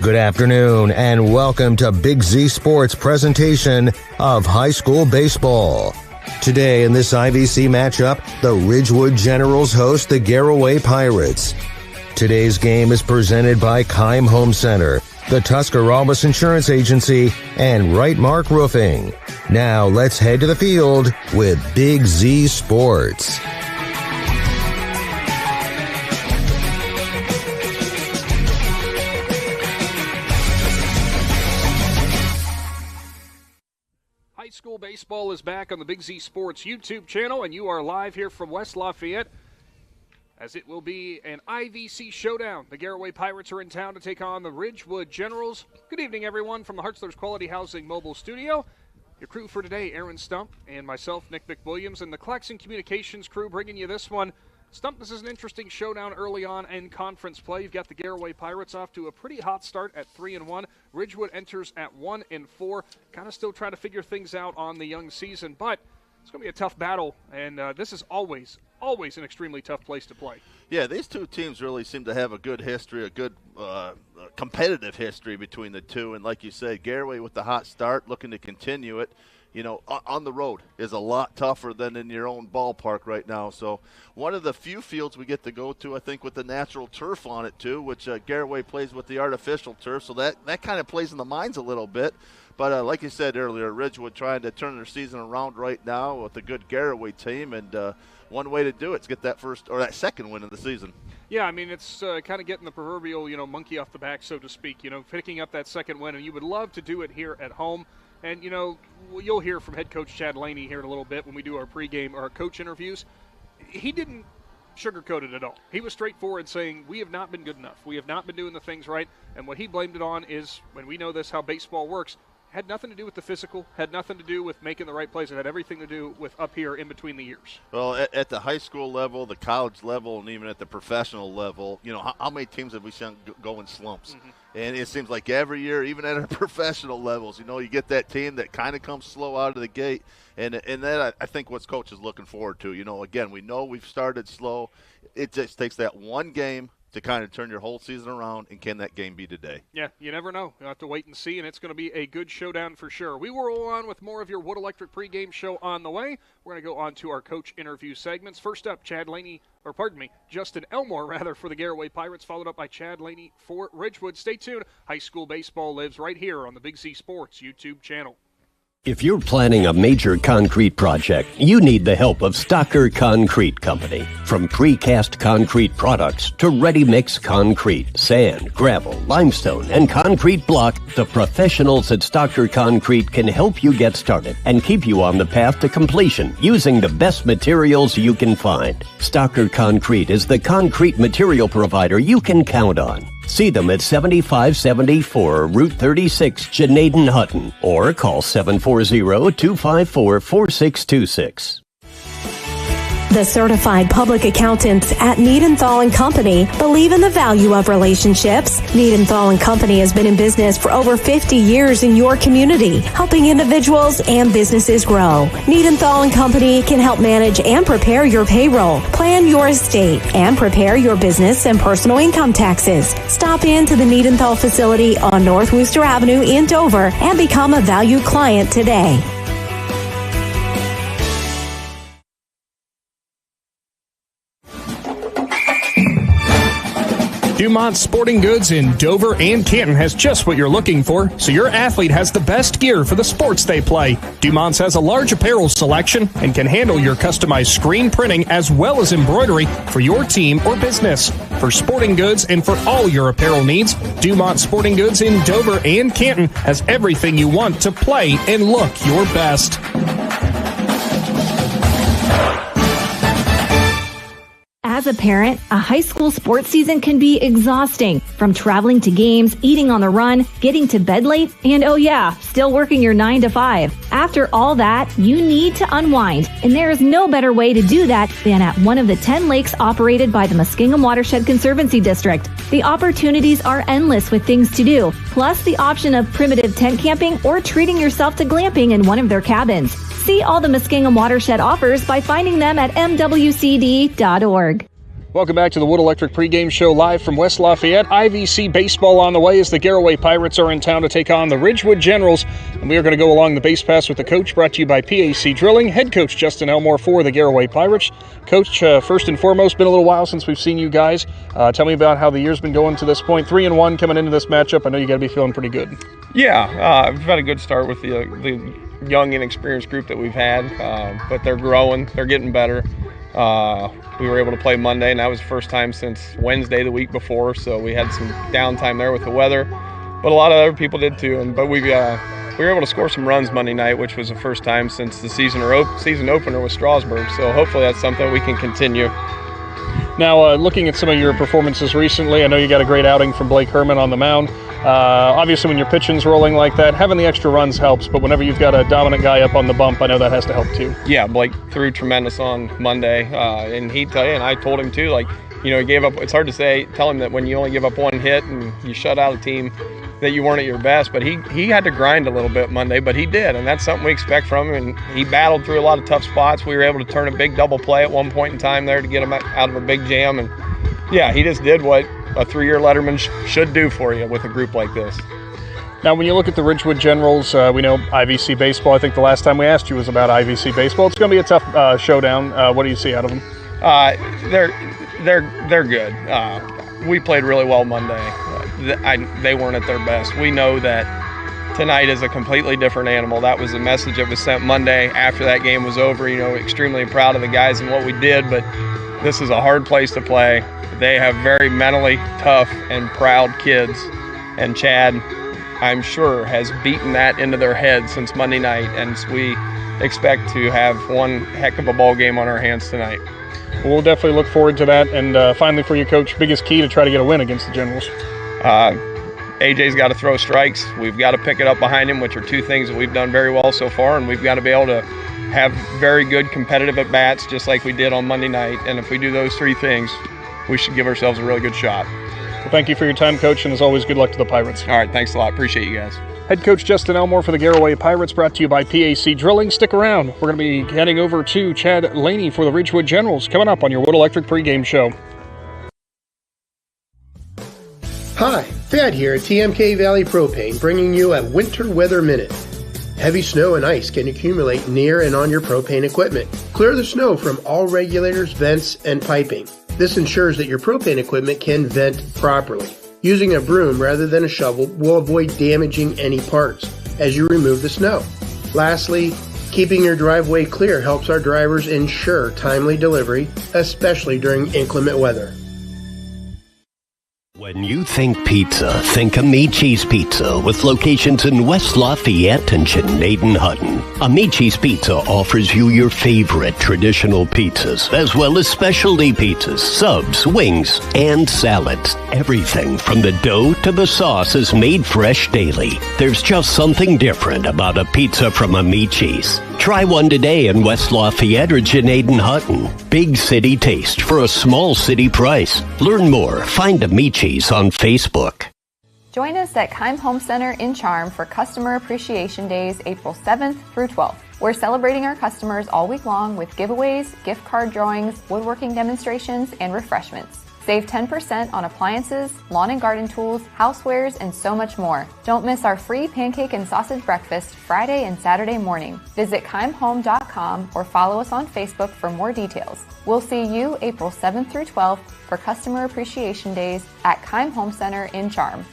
Good afternoon and welcome to Big Z Sports presentation of high school baseball. Today in this IVC matchup, the Ridgewood Generals host the Garaway Pirates. Today's game is presented by Keim Home Center, the Tuscarawas Insurance Agency, and Wright Mark Roofing. Now let's head to the field with Big Z Sports. High school baseball is back on the Big Z Sports YouTube channel, and you are live here from West Lafayette as it will be an IVC showdown. The Garaway Pirates are in town to take on the Ridgewood Generals. Good evening, everyone, from the Hartzler's Quality Housing Mobile Studio. Your crew for today, Aaron Stump and myself, Nick McWilliams, and the Claxon Communications crew bringing you this one. Stump, this is an interesting showdown early on in conference play. You've got the Garaway Pirates off to a pretty hot start at 3-1. Ridgewood enters at 1-4. Kind of still trying to figure things out on the young season, but it's going to be a tough battle, and this is always an extremely tough place to play. Yeah, these two teams really seem to have a good history, a good competitive history between the two. And like you said, Garaway with the hot start, looking to continue it. You know, on the road is a lot tougher than in your own ballpark right now. So one of the few fields we get to go to, I think, with the natural turf on it too, which Garaway plays with the artificial turf. So that kind of plays in the minds a little bit. But like you said earlier, Ridgewood trying to turn their season around right now with a good Garaway team. And one way to do it is get that first or that second win of the season. Yeah, I mean, it's kind of getting the proverbial, monkey off the back, so to speak, picking up that second win. And you would love to do it here at home. And, you'll hear from head coach Chad Laney here in a little bit when we do our pregame or our coach interviews. He didn't sugarcoat it at all. He was straightforward saying, we have not been good enough. We have not been doing the things right. And what he blamed it on is, when we know this, how baseball works, had nothing to do with the physical, had nothing to do with making the right plays. It had everything to do with up here in between the years. Well, at the high school level, the college level, and even at the professional level, how many teams have we seen go in slumps? Mm-hmm. And it seems like every year, even at our professional levels, you get that team that kind of comes slow out of the gate. And that, I think, what coach is looking forward to. Again, we know we've started slow. It just takes that one game to kind of turn your whole season around, and can that game be today? Yeah, you never know. You'll have to wait and see, and it's going to be a good showdown for sure. We will roll on with more of your Wood Electric pregame show on the way. We're going to go on to our coach interview segments. First up, Justin Elmore, for the Garaway Pirates, followed up by Chad Laney for Ridgewood. Stay tuned. High school baseball lives right here on the Big Z Sports YouTube channel. If you're planning a major concrete project, you need the help of Stocker Concrete Company. From precast concrete products to ready-mix concrete, sand, gravel, limestone, and concrete block, the professionals at Stocker Concrete can help you get started and keep you on the path to completion using the best materials you can find. Stocker Concrete is the concrete material provider you can count on. See them at 7574 Route 36, Janaden Hutton, or call 740-254-4626. The certified public accountants at Niedenthal & Company believe in the value of relationships. Niedenthal & Company has been in business for over 50 years in your community, helping individuals and businesses grow. Niedenthal & Company can help manage and prepare your payroll, plan your estate, and prepare your business and personal income taxes. Stop in to the Niedenthal facility on North Worcester Avenue in Dover and become a valued client today. Dumont Sporting Goods in Dover and Canton has just what you're looking for, so your athlete has the best gear for the sports they play. Dumont's has a large apparel selection and can handle your customized screen printing as well as embroidery for your team or business. For sporting goods and for all your apparel needs, Dumont Sporting Goods in Dover and Canton has everything you want to play and look your best. As a parent, a high school sports season can be exhausting. From traveling to games, eating on the run, getting to bed late, and still working your 9 to 5. After all that, you need to unwind, and there is no better way to do that than at one of the 10 lakes operated by the Muskingum Watershed Conservancy District. The opportunities are endless with things to do, plus the option of primitive tent camping or treating yourself to glamping in one of their cabins. See all the Muskingum Watershed offers by finding them at mwcd.org. Welcome back to the Wood Electric pregame show live from West Lafayette. IVC baseball on the way as the Garaway Pirates are in town to take on the Ridgewood Generals. And we are going to go along the base pass with the coach, brought to you by PAC Drilling. Head coach Justin Elmore for the Garaway Pirates. Coach, first and foremost, been a little while since we've seen you guys. Tell me about how the year's been going to this point. 3-1 coming into this matchup. I know you got to be feeling pretty good. Yeah, we've had a good start with the young, inexperienced group that we've had, but they're growing. They're getting better. We were able to play Monday, and that was the first time since Wednesday the week before, so we had some downtime there with the weather, but a lot of other people did too. But we were able to score some runs Monday night, which was the first time since the season opener with Strasburg, so hopefully that's something we can continue. Now, looking at some of your performances recently, I know you got a great outing from Blake Herman on the mound. Obviously, when your pitching's rolling like that, having the extra runs helps, but whenever you've got a dominant guy up on the bump, I know that has to help too. Yeah, Blake threw tremendous on Monday, and he'd tell you, and I told him too, he gave up. It's hard to tell him that when you only give up one hit and you shut out a team that you weren't at your best, but he had to grind a little bit Monday, but he did, and that's something we expect from him, and he battled through a lot of tough spots. We were able to turn a big double play at one point in time there to get him out of a big jam, and yeah, he just did what a 3-year letterman should do for you with a group like this. Now, when you look at the Ridgewood Generals, we know IVC baseball. I think the last time we asked you was about IVC baseball. It's going to be a tough showdown. What do you see out of them? They're good. We played really well Monday. They weren't at their best. We know that tonight is a completely different animal. That was the message that was sent Monday after that game was over. Extremely proud of the guys and what we did, but this is a hard place to play. They have very mentally tough and proud kids, and Chad, I'm sure, has beaten that into their head since Monday night, and we expect to have one heck of a ball game on our hands tonight. We'll definitely look forward to that. And finally for you, Coach, biggest key to try to get a win against the Generals? AJ's got to throw strikes. We've got to pick it up behind him, which are two things that we've done very well so far, and we've got to be able to have very good competitive at-bats just like we did on Monday night. And if we do those three things, we should give ourselves a really good shot. Well, thank you for your time, Coach, and as always, good luck to the Pirates. All right, thanks a lot. Appreciate you guys. Head coach Justin Elmore for the Garaway Pirates, brought to you by PAC Drilling. Stick around. We're going to be heading over to Chad Laney for the Ridgewood Generals coming up on your Wood Electric pregame show. Hi, Thad here at TMK Valley Propane, bringing you a Winter Weather Minute. Heavy snow and ice can accumulate near and on your propane equipment. Clear the snow from all regulators, vents, and piping. This ensures that your propane equipment can vent properly. Using a broom rather than a shovel will avoid damaging any parts as you remove the snow. Lastly, keeping your driveway clear helps our drivers ensure timely delivery, especially during inclement weather. When you think pizza, think Amici's Pizza, with locations in West Lafayette and Chenaden-Hutton. Amici's Pizza offers you your favorite traditional pizzas, as well as specialty pizzas, subs, wings, and salads. Everything from the dough to the sauce is made fresh daily. There's just something different about a pizza from Amici's. Try one today in West Lafayette or Chenaden-Hutton. Big city taste for a small city price. Learn more. Find Amici's on Facebook. Join us at Keim Home Center in Charm for Customer Appreciation Days, April 7th through 12th. We're celebrating our customers all week long with giveaways, gift card drawings, woodworking demonstrations, and refreshments. Save 10% on appliances, lawn and garden tools, housewares, and so much more. Don't miss our free pancake and sausage breakfast Friday and Saturday morning. Visit keimhome.com or follow us on Facebook for more details. We'll see you April 7th through 12th for Customer Appreciation Days at Keim Home Center in Charm.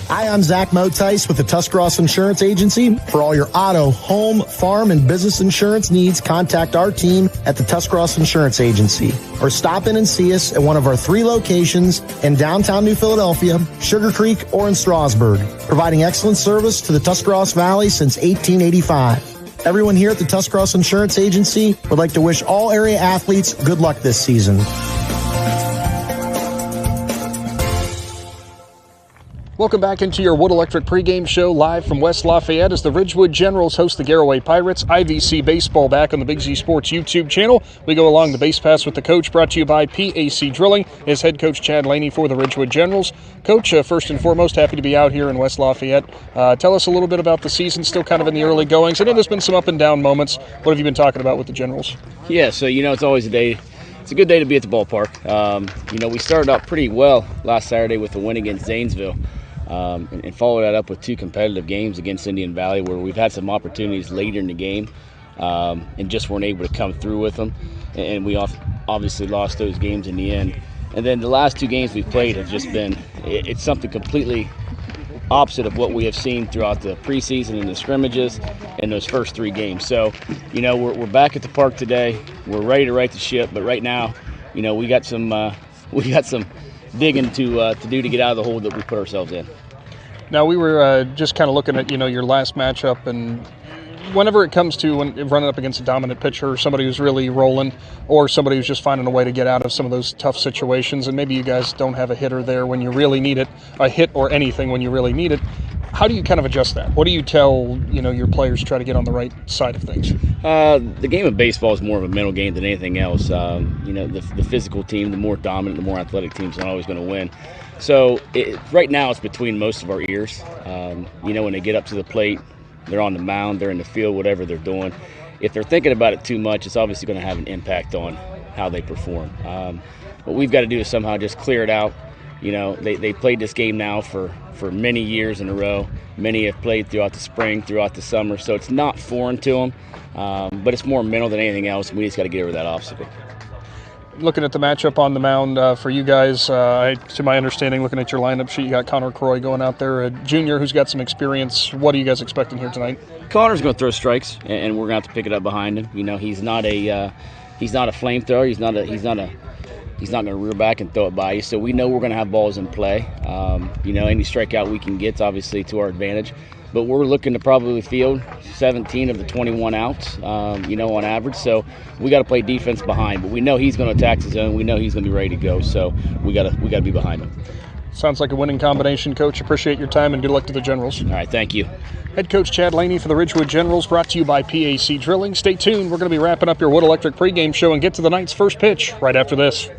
Hi, I'm Zach Motice with the Tuscarawas Insurance Agency. For all your auto, home, farm, and business insurance needs, contact our team at the Tuscarawas Insurance Agency or stop in and see us at one of our 3 locations in downtown New Philadelphia, Sugar Creek, or in Strasburg, providing excellent service to the Tuscarawas Valley since 1885. Everyone here at the Tuscarawas Insurance Agency would like to wish all area athletes good luck this season. Welcome back into your Wood Electric pregame show live from West Lafayette as the Ridgewood Generals host the Garaway Pirates. IVC baseball back on the Big Z Sports YouTube channel. We go along the base pass with the coach, brought to you by PAC Drilling. His head coach Chad Laney for the Ridgewood Generals. Coach, first and foremost, happy to be out here in West Lafayette. Tell us a little bit about the season, still kind of in the early goings. I know there's been some up and down moments. What have you been talking about with the Generals? Yeah, so it's always a day It's a good day to be at the ballpark. We started out pretty well last Saturday with a win against Zanesville, and followed that up with 2 competitive games against Indian Valley, where we've had some opportunities later in the game and just weren't able to come through with them. And we obviously lost those games in the end. And then the last 2 games we've played have just been, it's something completely opposite of what we have seen throughout the preseason and the scrimmages and those first 3 games. So, we're back at the park today. We're ready to right the ship, but right now, we got some digging to do to get out of the hole that we put ourselves in. Now, we were just kind of looking at, your last matchup, and whenever it comes to running up against a dominant pitcher, somebody who's really rolling, or somebody who's just finding a way to get out of some of those tough situations, and maybe you guys don't have a hitter there when you really need it, a hit or anything when you really need it, how do you kind of adjust that? What do you tell, your players to try to get on the right side of things? The game of baseball is more of a mental game than anything else. The physical team, the more dominant, the more athletic team's not always going to win. So right now it's between most of our ears. When they get up to the plate, they're on the mound, they're in the field, whatever they're doing. If they're thinking about it too much, it's obviously going to have an impact on how they perform. What we've got to do is somehow just clear it out. They played this game now for many years in a row. Many have played throughout the spring, throughout the summer, so it's not foreign to them. But it's more mental than anything else. We just got to get over that obstacle. Looking at the matchup on the mound for you guys, to my understanding, looking at your lineup sheet, you got Connor Croy going out there, a junior who's got some experience. What are you guys expecting here tonight? Connor's going to throw strikes, and we're going to have to pick it up behind him. He's not a flamethrower. He's not going to rear back and throw it by you. So we know we're going to have balls in play. Any strikeout we can get is obviously to our advantage. But we're looking to probably field 17 of the 21 outs, on average. So we got to play defense behind. But we know he's going to attack his zone. We know he's going to be ready to go. So we got to be behind him. Sounds like a winning combination, Coach. Appreciate your time and good luck to the Generals. All right, thank you. Head Coach Chad Laney for the Ridgewood Generals, brought to you by PAC Drilling. Stay tuned. We're going to be wrapping up your Wood Electric pregame show and get to the night's first pitch right after this.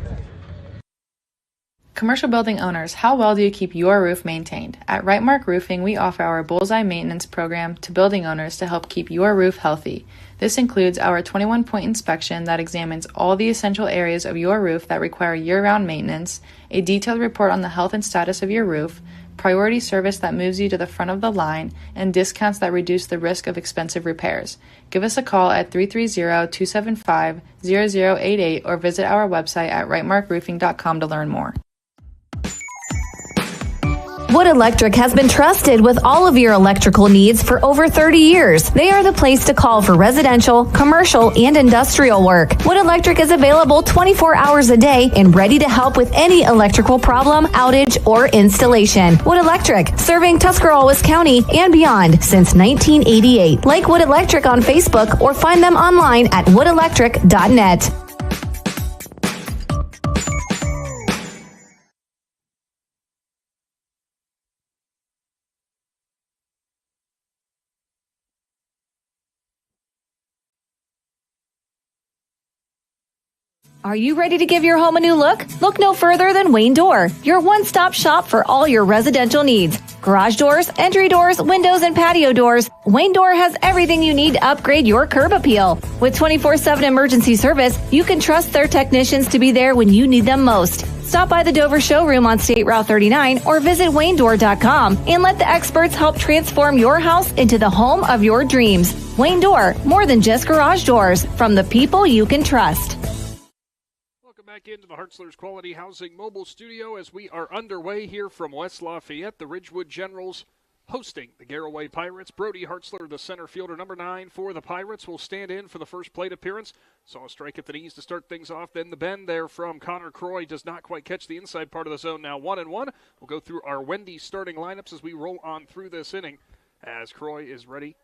Commercial building owners, how well do you keep your roof maintained? At Wright Roofing, we offer our Bullseye Maintenance Program to building owners to help keep your roof healthy. This includes our 21-point inspection that examines all the essential areas of your roof that require year-round maintenance, a detailed report on the health and status of your roof, priority service that moves you to the front of the line, and discounts that reduce the risk of expensive repairs. Give us a call at 330-275-0088 or visit our website at rightmarkroofing.com to learn more. Wood Electric has been trusted with all of your electrical needs for over 30 years. They are the place to call for residential, commercial, and industrial work. Wood Electric is available 24 hours a day and ready to help with any electrical problem, outage, or installation. Wood Electric, serving Tuscarawas County and beyond since 1988. Like Wood Electric on Facebook or find them online at woodelectric.net. Are you ready to give your home a new look? Look no further than Wayne Door, your one-stop shop for all your residential needs. Garage doors, entry doors, windows, and patio doors. Wayne Door has everything you need to upgrade your curb appeal. With 24/7 emergency service, you can trust their technicians to be there when you need them most. Stop by the Dover showroom on State Route 39 or visit WayneDoor.com and let the experts help transform your house into the home of your dreams. Wayne Door, more than just garage doors, from the people you can trust. Back into the Hartzler's Quality Housing Mobile Studio as we are underway here from West Lafayette. The Ridgewood Generals hosting the Garaway Pirates. Brody Hartzler, the center fielder, number 9 for the Pirates, will stand in for the first plate appearance. Saw a strike at the knees to start things off. Then the bend there from Connor Croy does not quite catch the inside part of the zone. Now 1-1. We'll go through our Wendy starting lineups as we roll on through this inning as Croy is ready.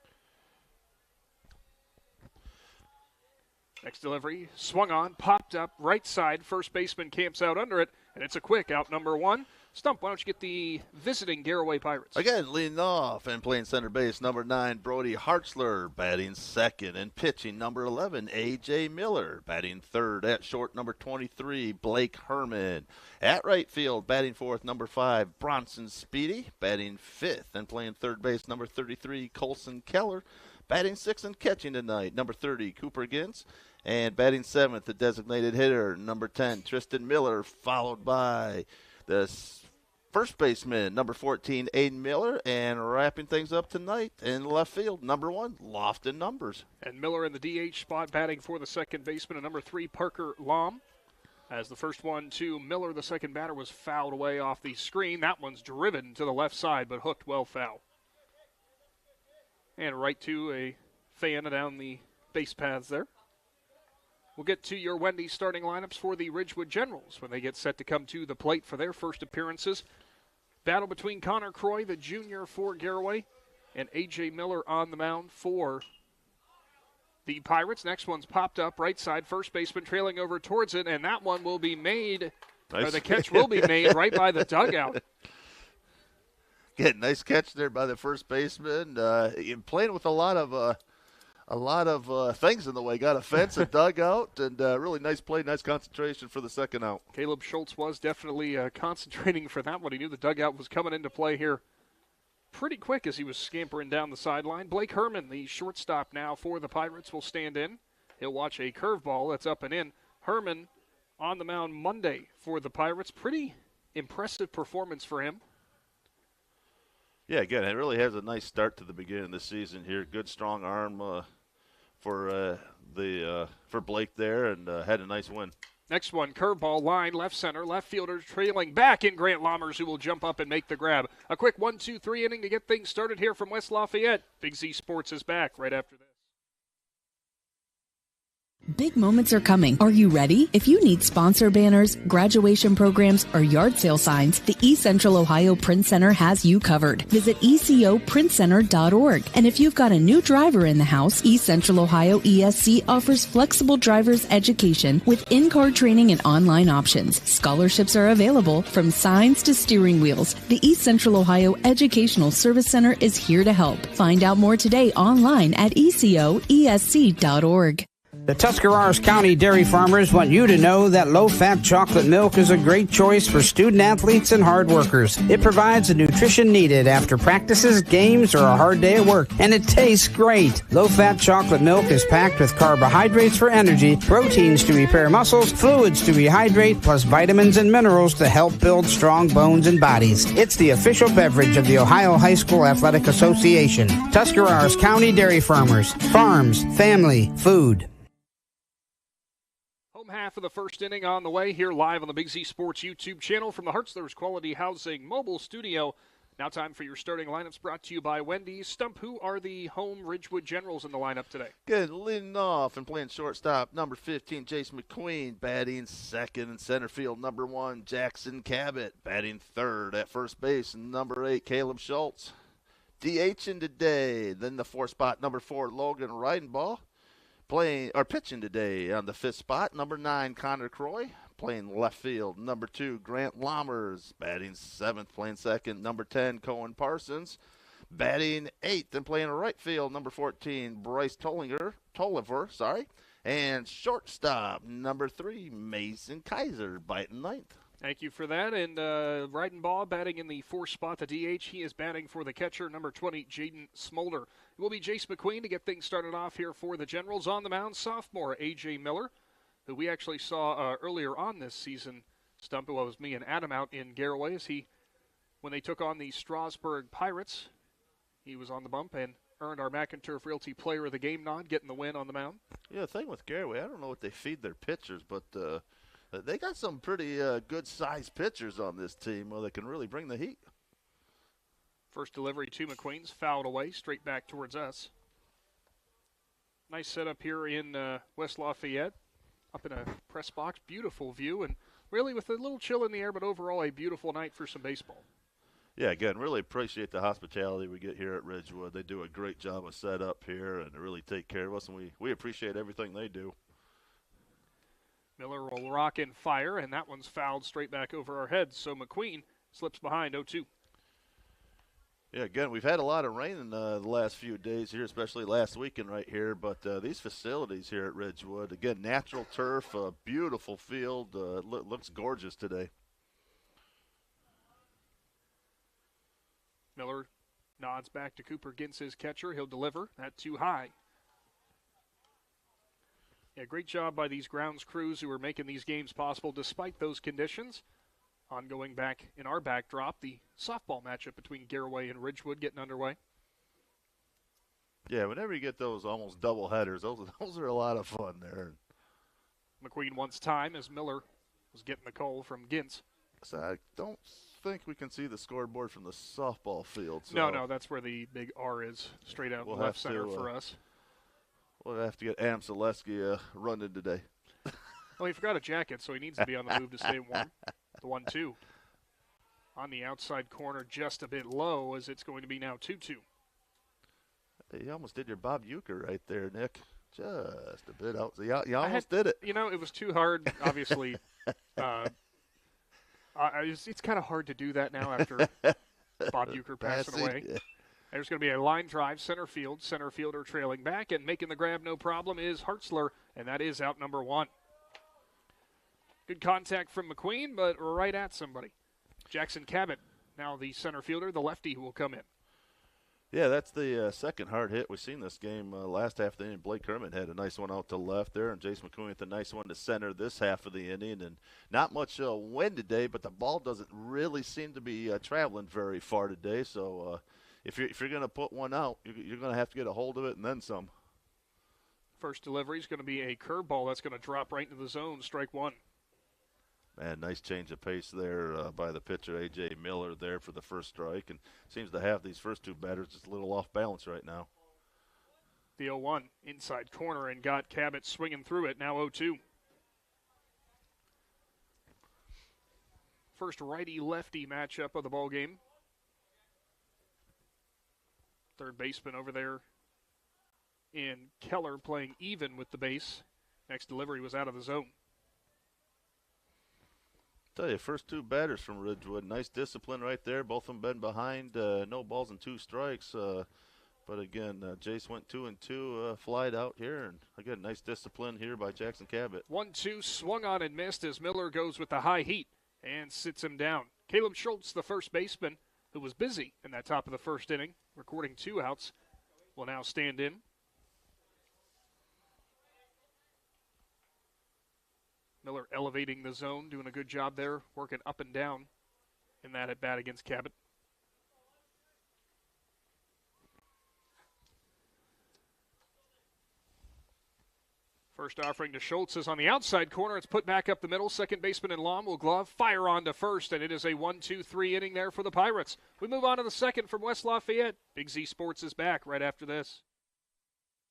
Next delivery, swung on, popped up, right side. First baseman camps out under it, and it's a quick out, number 1. Stump, why don't you get the visiting Garaway Pirates? Again, leading off and playing center base, number 9, Brody Hartzler. Batting second and pitching, number 11, A.J. Miller. Batting third at short, number 23, Blake Herman. At right field, batting fourth, number 5, Bronson Speedy. Batting fifth and playing third base, number 33, Colson Keller. Batting sixth and catching tonight, number 30, Cooper Gintz. And batting 7th, the designated hitter, number 10, Tristan Miller, followed by the first baseman, number 14, Aiden Miller, and wrapping things up tonight in left field, number 1, Lofton Numbers. And Miller in the DH spot, batting for the second baseman, and number 3, Parker Lom. As the first one to Miller, the second batter was fouled away off the screen. That one's driven to the left side, but hooked well foul. And right to a fan down the base paths there. We'll get to your Wendy's starting lineups for the Ridgewood Generals when they get set to come to the plate for their first appearances. Battle between Connor Croy, the junior for Garaway, and A.J. Miller on the mound for the Pirates. Next one's popped up, right side, first baseman trailing over towards it, and that one will be made, nice. Or the catch will be made right by the dugout. Yeah, nice catch there by the first baseman. Playing with a lot of things in the way. Got a fence, a dugout, and really nice play, nice concentration for the second out. Caleb Schultz was definitely concentrating for that one. He knew the dugout was coming into play here pretty quick as he was scampering down the sideline. Blake Herman, the shortstop now for the Pirates, will stand in. He'll watch a curveball that's up and in. Herman on the mound Monday for the Pirates. Pretty impressive performance for him. Yeah, again, it really has a nice start to the beginning of the season here. Good, strong arm for Blake there, and had a nice win. Next one, curveball line, left center, left fielder trailing back in Grant Lammers, who will jump up and make the grab. A quick 1-2-3 inning to get things started here from West Lafayette. Big Z Sports is back right after this. Big moments are coming. Are you ready? If you need sponsor banners, graduation programs, or yard sale signs, the East Central Ohio Print Center has you covered. Visit ecoprintcenter.org. And if you've got a new driver in the house, East Central Ohio ESC offers flexible driver's education with in-car training and online options. Scholarships are available from signs to steering wheels. The East Central Ohio Educational Service Center is here to help. Find out more today online at ecoesc.org. The Tuscarawas County dairy farmers want you to know that low-fat chocolate milk is a great choice for student athletes and hard workers. It provides the nutrition needed after practices, games, or a hard day at work, and it tastes great. Low-fat chocolate milk is packed with carbohydrates for energy, proteins to repair muscles, fluids to rehydrate, plus vitamins and minerals to help build strong bones and bodies. It's the official beverage of the Ohio High School Athletic Association. Tuscarawas County dairy farmers. Farms. Family. Food. Half of the first inning on the way here live on the Big Z Sports YouTube channel from the Hartzler's Quality Housing mobile studio. Now time for your starting lineups brought to you by Wendy's. Stump, who are the home Ridgewood Generals in the lineup today? Good, leading off and playing shortstop, number 15, Jace McQueen, batting second in center field, number 1, Jackson Cabot, batting third at first base, and number 8, Caleb Schultz. DHing today, then the 4 spot, number 4, Logan Wright. Pitching today on the 5th spot, number 9, Connor Croy, playing left field. Number 2, Grant Lammers, batting 7th, playing second. Number 10, Cohen Parsons, batting 8th and playing right field. Number 14, Bryce Tolliver, and shortstop, number 3, Mason Kaiser, batting 9th. Thank you for that. And Reidenbaugh batting in the 4th spot, the DH. He is batting for the catcher, number 20, Jaden Smolder. It will be Jace McQueen to get things started off here for the Generals. On the mound, sophomore A.J. Miller, who we actually saw earlier on this season. Stump, it was me and Adam out in Garaway when they took on the Strasburg Pirates. He was on the bump and earned our McInturf Realty Player of the Game nod, getting the win on the mound. Yeah, the thing with Garaway, I don't know what they feed their pitchers, but they got some pretty good-sized pitchers on this team that can really bring the heat. First delivery to McQueen's fouled away, straight back towards us. Nice setup here in West Lafayette, up in a press box. Beautiful view, and really with a little chill in the air, but overall a beautiful night for some baseball. Yeah, again, really appreciate the hospitality we get here at Ridgewood. They do a great job of setup here and really take care of us, and we appreciate everything they do. Miller will rock and fire, and that one's fouled straight back over our heads. So McQueen slips behind 0-2. Yeah, again, we've had a lot of rain in the last few days here, especially last weekend right here. But these facilities here at Ridgewood, again, natural turf, a beautiful field, looks gorgeous today. Miller nods back to Cooper Gintz, his catcher. He'll deliver. That too high. Yeah, great job by these grounds crews who are making these games possible despite those conditions. Ongoing back in our backdrop, the softball matchup between Garaway and Ridgewood getting underway. Yeah, whenever you get those almost double headers, those are a lot of fun there. McQueen wants time as Miller was getting the call from Gintz. So I don't think we can see the scoreboard from the softball field. So No, that's where the big R is, straight out we'll left center for us. We'll have to get Am Zaleski running today. Well, he forgot a jacket, so he needs to be on the move to stay warm. The 1-2 on the outside corner, just a bit low, as it's going to be now 2-2. You almost did your Bob Uecker right there, Nick. Just a bit out. You almost did it. You know, it was too hard, obviously. It's kind of hard to do that now after Bob Uecker passing away. Yeah. There's going to be a line drive, center field, center fielder trailing back, and making the grab no problem is Hartzler, and that is out number 1. Good contact from McQueen, but right at somebody. Jackson Cabot, now the center fielder, the lefty who will come in. Yeah, that's the second hard hit we've seen this game. Last half of the inning, Blake Kerman had a nice one out to left there, and Jason McQueen with a nice one to center this half of the inning. And not much wind today, but the ball doesn't really seem to be traveling very far today. So if you're going to put one out, you're going to have to get a hold of it and then some. First delivery is going to be a curveball that's going to drop right into the zone, strike 1. Man, nice change of pace there by the pitcher, A.J. Miller, there for the first strike. And seems to have these first two batters just a little off balance right now. The 0-1 inside corner and got Cabot swinging through it, now 0-2. First righty-lefty matchup of the ball game. Third baseman over there in Keller playing even with the base. Next delivery was out of the zone. Tell you, first two batters from Ridgewood, nice discipline right there. Both of them been behind, no balls and 2 strikes. But again, Jace went 2-2, flied out here, and again, nice discipline here by Jackson Cabot. 1-2 swung on and missed as Miller goes with the high heat and sits him down. Caleb Schultz, the first baseman, who was busy in that top of the first inning, recording 2 outs, will now stand in. Miller elevating the zone, doing a good job there, working up and down in that at-bat against Cabot. First offering to Schultz is on the outside corner. It's put back up the middle. Second baseman in Lom will glove, fire on to first, and it is a 1-2-3 inning there for the Pirates. We move on to the second from West Lafayette. Big Z Sports is back right after this.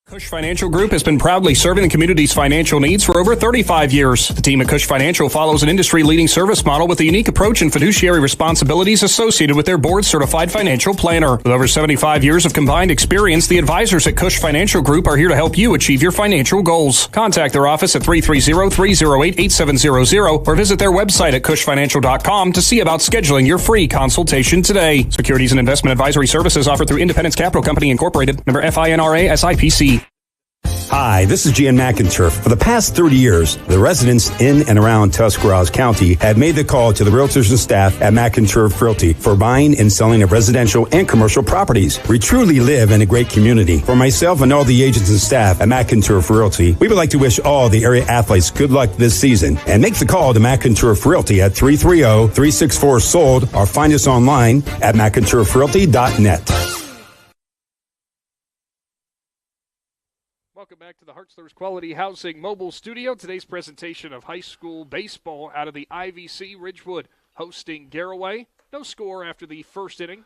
Cush Financial Group has been proudly serving the community's financial needs for over 35 years. The team at Cush Financial follows an industry-leading service model with a unique approach and fiduciary responsibilities associated with their board-certified financial planner. With over 75 years of combined experience, the advisors at Cush Financial Group are here to help you achieve your financial goals. Contact their office at 330-308-8700 or visit their website at cushfinancial.com to see about scheduling your free consultation today. Securities and investment advisory services offered through Independence Capital Company Incorporated, member FINRA SIPC. Hi, this is Jan McInturf. For the past 30 years, the residents in and around Tuscarawas County have made the call to the realtors and staff at McInturf Realty for buying and selling of residential and commercial properties. We truly live in a great community. For myself and all the agents and staff at McInturf Realty, we would like to wish all the area athletes good luck this season and make the call to McInturf Realty at 330-364-SOLD or find us online at McInturfRealty.net. Welcome back to the Hartzler's Quality Housing Mobile Studio. Today's presentation of high school baseball out of the IVC. Ridgewood hosting Garaway. No score after the first inning,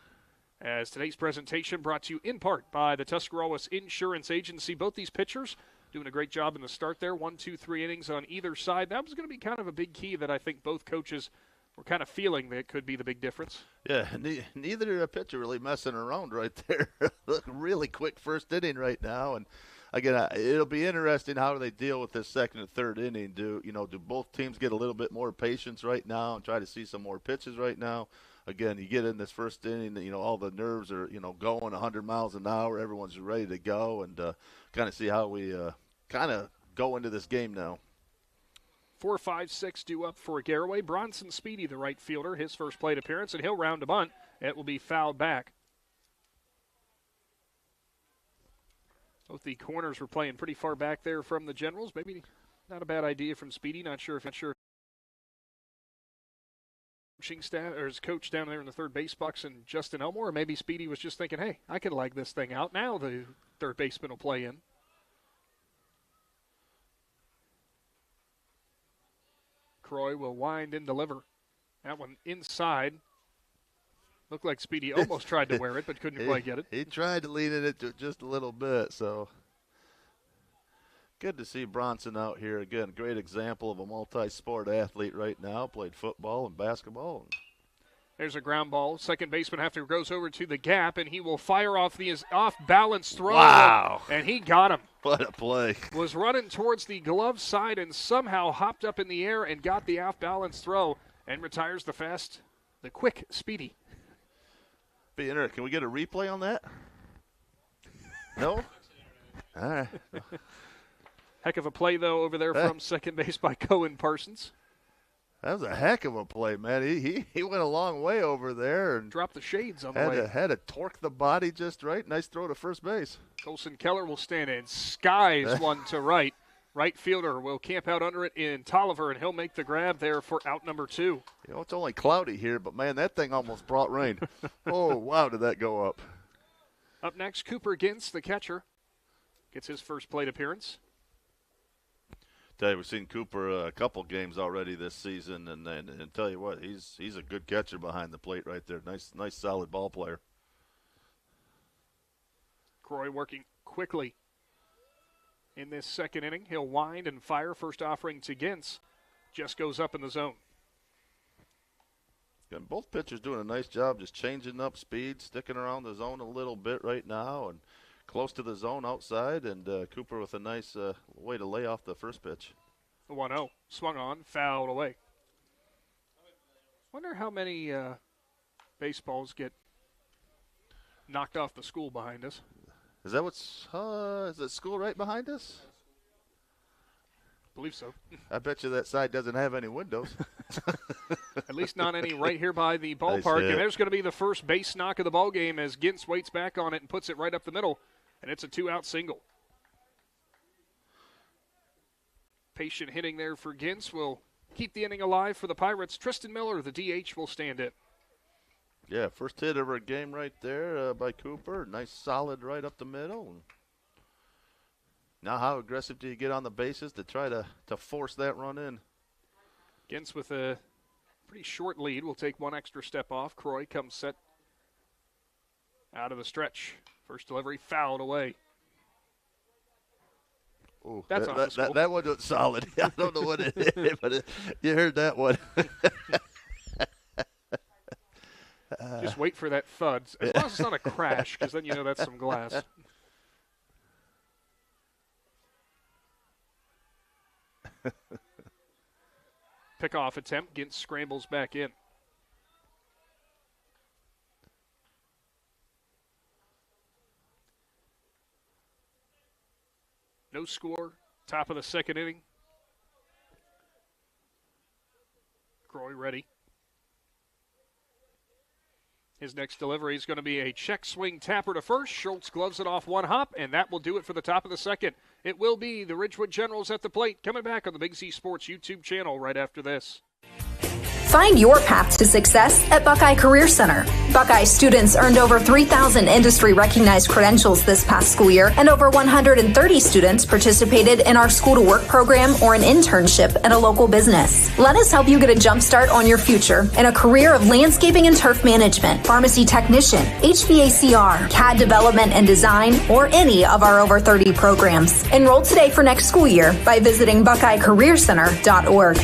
as today's presentation brought to you in part by the Tuscarawas Insurance Agency. Both these pitchers doing a great job in the start there. 1, 2, 3 innings on either side. That was going to be kind of a big key that I think both coaches were kind of feeling that could be the big difference. Yeah, neither pitcher really messing around right there. Look, really quick first inning right now, and again, it'll be interesting how do they deal with this second and third inning. Do both teams get a little bit more patience right now and try to see some more pitches right now? Again, you get in this first inning, all the nerves are, going 100 miles an hour. Everyone's ready to go, and kind of see how we kind of go into this game now. 4, 5, 6 due up for Garaway. Bronson Speedy, the right fielder, his first plate appearance, and he'll round a bunt. It will be fouled back. Both the corners were playing pretty far back there from the Generals. Maybe not a bad idea from Speedy. Not sure. Coaching staff or his coach down there in the third base box and Justin Elmore, or maybe Speedy was just thinking, hey, I can leg this thing out. Now the third baseman will play in. Croy will wind and deliver. That one inside. Looked like Speedy almost tried to wear it, but couldn't quite get it. He tried to lean it just a little bit, so good to see Bronson out here again. Great example of a multi-sport athlete right now. Played football and basketball. There's a ground ball. Second baseman after goes over to the gap, and he will fire off his off-balance throw. Wow. And he got him. What a play. Was running towards the glove side and somehow hopped up in the air and got the off-balance throw and retires the quick Speedy. Be interesting. Can we get a replay on that? No? All right. Heck of a play, though, over there from second base by Cohen Parsons. That was a heck of a play, man. He went a long way over there. And dropped the shades on the way. Had to torque the body just right. Nice throw to first base. Colson Keller will stand in. Skies one to right. Right fielder will camp out under it in Tolliver, and he'll make the grab there for out number 2. You know, it's only cloudy here, but, man, that thing almost brought rain. Oh, wow, did that go up. Up next, Cooper Gintz, the catcher, gets his first plate appearance. Tell you, we've seen Cooper a couple games already this season, and tell you what, he's a good catcher behind the plate right there. Nice, solid ball player. Croy working quickly in this second inning. He'll wind and fire. First offering to Gintz. Just goes up in the zone. And both pitchers doing a nice job just changing up speed, sticking around the zone a little bit right now, and close to the zone outside, and Cooper with a nice way to lay off the first pitch. The 1-0. Swung on, fouled away. Wonder how many baseballs get knocked off the school behind us. Is that is the school right behind us? I believe so. I bet you that side doesn't have any windows. At least not any right here by the ballpark. And there's going to be the first base knock of the ball game as Gintz waits back on it and puts it right up the middle. And it's a 2-out single. Patient hitting there for Gintz will keep the inning alive for the Pirates. Tristan Miller, the DH, will stand in. Yeah, first hit of our game right there by Cooper. Nice solid right up the middle. Now how aggressive do you get on the bases to try to force that run in? Gintz with a pretty short lead will take one extra step off. Croy comes set out of the stretch. First delivery fouled away. Ooh, That's that one was solid. I don't know what it is, but you heard that one. Just wait for that thud. As long as it's not a crash, because then you know that's some glass. Pickoff attempt. Gintz scrambles back in. No score. Top of the second inning. Croy ready. His next delivery is going to be a check swing tapper to first. Schultz gloves it off one hop, and that will do it for the top of the second. It will be the Ridgewood Generals at the plate, coming back on the Big Z Sports YouTube channel right after this. Find your path to success at Buckeye Career Center. Buckeye students earned over 3,000 industry-recognized credentials this past school year, and over 130 students participated in our school-to-work program or an internship at a local business. Let us help you get a jump start on your future in a career of landscaping and turf management, pharmacy technician, HVACR, CAD development and design, or any of our over 30 programs. Enroll today for next school year by visiting BuckeyeCareerCenter.org.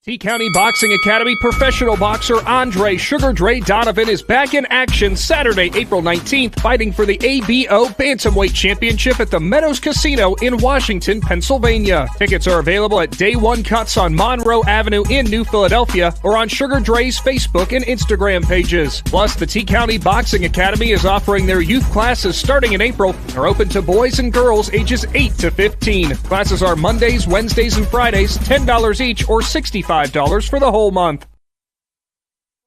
T-County Boxing Academy professional boxer Andre Sugar Dre Donovan is back in action Saturday, April 19th, fighting for the ABO Bantamweight Championship at the Meadows Casino in Washington, Pennsylvania. Tickets are available at Day One Cuts on Monroe Avenue in New Philadelphia or on Sugar Dre's Facebook and Instagram pages. Plus, the T-County Boxing Academy is offering their youth classes starting in April and are open to boys and girls ages 8 to 15. Classes are Mondays, Wednesdays, and Fridays, $10 each or $65 for the whole month.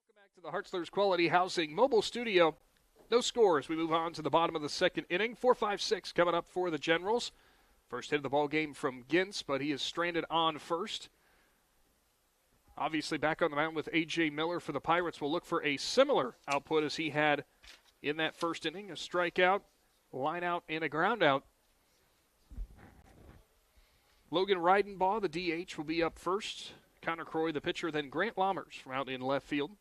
Welcome back to the Hartzler's Quality Housing Mobile Studio. No scores. We move on to the bottom of the second inning. 4-5-6 coming up for the Generals. First hit of the ball game from Gintz, but he is stranded on first. Obviously back on the mound with A.J. Miller for the Pirates. Will look for a similar output as he had in that first inning. A strikeout, line out, and a ground out. Logan Reidenbaugh, the DH, will be up first. Connor Croy, the pitcher, then Grant Lammers from out in left field.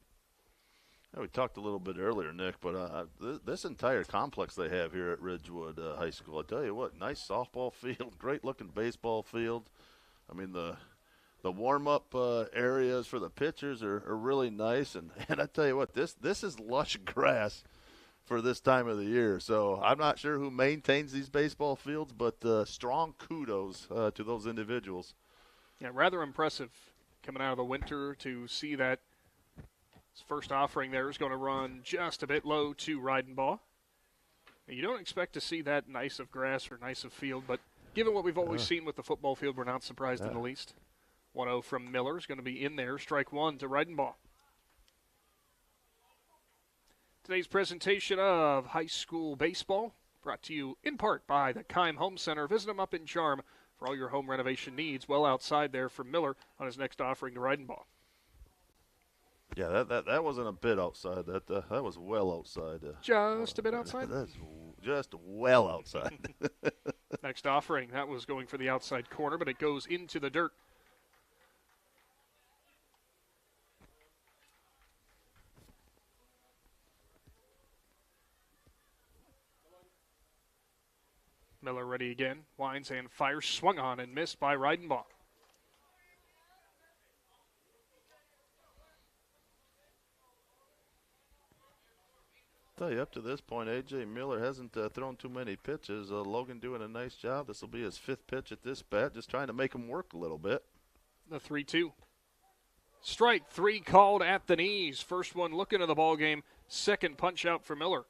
Yeah, we talked a little bit earlier, Nick, but this entire complex they have here at Ridgewood High School, I tell you what, nice softball field, great-looking baseball field. I mean, the warm-up areas for the pitchers are really nice, and I tell you what, this is lush grass for this time of the year. So I'm not sure who maintains these baseball fields, but strong kudos to those individuals. Yeah, rather impressive coming out of the winter to see that his first offering there is going to run just a bit low to Reidenbaugh. You don't expect to see that nice of grass or nice of field, but given what we've always seen with the football field, we're not surprised in the least. 1-0 from Miller is going to be in there. Strike one to Reidenbaugh. Today's presentation of high school baseball brought to you in part by the Keim Home Center. Visit them up in Charm for all your home renovation needs. Well outside there for Miller on his next offering to Reidenbaugh. Yeah, that wasn't a bit outside. That was well outside. Just a bit outside? That's just well outside. Next offering, that was going for the outside corner, but it goes into the dirt. Miller ready again. Winds and fires. Swung on and missed by Reidenbaugh. Tell you, up to this point, A.J. Miller hasn't thrown too many pitches. Logan doing a nice job. This will be his fifth pitch at this bat, just trying to make him work a little bit. The 3-2. Strike three called at the knees. First one looking at the ball game. Second punch out for Miller.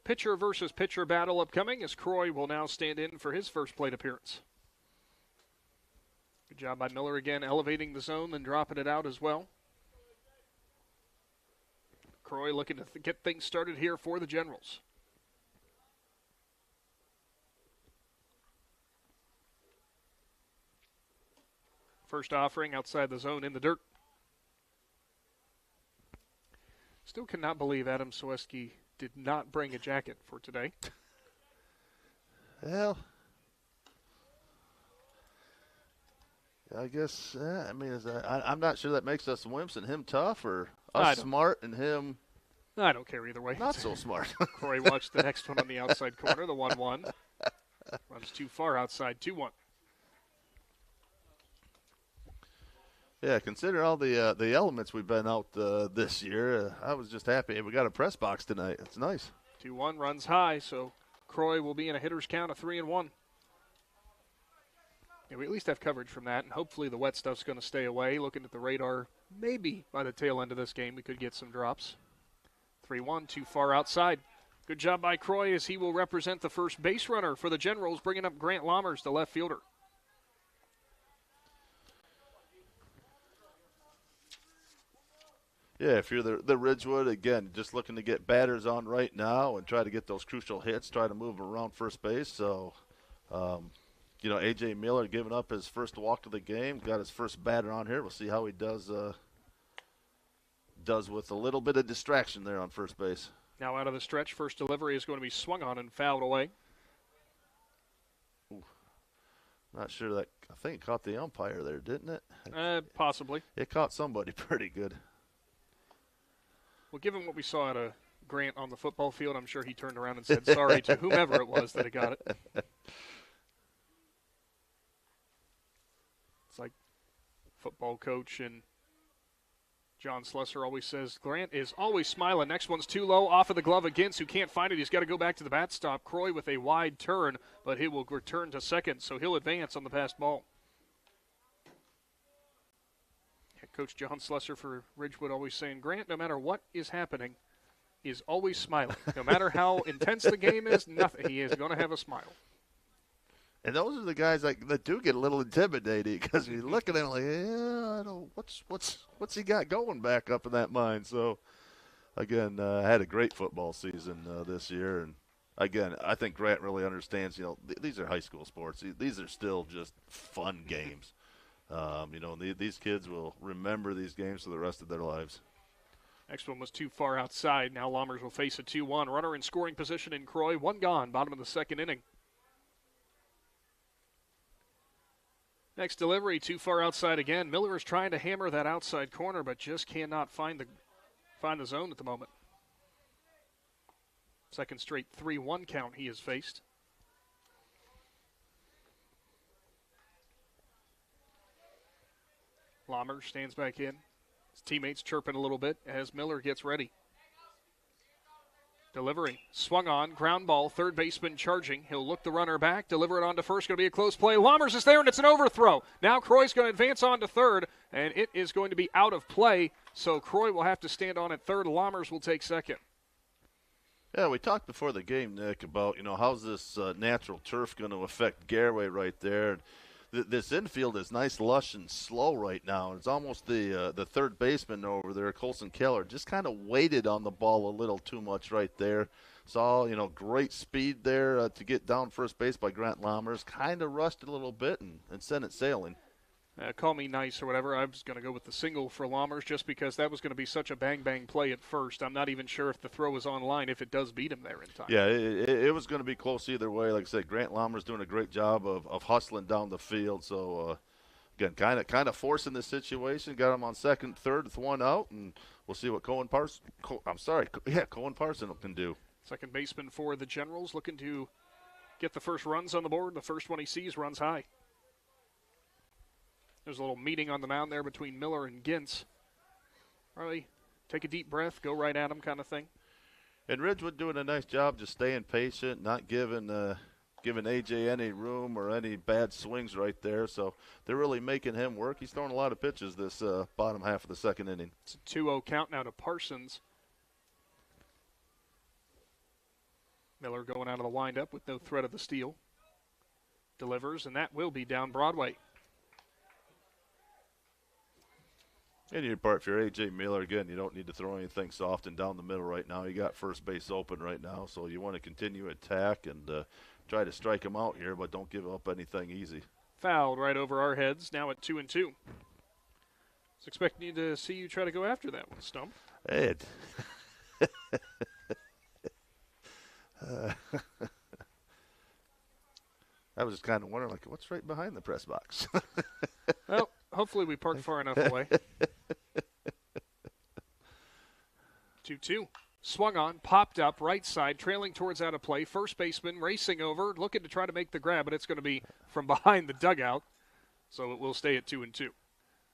Pitcher versus pitcher battle upcoming as Croy will now stand in for his first plate appearance. Good job by Miller again, elevating the zone, then dropping it out as well. Croy looking to get things started here for the Generals. First offering outside the zone in the dirt. Still cannot believe Adam Sweski did not bring a jacket for today. Well, I guess, I mean, I'm not sure that makes us wimps and him tough, or us smart and him I don't care either way. Not so smart. Corey watched the next one on the outside corner, the 1-1. Runs too far outside, 2-1. Yeah, consider all the elements we've been out this year. I was just happy we got a press box tonight. It's nice. 2-1 runs high, so Croy will be in a hitter's count of 3-1. Yeah, we at least have coverage from that, and hopefully the wet stuff's going to stay away. Looking at the radar, maybe by the tail end of this game we could get some drops. 3-1, too far outside. Good job by Croy as he will represent the first base runner for the Generals, bringing up Grant Lammers, the left fielder. Yeah, if you're the Ridgewood, again, just looking to get batters on right now and try to get those crucial hits, try to move them around first base. So, A.J. Miller giving up his first walk of the game, got his first batter on here. We'll see how he does with a little bit of distraction there on first base. Now out of the stretch, first delivery is going to be swung on and fouled away. Ooh. Not sure that, I think it caught the umpire there, didn't it? Possibly. It caught somebody pretty good. Well, given what we saw at a Grant on the football field, I'm sure he turned around and said sorry to whomever it was that had got it. It's like football coach and John Slesser always says, Grant is always smiling. Next one's too low, off of the glove against, who can't find it. He's got to go back to the bat stop. Croy with a wide turn, but he will return to second, so he'll advance on the passed ball. Coach John Slesser for Ridgewood always saying, Grant, no matter what is happening, is always smiling. No matter how intense the game is, nothing. He is going to have a smile. And those are the guys that do get a little intimidating because you look at him like, yeah, I don't. What's he got going back up in that mind? So, again, had a great football season this year. And, again, I think Grant really understands, these are high school sports. These are still just fun games. These kids will remember these games for the rest of their lives. Next one was too far outside. Now Lammers will face a 2-1. Runner in scoring position in Croy. 1 gone, bottom of the second inning. Next delivery, too far outside again. Miller is trying to hammer that outside corner, but just cannot find the zone at the moment. Second straight 3-1 count he has faced. Lammers stands back in. His teammates chirping a little bit as Miller gets ready. Delivery, swung on, ground ball, third baseman charging. He'll look the runner back, deliver it on to first. Going to be a close play. Lammers is there, and it's an overthrow. Now Croy's going to advance on to third, and it is going to be out of play. So Croy will have to stand on at third. Lammers will take second. Yeah, we talked before the game, Nick, about, how's this natural turf going to affect Garaway right there. This infield is nice, lush, and slow right now. It's almost the third baseman over there, Colson Keller, just kind of waited on the ball a little too much right there. Saw, great speed there to get down first base by Grant Lammers. Kind of rushed a little bit and sent it sailing. Call me nice or whatever. I was going to go with the single for Lammers just because that was going to be such a bang-bang play at first. I'm not even sure if the throw was on line, if it does beat him there in time. Yeah, it was going to be close either way. Like I said, Grant Lammers doing a great job of hustling down the field. So, again, kind of forcing the situation. Got him on second, third with one out, and we'll see what Cohen Parson can do. Second baseman for the Generals looking to get the first runs on the board. The first one he sees runs high. There's a little meeting on the mound there between Miller and Gintz. Really take a deep breath, go right at him kind of thing. And Ridgewood doing a nice job just staying patient, not giving A.J. any room or any bad swings right there. So they're really making him work. He's throwing a lot of pitches this bottom half of the second inning. It's a 2-0 count now to Parsons. Miller going out of the windup with no threat of the steal. Delivers, and that will be down Broadway. And your part, if you're A.J. Miller, again, you don't need to throw anything soft and down the middle right now. You got first base open right now, so you want to continue attack and try to strike him out here, but don't give up anything easy. Fouled right over our heads, now at 2-2. I was expecting to see you try to go after that one, Stump. Hey, I was just kind of wondering, what's right behind the press box? Well, hopefully we parked far enough away. 2-2. Swung on, popped up, right side, trailing towards out of play. First baseman racing over, looking to try to make the grab, but it's going to be from behind the dugout. So it will stay at 2-2.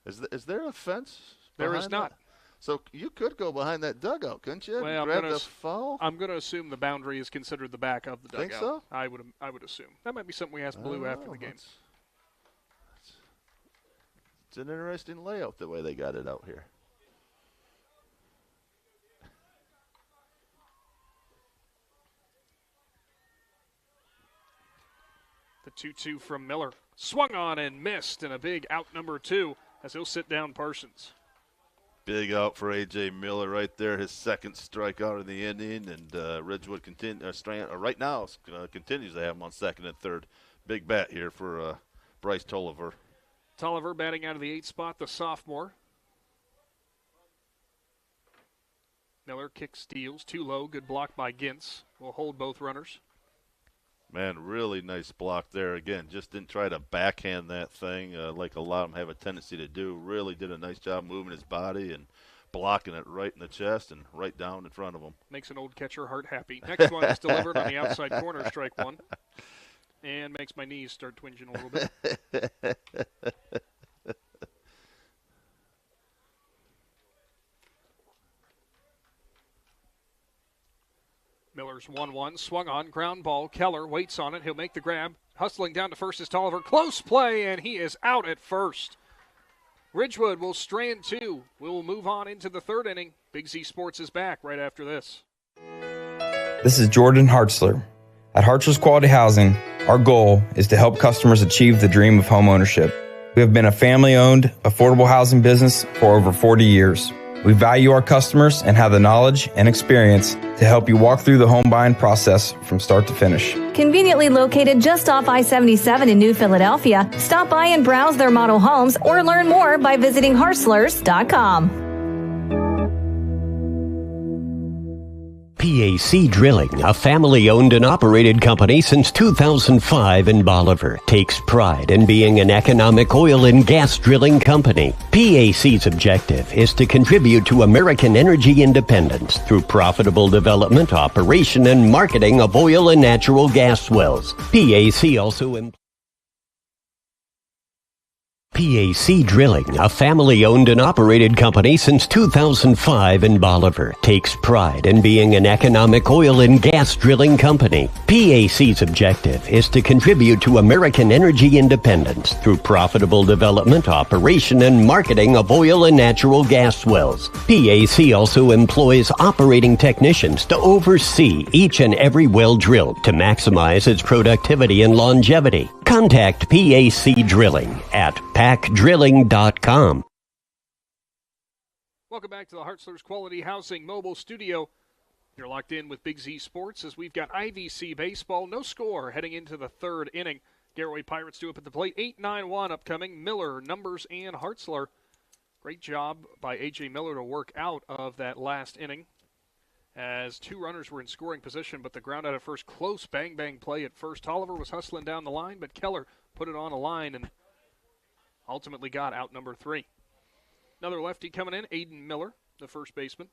Is there a fence? There is not. That? So you could go behind that dugout, couldn't you? Well, grab the foul? I'm going to assume the boundary is considered the back of the dugout. Think so? I would assume. That might be something we ask Blue after the game. It's an interesting layout the way they got it out here. The 2-2 from Miller. Swung on and missed, and a big out number 2 as he'll sit down Parsons. Big out for A.J. Miller right there, his second strikeout of the inning, and Ridgewood right now continues to have him on second and third. Big bat here for Bryce Tolliver. Tolliver batting out of the 8th spot, the sophomore. Miller kicks, steals, too low, good block by Gintz. Will hold both runners. Man, really nice block there. Again, just didn't try to backhand that thing like a lot of them have a tendency to do. Really did a nice job moving his body and blocking it right in the chest and right down in front of him. Makes an old catcher heart happy. Next one is delivered on the outside corner, strike one. And makes my knees start twinging a little bit. Miller's 1-1, swung on, ground ball. Keller waits on it. He'll make the grab. Hustling down to first is Tolliver. Close play, and he is out at first. Ridgewood will strand 2. We'll move on into the third inning. Big Z Sports is back right after this. This is Jordan Hartzler. At Hartzler's Quality Housing, our goal is to help customers achieve the dream of home ownership. We have been a family-owned, affordable housing business for over 40 years. We value our customers and have the knowledge and experience to help you walk through the home buying process from start to finish. Conveniently located just off I-77 in New Philadelphia, stop by and browse their model homes or learn more by visiting Hartzlers.com. PAC Drilling, a family-owned and operated company since 2005 in Bolivar, takes pride in being an economic oil and gas drilling company. PAC's objective is to contribute to American energy independence through profitable development, operation, and marketing of oil and natural gas wells. PAC also PAC Drilling, a family-owned and operated company since 2005 in Bolivar, takes pride in being an economic oil and gas drilling company. PAC's objective is to contribute to American energy independence through profitable development, operation, and marketing of oil and natural gas wells. PAC also employs operating technicians to oversee each and every well drilled to maximize its productivity and longevity. Contact PAC Drilling at pacdrilling.com. Welcome back to the Hartzler's Quality Housing Mobile Studio. You're locked in with Big Z Sports as we've got IVC baseball. No score heading into the third inning. Garaway Pirates do up at the plate. 8-9-1 upcoming. Miller, Numbers, and Hartzler. Great job by A.J. Miller to work out of that last inning as two runners were in scoring position, but the ground out at first, close bang-bang play at first. Tolliver was hustling down the line, but Keller put it on a line and ultimately got out number 3. Another lefty coming in, Aiden Miller, the first baseman.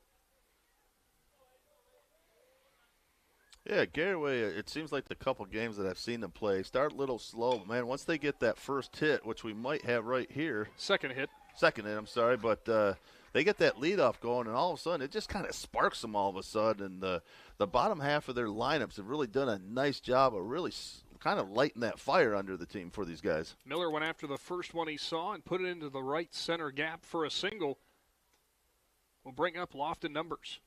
Yeah, Garaway, it seems like the couple games that I've seen them play start a little slow, but man, once they get that first hit, which we might have right here. Second hit, I'm sorry, but they get that leadoff going, and all of a sudden it just kind of sparks them all of a sudden. And the bottom half of their lineups have really done a nice job of really kind of lighting that fire under the team for these guys. Miller went after the first one he saw and put it into the right center gap for a single. Will bring up Lofton Numbers.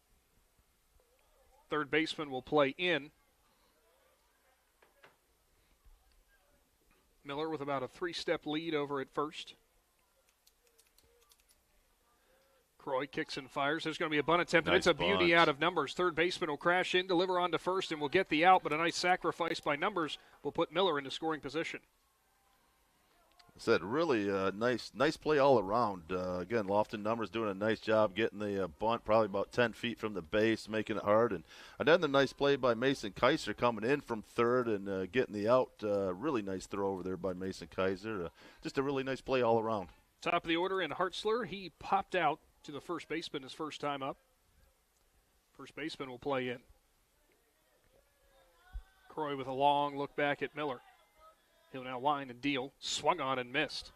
Third baseman will play in. Miller with about a 3-step lead over at first. Croy kicks and fires. There's going to be a bunt attempt, and it's a beauty out of Numbers. Third baseman will crash in, deliver on to first, and will get the out, but a nice sacrifice by Numbers will put Miller into scoring position. I said really nice play all around. Again, Lofton Numbers doing a nice job getting the bunt probably about 10 feet from the base, making it hard. And another nice play by Mason Kaiser coming in from third and getting the out. Really nice throw over there by Mason Kaiser. Just a really nice play all around. Top of the order in Hartzler. He popped out to the first baseman his first time up. First baseman will play in. Croy with a long look back at Miller. He'll now line and deal. Swung on and missed.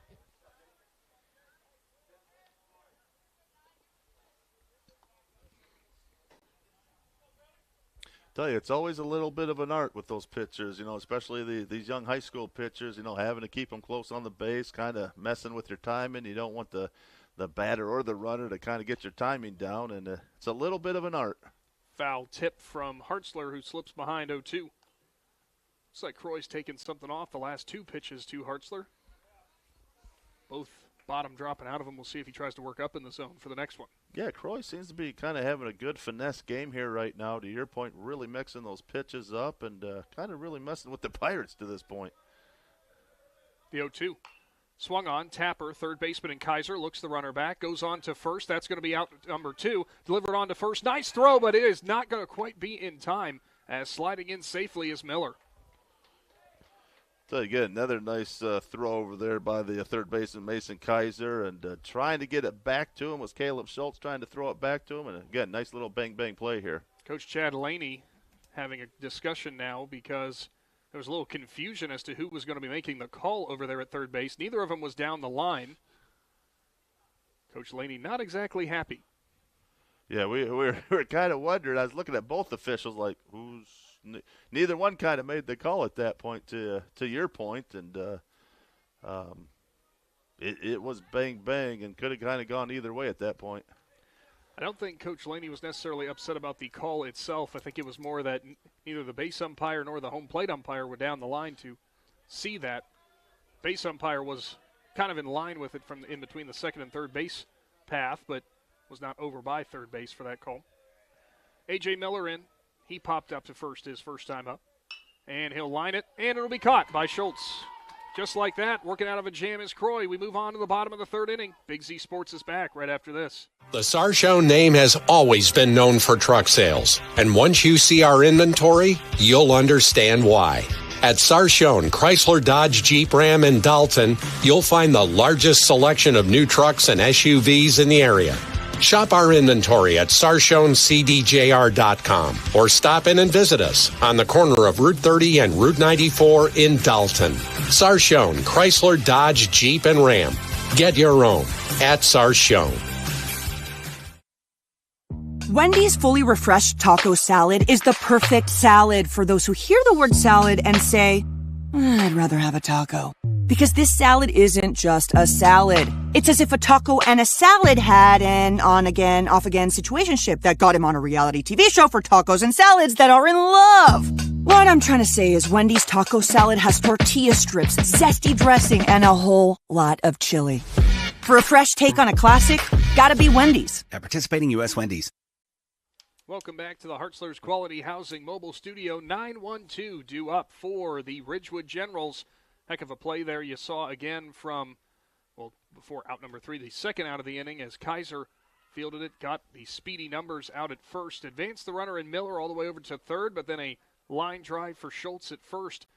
Tell you, it's always a little bit of an art with those pitchers, especially these young high school pitchers, having to keep them close on the base, kind of messing with your timing. You don't want the batter or the runner to kind of get your timing down, and it's a little bit of an art. Foul tip from Hartzler, who slips behind 0-2. Looks like Croy's taken something off the last two pitches to Hartzler. Both bottom dropping out of him. We'll see if he tries to work up in the zone for the next one. Yeah, Croy seems to be kind of having a good finesse game here right now, to your point, really mixing those pitches up and kind of really messing with the Pirates to this point. The 0-2. Swung on, Tapper, third baseman, and Kaiser looks the runner back, goes on to first. That's going to be out number 2. Delivered on to first. Nice throw, but it is not going to quite be in time as sliding in safely is Miller. So again, another nice throw over there by the third baseman, Mason Kaiser, and trying to get it back to him was Caleb Schultz trying to throw it back to him. And again, nice little bang-bang play here. Coach Chad Laney having a discussion now because there was a little confusion as to who was going to be making the call over there at third base. Neither of them was down the line. Coach Laney not exactly happy. Yeah, we were kind of wondering. I was looking at both officials like, neither one kind of made the call at that point, to your point, and it was bang-bang and could have kind of gone either way at that point. I don't think Coach Laney was necessarily upset about the call itself. I think it was more that neither the base umpire nor the home plate umpire were down the line to see that. Base umpire was kind of in line with it from in between the second and third base path, but was not over by third base for that call. A.J. Miller in. He popped up to first his first time up. And he'll line it, and it'll be caught by Schultz. Just like that, working out of a jam is Croy. We move on to the bottom of the third inning. Big Z Sports is back right after this. The Sarchone name has always been known for truck sales. And once you see our inventory, you'll understand why. At Sarchone, Chrysler, Dodge, Jeep, Ram, and Dalton, you'll find the largest selection of new trucks and SUVs in the area. Shop our inventory at SarchoneCDJR.com or stop in and visit us on the corner of Route 30 and Route 94 in Dalton. Sarchone, Chrysler, Dodge, Jeep, and Ram. Get your own at Sarchone. Wendy's fully refreshed taco salad is the perfect salad for those who hear the word salad and say, I'd rather have a taco. Because this salad isn't just a salad. It's as if a taco and a salad had an on-again, off-again situationship that got him on a reality TV show for tacos and salads that are in love. What I'm trying to say is Wendy's taco salad has tortilla strips, zesty dressing, and a whole lot of chili. For a fresh take on a classic, gotta be Wendy's. At participating U.S. Wendy's. Welcome back to the Hartzler's Quality Housing Mobile Studio. 9-1-2 due up for the Ridgewood Generals. Heck of a play there you saw again from, well, before out number 3, the second out of the inning as Kaiser fielded it, got the speedy numbers out at first, advanced the runner in Miller all the way over to third, but then a line drive for Schultz at first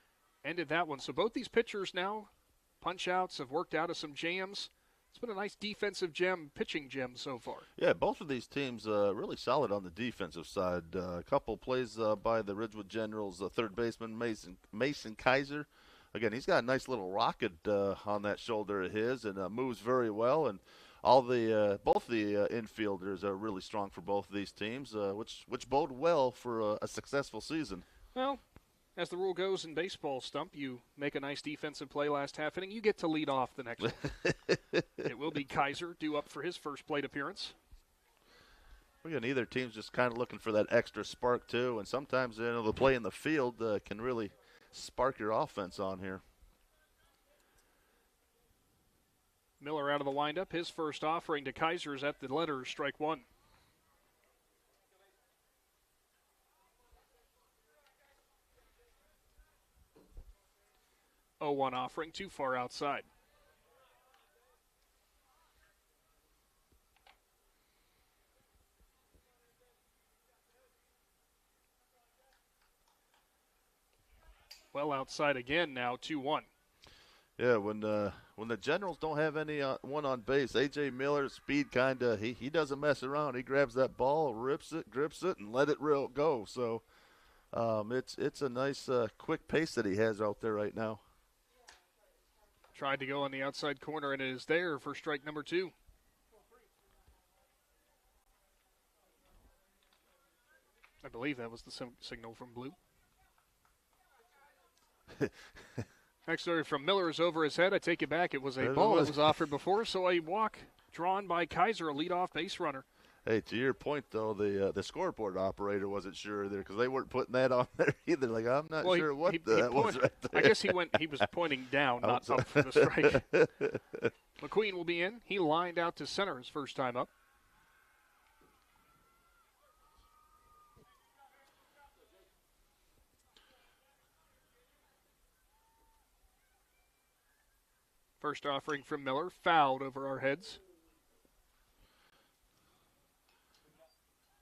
ended that one. So both these pitchers now, punch-outs, have worked out of some jams. It's been a nice defensive pitching gem so far. Yeah, both of these teams really solid on the defensive side. A couple plays by the Ridgewood Generals, third baseman Mason Kaiser. Again, he's got a nice little rocket on that shoulder of his and moves very well. And both the infielders are really strong for both of these teams, which bode well for a successful season. Well, as the rule goes in baseball, Stump, you make a nice defensive play last half inning, you get to lead off the next one. It will be Kaiser due up for his first plate appearance. Again, either team's just kind of looking for that extra spark too, and sometimes the play in the field can really spark your offense on here. Miller out of the windup. His first offering to Kaiser is at the letters, strike one. One offering, too far outside. Well outside again now, 2-1. Yeah, when the Generals don't have any one on base, A.J. Miller, speed kind of, he doesn't mess around. He grabs that ball, rips it, grips it, and let it go. So it's a nice quick pace that he has out there right now. Tried to go on the outside corner, and it is there for strike number 2. I believe that was the signal from Blue. Next story from Miller is over his head. I take it back. It was a ball that was offered before, so a walk drawn by Kaiser, a leadoff base runner. Hey, to your point, though, the scoreboard operator wasn't sure there because they weren't putting that on there either. Like, I'm not sure what that was right there. I guess he was pointing down, not up for the strike. McQueen will be in. He lined out to center his first time up. First offering from Miller, fouled over our heads.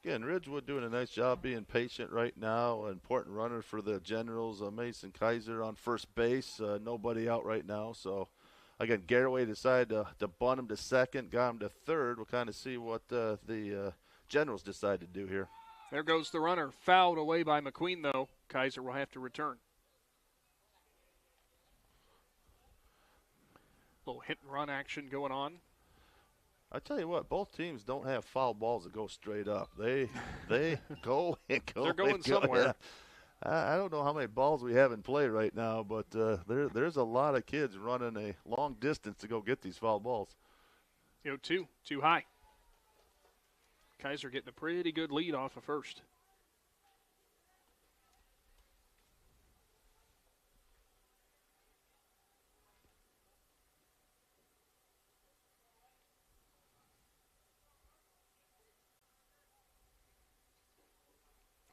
Again, Ridgewood doing a nice job being patient right now. An important runner for the Generals, Mason Kaiser on first base. Nobody out right now. So, again, Garaway decided to bunt him to second, got him to third. We'll kind of see what the Generals decide to do here. There goes the runner. Fouled away by McQueen, though. Kaiser will have to return. Little hit-and-run action going on. I tell you what, both teams don't have foul balls that go straight up. They go and go. They're going somewhere. I don't know how many balls we have in play right now, but there's a lot of kids running a long distance to go get these foul balls. 0-2, too high. Kaiser getting a pretty good lead off of first.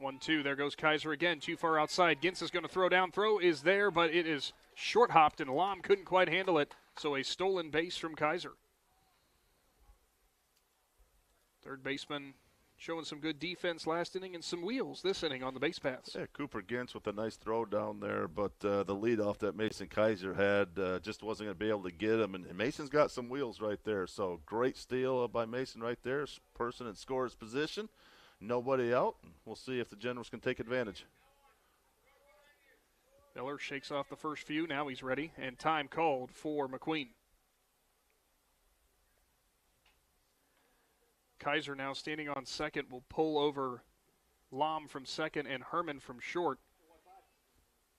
1-2. There goes Kaiser again. Too far outside. Gintz is going to throw down. Throw is there, but it is short hopped, and Lom couldn't quite handle it. So a stolen base from Kaiser. Third baseman showing some good defense last inning and some wheels this inning on the base paths. Yeah, Cooper Gintz with a nice throw down there, but the leadoff that Mason Kaiser had just wasn't going to be able to get him. And Mason's got some wheels right there. So great steal by Mason right there. Person in scorer's position. Nobody out. We'll see if the Generals can take advantage. Miller shakes off the first few. Now he's ready. And time called for McQueen. Kaiser now standing on second will pull over Lom from second and Herman from short.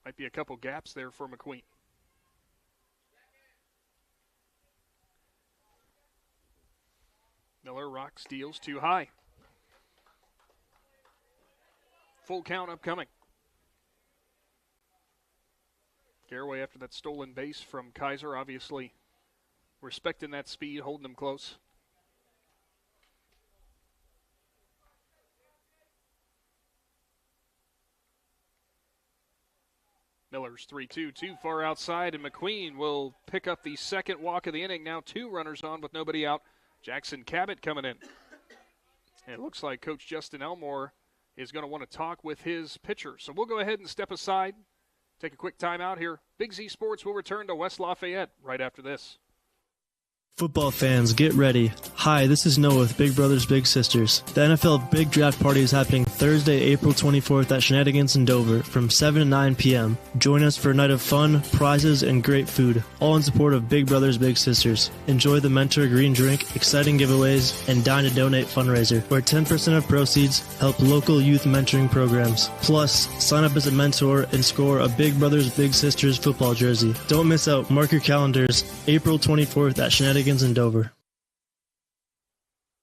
Might be a couple gaps there for McQueen. Miller rocks, steals too high. Full count upcoming. Garaway after that stolen base from Kaiser, obviously respecting that speed, holding them close. Miller's 3-2, too far outside, and McQueen will pick up the second walk of the inning. Now 2 runners on with nobody out. Jackson Cabot coming in. And it looks like Coach Justin Elmore is going to want to talk with his pitcher. So we'll go ahead and step aside, take a quick timeout here. Big Z Sports will return to West Lafayette right after this. Football fans, get ready. Hi, this is Noah with Big Brothers Big Sisters. The NFL Big Draft Party is happening Thursday, April 24th at Shenanigans in Dover from 7 to 9 p.m. Join us for a night of fun, prizes, and great food, all in support of Big Brothers Big Sisters. Enjoy the Mentor Green Drink, exciting giveaways, and Dine to Donate fundraiser, where 10% of proceeds help local youth mentoring programs. Plus, sign up as a mentor and score a Big Brothers Big Sisters football jersey. Don't miss out. Mark your calendars. April 24th at Shenanigans in Dover.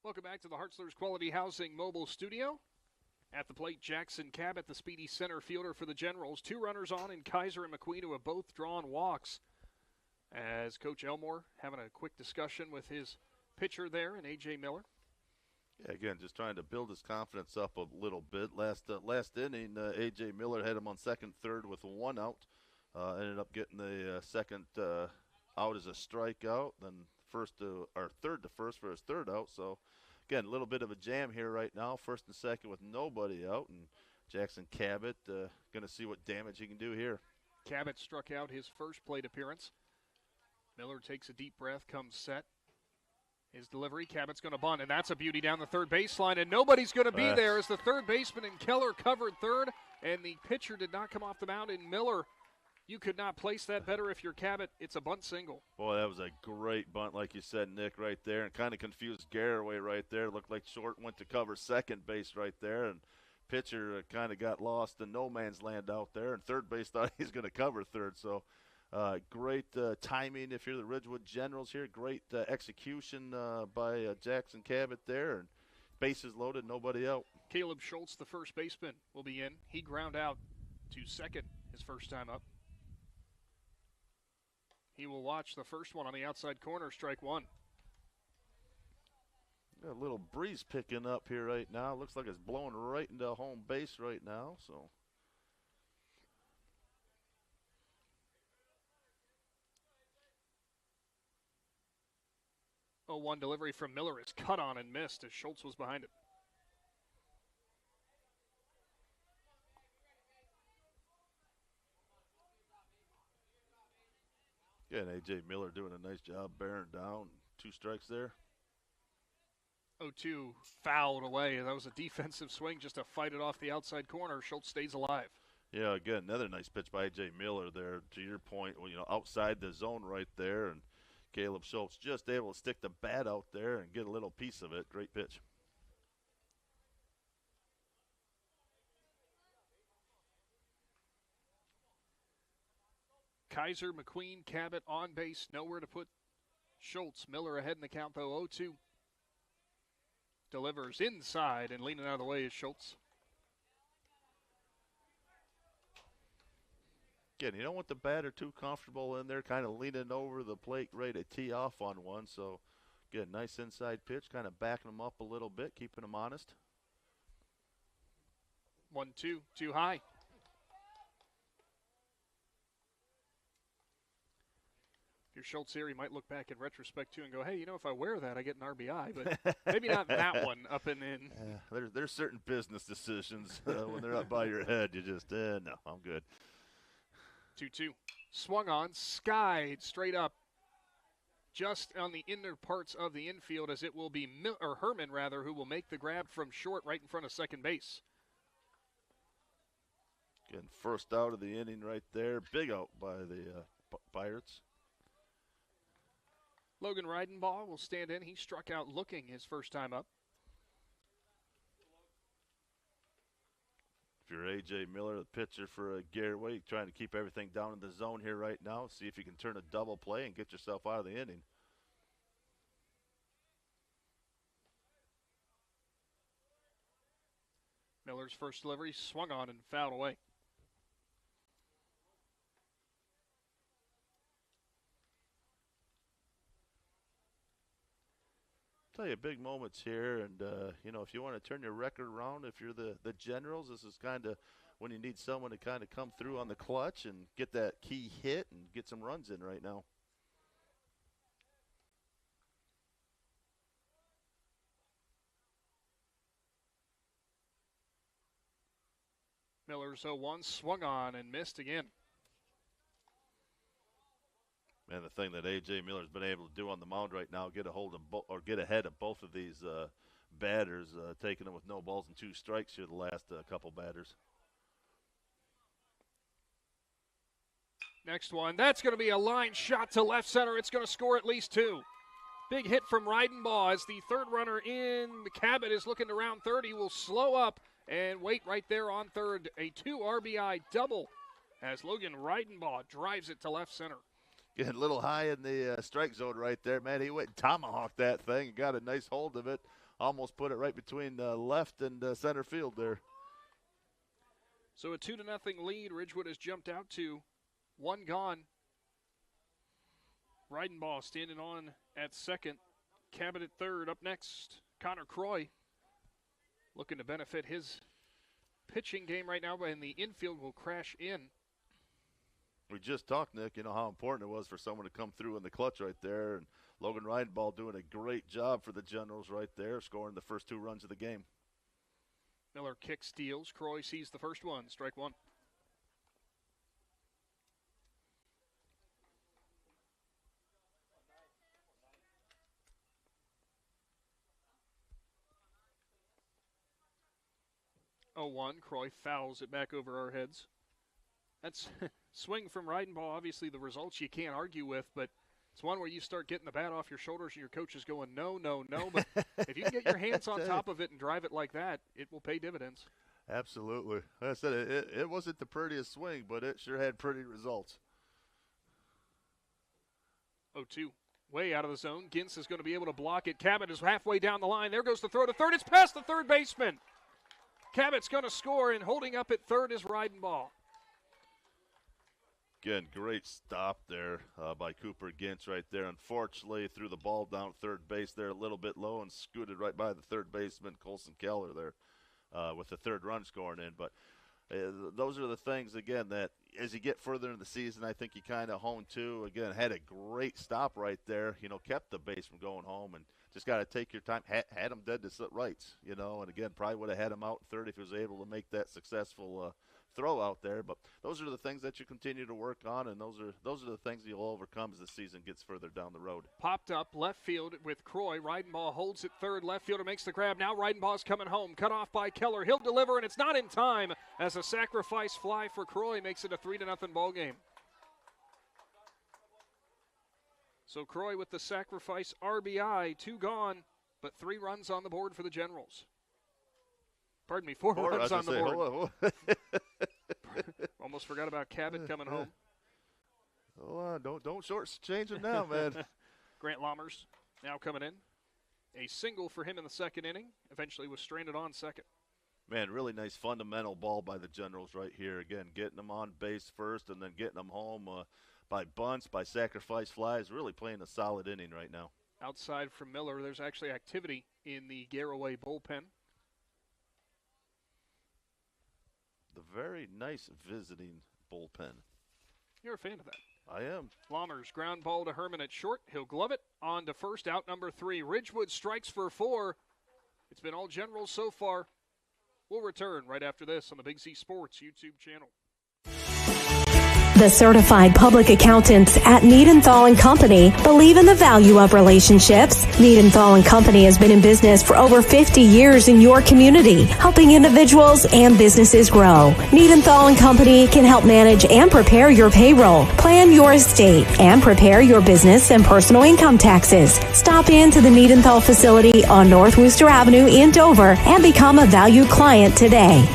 Welcome back to the Hartzler's Quality Housing mobile studio. At the plate, Jackson Cabot, the speedy center fielder for the Generals. 2 runners on, and Kaiser and McQueen, who have both drawn walks. As Coach Elmore having a quick discussion with his pitcher there, and A.J. Miller. Yeah, again, just trying to build his confidence up a little bit. Last inning, A.J. Miller had him on second, third with 1 out. Ended up getting the second out as a strikeout, then third to first for his third out. So, again, a little bit of a jam here right now. First and second with nobody out, and Jackson Cabot going to see what damage he can do here. Cabot struck out his first plate appearance. Miller takes a deep breath, comes set. His delivery, Cabot's going to bunt, and that's a beauty down the third baseline, and nobody's going to be there as the third baseman and Keller covered third, and the pitcher did not come off the mound, and Miller, you could not place that better if you're Cabot. It's a bunt single. Boy, that was a great bunt, like you said, Nick, right there, and kind of confused Garaway right there. Looked like Short went to cover second base right there, and pitcher kind of got lost in no man's land out there, and third base thought he was going to cover third. So great timing if you're the Ridgewood Generals here. Great execution by Jackson Cabot there, and bases loaded, nobody out. Caleb Schultz, the first baseman, will be in. He ground out to second his first time up. He will watch the first one on the outside corner, strike 1. Got a little breeze picking up here right now. Looks like it's blowing right into home base right now. So 0-1 delivery from Miller is cut on and missed as Schultz was behind it. Yeah, and A.J. Miller doing a nice job bearing down. 2 strikes there. 0-2 fouled away. That was a defensive swing just to fight it off the outside corner. Schultz stays alive. Yeah, again, another nice pitch by A.J. Miller there. To your point, outside the zone right there. And Caleb Schultz just able to stick the bat out there and get a little piece of it. Great pitch. Kaiser, McQueen, Cabot on base. Nowhere to put Schultz. Miller ahead in the count, though, 0-2. Delivers inside, and leaning out of the way is Schultz. Again, you don't want the batter too comfortable in there, kind of leaning over the plate, ready to tee off on one. So, again, nice inside pitch, kind of backing him up a little bit, keeping him honest. 1-2, too high. If you're Schultz here, you might look back in retrospect, too, and go, hey, if I wear that, I get an RBI. But maybe not that one up and in. There's certain business decisions when they're up by your head. You just, no, I'm good. 2-2. Swung on, skied straight up. Just on the inner parts of the infield, as it will be Herman, who will make the grab from short right in front of second base. Getting first out of the inning right there. Big out by the Pirates. Logan Reidenbaugh will stand in. He struck out looking his first time up. If you're A.J. Miller, the pitcher for Garaway, trying to keep everything down in the zone here right now, see if you can turn a double play and get yourself out of the inning. Miller's first delivery swung on and fouled away. Tell you, big moments here, and if you want to turn your record around, if you're the Generals, this is kind of when you need someone to kind of come through on the clutch and get that key hit and get some runs in right now. Miller's 0-1, swung on and missed again. Man, the thing that A.J. Miller's been able to do on the mound right now, get a hold of get ahead of both of these batters, taking them with no balls and 2 strikes here the last couple batters. Next one, that's going to be a line shot to left center. It's going to score at least 2. Big hit from Reidenbaugh as the third runner in. The Cabot is looking to round third. He will slow up and wait right there on third. A 2 RBI double as Logan Reidenbaugh drives it to left center. Getting a little high in the strike zone right there, man. He went and tomahawked that thing and got a nice hold of it. Almost put it right between left and center field there. So a 2-0 lead. Ridgewood has jumped out to 1 gone. Reidenbaugh standing on at second. Cabot at third. Up next, Connor Croy looking to benefit his pitching game right now, and the infield will crash in. We just talked, Nick, how important it was for someone to come through in the clutch right there. And Logan Reidenbaugh doing a great job for the Generals right there, scoring the first 2 runs of the game. Miller kicks, steals. Croy sees the first one. Strike 1. Croy fouls it back over our heads. That's swing from Reidenbaugh. Obviously, the results you can't argue with, but it's one where you start getting the bat off your shoulders and your coach is going, no, no, no. But if you can get your hands on top of it and drive it like that, it will pay dividends. Absolutely. Like I said, it wasn't the prettiest swing, but it sure had pretty results. 0-2. Way out of the zone. Gintz is going to be able to block it. Cabot is halfway down the line. There goes the throw to third. It's past the third baseman. Cabot's going to score, and holding up at third is Reidenbaugh. Again, great stop there by Cooper Gintz right there. Unfortunately, threw the ball down third base there a little bit low and scooted right by the third baseman, Colson Keller, there with the third run scoring in. But those are the things, again, that as you get further in the season, I think you kind of hone to. Again, had a great stop right there, kept the base from going home, and just got to take your time. Had him dead to rights, and again, probably would have had him out third if he was able to make that successful throw out there. But those are the things that you continue to work on, and those are the things you'll overcome as the season gets further down the road. Popped up left field with Croy. Reidenbaugh holds it third. Left fielder makes the grab. Now Reidenbaugh's coming home. Cut off by Keller. He'll deliver, and it's not in time as a sacrifice fly for Croy makes it a 3-0 ball game. So Croy with the sacrifice RBI, 2 gone, but 3 runs on the board for the Generals. Pardon me, 4 runs on the board. Almost forgot about Cabot coming home. Oh, don't shortchange him now, man. Grant Lammers now coming in. A single for him in the second inning. Eventually was stranded on second. Man, really nice fundamental ball by the Generals right here. Again, getting them on base first and then getting them home by bunts, by sacrifice flies. Really playing a solid inning right now. Outside from Miller, there's actually activity in the Garaway bullpen. the very nice visiting bullpen. You're a fan of that. I am. Lammers ground ball to Herman at short. He'll glove it on to first, out number 3. Ridgewood strikes for 4. It's been all Generals so far. We'll return right after this on the Big Z Sports YouTube channel. The certified public accountants at Niedenthal & Company believe in the value of relationships. Niedenthal & Company has been in business for over 50 years in your community, helping individuals and businesses grow. Niedenthal & Company can help manage and prepare your payroll, plan your estate, and prepare your business and personal income taxes. Stop into the Niedenthal facility on North Worcester Avenue in Dover and become a valued client today.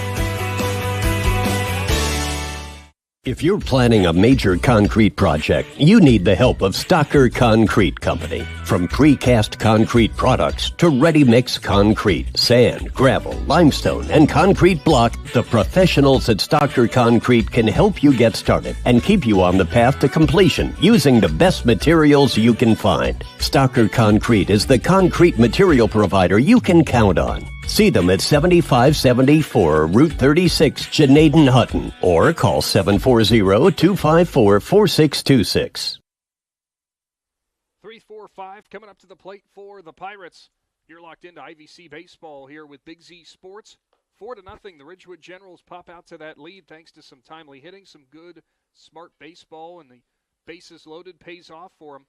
If you're planning a major concrete project, you need the help of Stocker Concrete Company. From precast concrete products to ready-mix concrete, sand, gravel, limestone, and concrete block, the professionals at Stocker Concrete can help you get started and keep you on the path to completion using the best materials you can find. Stocker Concrete is the concrete material provider you can count on. See them at 7574 Route 36, Janaden-Hutton, or call 740-254-4626. 3-4-5 coming up to the plate for the Pirates. You're locked into IVC baseball here with Big Z Sports. 4-0, the Ridgewood Generals pop out to that lead thanks to some timely hitting, some good, smart baseball, and the bases loaded pays off for them.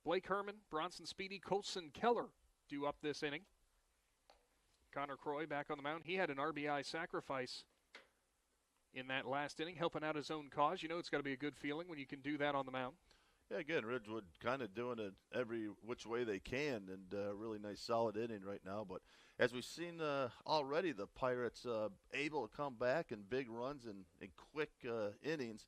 Blake Herman, Bronson Speedy, Colson Keller due up this inning. Connor Croy back on the mound. He had an RBI sacrifice in that last inning, helping out his own cause. You know it's got to be a good feeling when you can do that on the mound. Yeah, again, Ridgewood kind of doing it every which way they can, and really nice solid inning right now. But as we've seen already, the Pirates able to come back in big runs and in quick innings.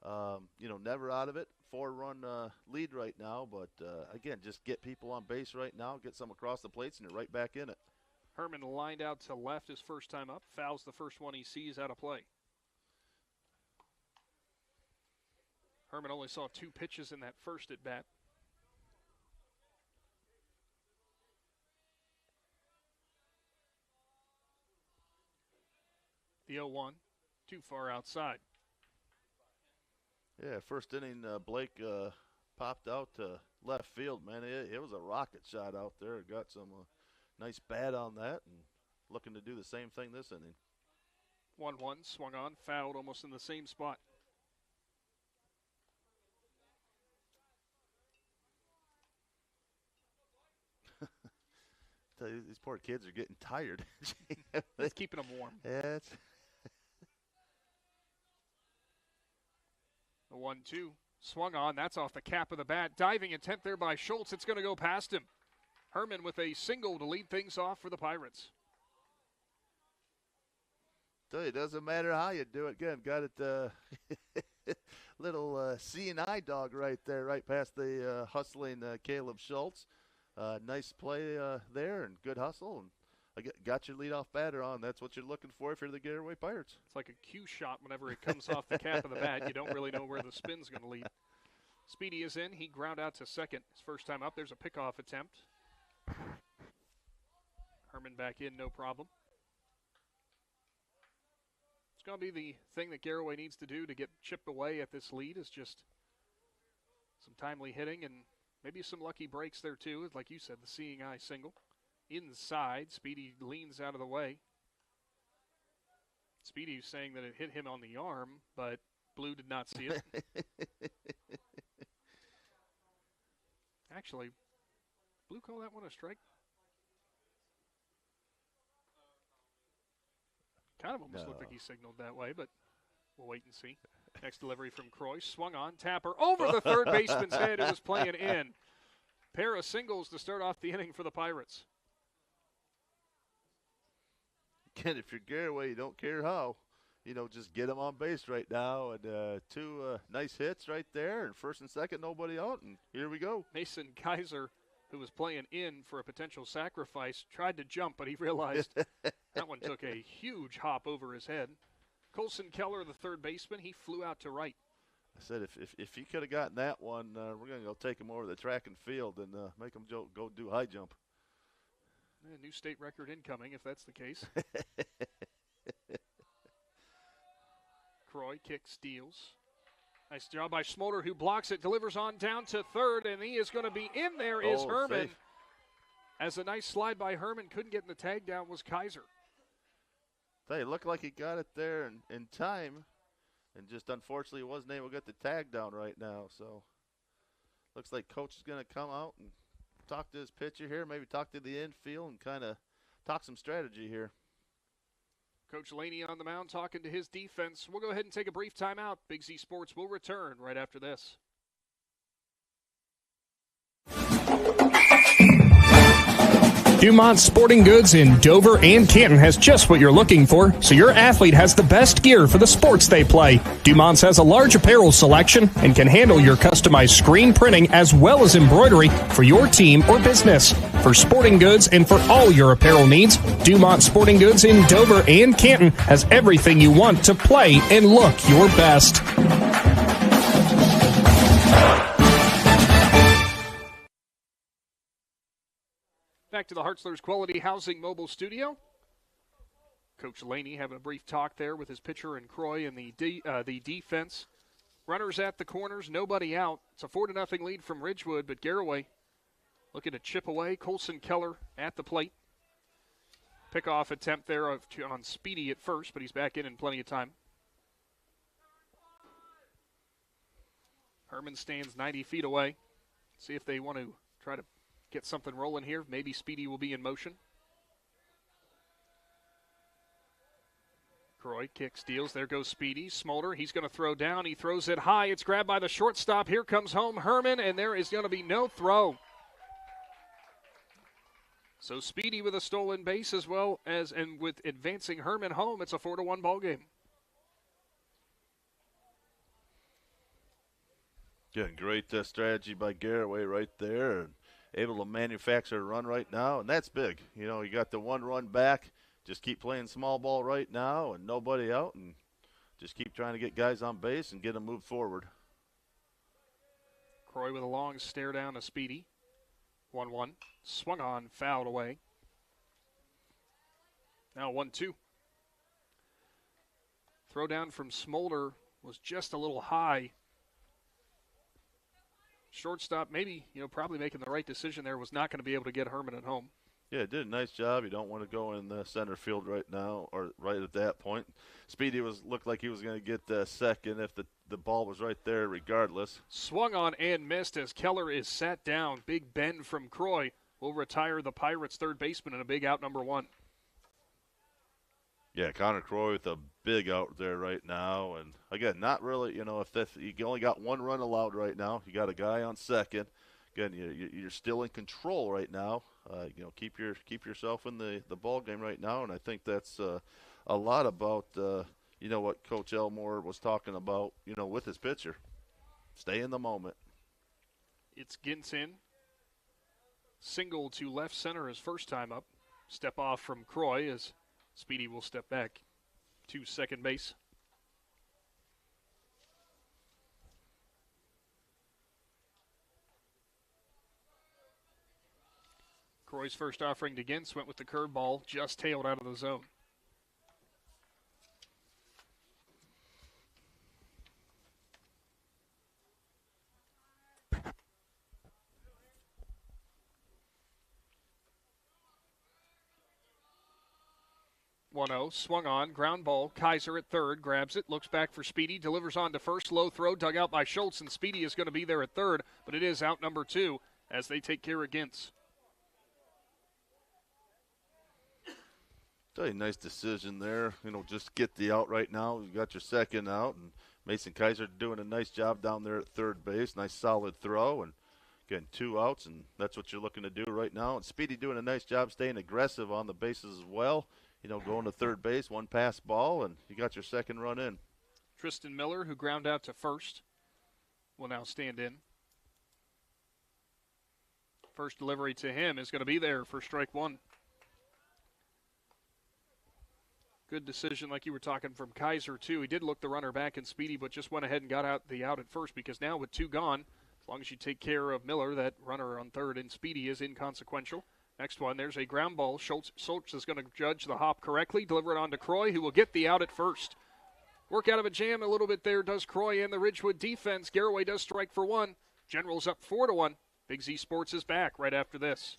Never out of it. 4-run lead right now. But, again, just get people on base right now, get some across the plates, and you're right back in it. Herman lined out to left his first time up. Fouls the first one he sees out of play. Herman only saw 2 pitches in that first at bat. The 0-1, too far outside. Yeah, first inning, Blake popped out to left field, man. It was a rocket shot out there. Got some nice bat on that and looking to do the same thing this inning. 1-1, swung on, fouled almost in the same spot. Tell you, these poor kids are getting tired. It's keeping them warm. Yeah, The 1-2, swung on. That's off the cap of the bat. Diving attempt there by Schultz. It's going to go past him. Herman with a single to lead things off for the Pirates. Tell you, it doesn't matter how you do it. Again, got it little C&I dog right there, right past the hustling Caleb Schultz. Nice play there and good hustle. And got your leadoff batter on. That's what you're looking for if you're the Garaway Pirates. It's like a cue shot whenever it comes off the cap of the bat. You don't really know where the spin's going to lead. Speedy is in. He ground out to second his first time up. There's a pickoff attempt. Herman back in, no problem. It's going to be the thing that Garaway needs to do to get chipped away at this lead is just some timely hitting and maybe some lucky breaks there too. Like you said, the seeing eye single. Inside, Speedy leans out of the way. Speedy's saying that it hit him on the arm, but Blue did not see it. Actually, Blue call that one a strike? Kind of almost looked like he signaled that way, but we'll wait and see. Next delivery from Croy. Swung on. Tapper over the third baseman's head. It was playing in. Pair of singles to start off the inning for the Pirates. Again, if you're Garaway, you don't care how. Just get them on base right now. And 2 nice hits right there. And first and second, nobody out. And here we go. Mason Kaiser, who was playing in for a potential sacrifice, tried to jump, but he realized that one took a huge hop over his head. Colson Keller, the third baseman, he flew out to right. I said if he could have gotten that one, we're going to go take him over the track and field and make him go do high jump. New state record incoming, if that's the case. Croy kick steals. Nice job by Smolder, who blocks it, delivers on down to third, and he is going to be in there. Is Herman. Safe. As a nice slide by Herman, couldn't get in the tag down was Kaiser. It looked like he got it there in time, and just unfortunately wasn't able to get the tag down right now. So looks like coach is going to come out and talk to his pitcher here, maybe talk to the infield and kind of talk some strategy here. Coach Laney on the mound talking to his defense. We'll go ahead and take a brief timeout. Big Z Sports will return right after this. Dumont Sporting Goods in Dover and Canton has just what you're looking for, so your athlete has the best gear for the sports they play. Dumont's has a large apparel selection and can handle your customized screen printing as well as embroidery for your team or business. For sporting goods and for all your apparel needs, Dumont Sporting Goods in Dover and Canton has everything you want to play and look your best. Back to the Hartzler's Quality Housing Mobile Studio. Coach Laney having a brief talk there with his pitcher and Croy and the defense. Runners at the corners, nobody out. It's a 4-0 lead from Ridgewood, but Garaway looking to chip away. Colson Keller at the plate. Pickoff attempt there on Speedy at first, but he's back in plenty of time. Herman stands 90 feet away. See if they want to try to get something rolling here. Maybe Speedy will be in motion. Croy kick steals. There goes Speedy. Smolder, he's going to throw down. He throws it high. It's grabbed by the shortstop. Here comes home Herman, and there is going to be no throw. So Speedy with a stolen base as well as, and with advancing Herman home, it's a 4-1 ball game. Yeah, great strategy by Garaway right there. And able to manufacture a run right now, and that's big. You know, you got the one run back. Just keep playing small ball right now and nobody out, and just keep trying to get guys on base and get them moved forward. Croy with a long stare down to Speedy. 1-1. Swung on, fouled away. Now 1-2. Throw down from Smolder was just a little high. Shortstop, maybe, probably making the right decision there, was not going to be able to get Herman at home. Yeah, did a nice job. You don't want to go in the center field right now, or right at that point. Speedy looked like he was going to get second if the ball was right there regardless. Swung on and missed as Keller is sat down. Big bend from Croy will retire the Pirates' third baseman in a big out number 1. Yeah, Connor Croy with a big out there right now. And, again, not really, if you only got one run allowed right now. You got a guy on second. Again, you're still in control right now. Keep yourself in the ball game right now. And I think that's a lot about, what Coach Elmore was talking about, with his pitcher. Stay in the moment. It's Ginson. Single to left center his first time up. Step off from Croy as Speedy will step back to second base. Croy's first offering to Gintz went with the curveball, just tailed out of the zone. Swung on, ground ball. Kaiser at third, grabs it, looks back for Speedy, delivers on to first, low throw, dug out by Schultz, and Speedy is going to be there at third, but it is out number 2 as they take care of Gintz. Tell you, nice decision there. Just get the out right now. You got your second out, and Mason Kaiser doing a nice job down there at third base. Nice solid throw, and again, 2 outs, and that's what you're looking to do right now. And Speedy doing a nice job staying aggressive on the bases as well. Going to third base, 1 pass ball, and you got your second run in. Tristan Miller, who ground out to first, will now stand in. First delivery to him is going to be there for strike 1. Good decision, like you were talking, from Kaiser, too. He did look the runner back in Speedy, but just went ahead and got out the out at first, because now with 2 gone, as long as you take care of Miller, that runner on third in Speedy is inconsequential. Next one, there's a ground ball. Schultz is going to judge the hop correctly, deliver it on to Croy, who will get the out at first. Work out of a jam a little bit there does Croy and the Ridgewood defense. Garaway does strike for one. Generals up 4-1. Big Z Sports is back right after this.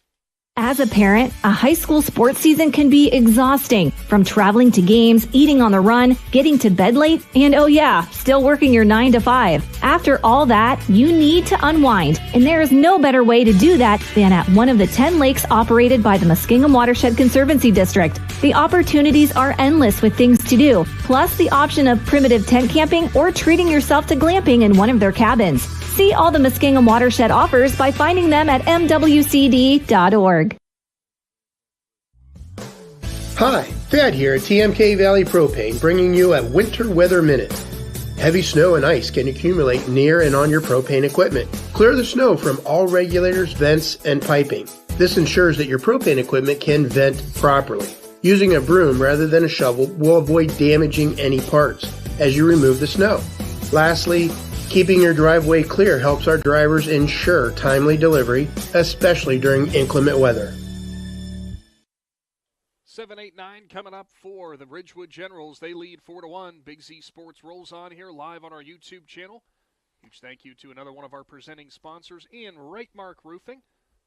As a parent, a high school sports season can be exhausting. From traveling to games, eating on the run, getting to bed late, and oh yeah, still working your 9 to 5. After all that, you need to unwind, and there is no better way to do that than at one of the 10 lakes operated by the Muskingum Watershed Conservancy District. The opportunities are endless with things to do, plus the option of primitive tent camping or treating yourself to glamping in one of their cabins. See all the Muskingum Watershed offers by finding them at mwcd.org. Hi, Thad here at TMK Valley Propane, bringing you a Winter Weather Minute. Heavy snow and ice can accumulate near and on your propane equipment. Clear the snow from all regulators, vents, and piping. This ensures that your propane equipment can vent properly. Using a broom rather than a shovel will avoid damaging any parts as you remove the snow. Lastly, keeping your driveway clear helps our drivers ensure timely delivery, especially during inclement weather. 7-8-9 coming up for the Ridgewood Generals. They lead 4-1. Big Z Sports rolls on here live on our YouTube channel. Huge thank you to another one of our presenting sponsors in Wright Roofing.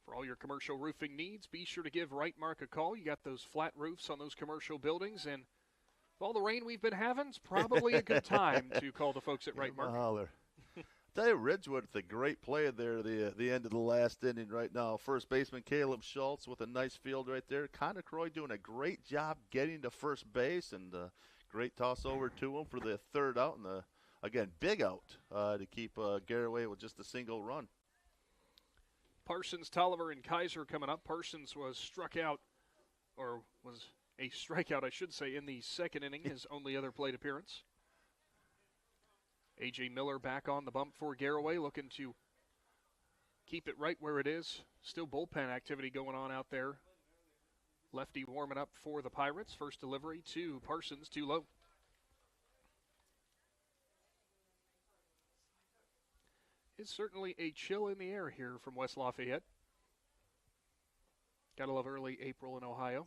For all your commercial roofing needs, be sure to give Wright a call. You got those flat roofs on those commercial buildings, and with all the rain we've been having, it's probably a good time to call the folks at Wright Holler. Tell you, Ridgewood, it's a great play there the end of the last inning right now. First baseman Caleb Schultz with a nice field right there. Connor Croy doing a great job getting to first base, and great toss over to him for the third out, and again, big out to keep Garaway with just a single run. Parsons, Tolliver, and Kaiser coming up. Parsons was struck out, or was a strikeout, I should say, in the second inning, his only other plate appearance. A.J. Miller back on the bump for Garaway, looking to keep it right where it is. Still bullpen activity going on out there. Lefty warming up for the Pirates. First delivery to Parsons, too low. It's certainly a chill in the air here from West Lafayette. Gotta love early April in Ohio.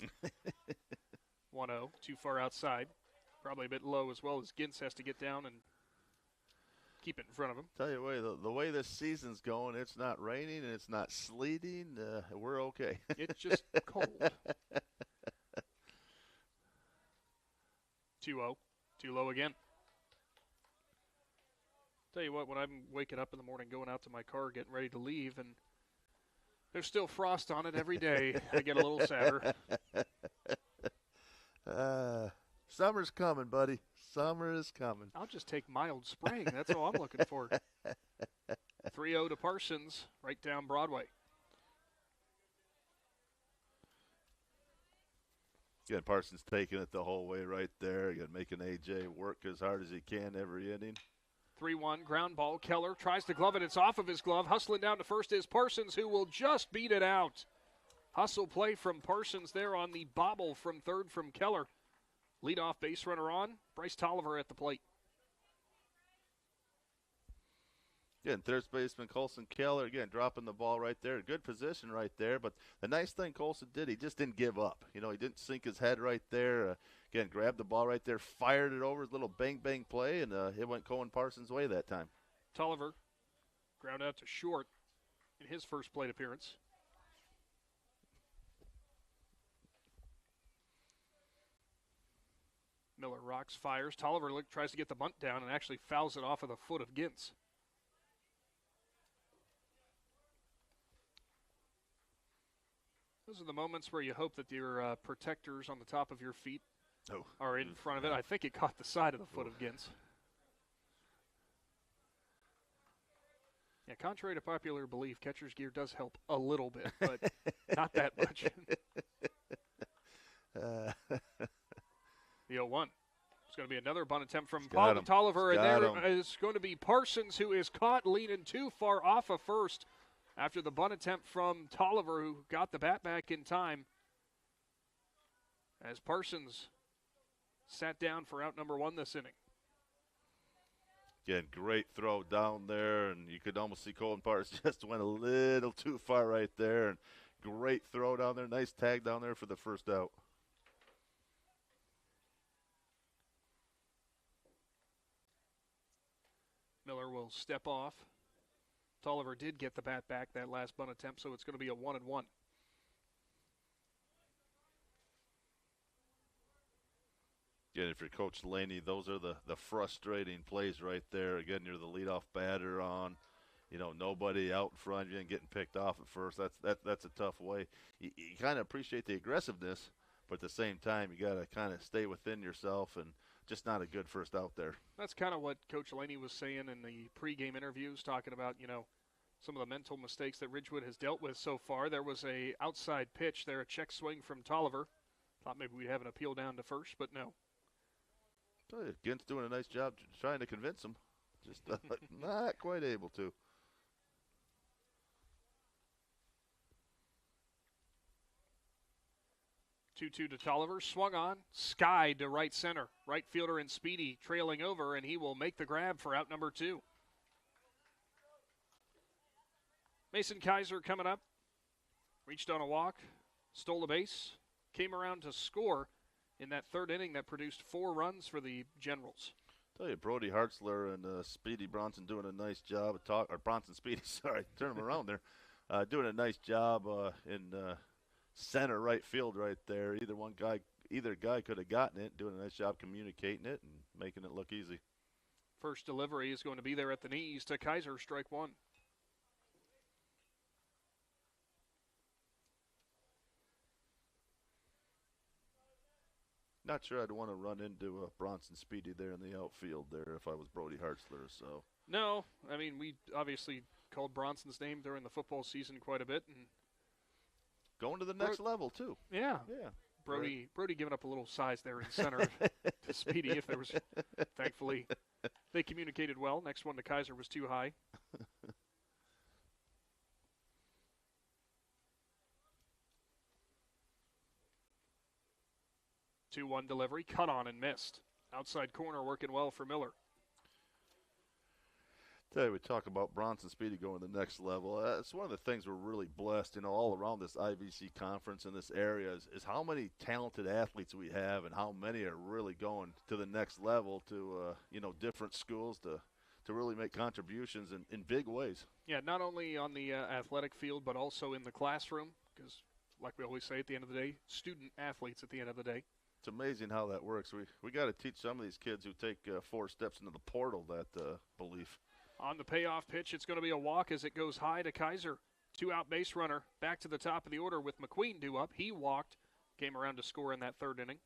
1-0, too far outside. Probably a bit low as well as Gintz has to get down and keep it in front of him. Tell you what, the way this season's going, it's not raining and it's not sleeting. We're okay. It's just cold. 2-0, too low again. Tell you what, when I'm waking up in the morning, going out to my car, getting ready to leave, and there's still frost on it every day, I get a little sadder. Summer's coming, buddy. Summer is coming. I'll just take mild spring. That's all I'm looking for. 3-0 to Parsons, right down Broadway. Again, Parsons taking it the whole way right there. Again, making A.J. work as hard as he can every inning. 3-1, ground ball. Keller tries to glove it. It's off of his glove. Hustling down to first is Parsons, who will just beat it out. Hustle play from Parsons there on the bobble from third from Keller. Leadoff base runner on. Bryce Tolliver at the plate. Again, third baseman Colson Keller, again, dropping the ball right there. Good position right there. But the nice thing Colson did, he just didn't give up. You know, he didn't sink his head right there. Again, grabbed the ball right there, fired it over, his little bang-bang play, and it went Cohen Parsons' way that time. Tolliver ground out to short in his first plate appearance. Miller rocks, fires. Tolliver tries to get the bunt down and actually fouls it off of the foot of Gintz. Those are the moments where you hope that your protectors on the top of your feet are in front of it. I think it caught the side of the foot of Gintz. Yeah, contrary to popular belief, catcher's gear does help a little bit, but not that much. The 0-1. It's going to be another bunt attempt from Tolliver, and there is going to be Parsons, who is caught leaning too far off of first after the bunt attempt from Tolliver, who got the bat back in time. As Parsons sat down for out number one this inning. Again, great throw down there, and you could almost see Colton Parsons just went a little too far right there. And great throw down there, nice tag down there for the first out. Miller will step off. Tolliver did get the bat back that last bunt attempt, so it's going to be a 1-1. Yeah, if you're Coach Laney, those are the frustrating plays right there. Again, you're the leadoff batter on, nobody out in front of you and getting picked off at first. That's a tough way. You kind of appreciate the aggressiveness, but at the same time, you got to kind of stay within yourself and just not a good first out there. That's kind of what Coach Laney was saying in the pregame interviews, talking about, some of the mental mistakes that Ridgewood has dealt with so far. There was a outside pitch there, a check swing from Tolliver. Thought maybe we'd have an appeal down to first, but no. Tell you, Gint's doing a nice job trying to convince him. Just not quite able to. Two to Tolliver, swung on, skied to right center. Right fielder and Speedy trailing over, and he will make the grab for out number 2. Mason Kaiser coming up. Reached on a walk, stole a base, came around to score in that third inning that produced 4 runs for the Generals. Tell you, Brody Hartzler and Speedy Bronson doing a nice job of Bronson Speedy, sorry, turn him around there. Doing a nice job in center right field right there. Either guy could have gotten it, doing a nice job communicating it and making it look easy. First delivery is going to be there at the knees to Kaiser, strike 1. Not sure I'd want to run into Bronson Speedy there in the outfield there if I was Brody Hartzler. So no, I mean, we obviously called Bronson's name during the football season quite a bit. And going to the next level, too. Yeah. Yeah. Brody giving up a little size there in center to Speedy if there was. Thankfully, they communicated well. Next one to Kaiser was too high. 2-1 delivery, cut on and missed. Outside corner working well for Miller. Tell you, we talk about Bronson Speedy going to the next level. It's one of the things we're really blessed, all around this IVC conference in this area is how many talented athletes we have and how many are really going to the next level to, different schools to really make contributions in big ways. Yeah, not only on the athletic field, but also in the classroom because, like we always say at the end of the day, student athletes at the end of the day. It's amazing how that works. We got to teach some of these kids who take 4 steps into the portal that belief. On the payoff pitch, it's going to be a walk as it goes high to Kaiser. 2-out base runner back to the top of the order with McQueen due up. He walked, came around to score in that third inning.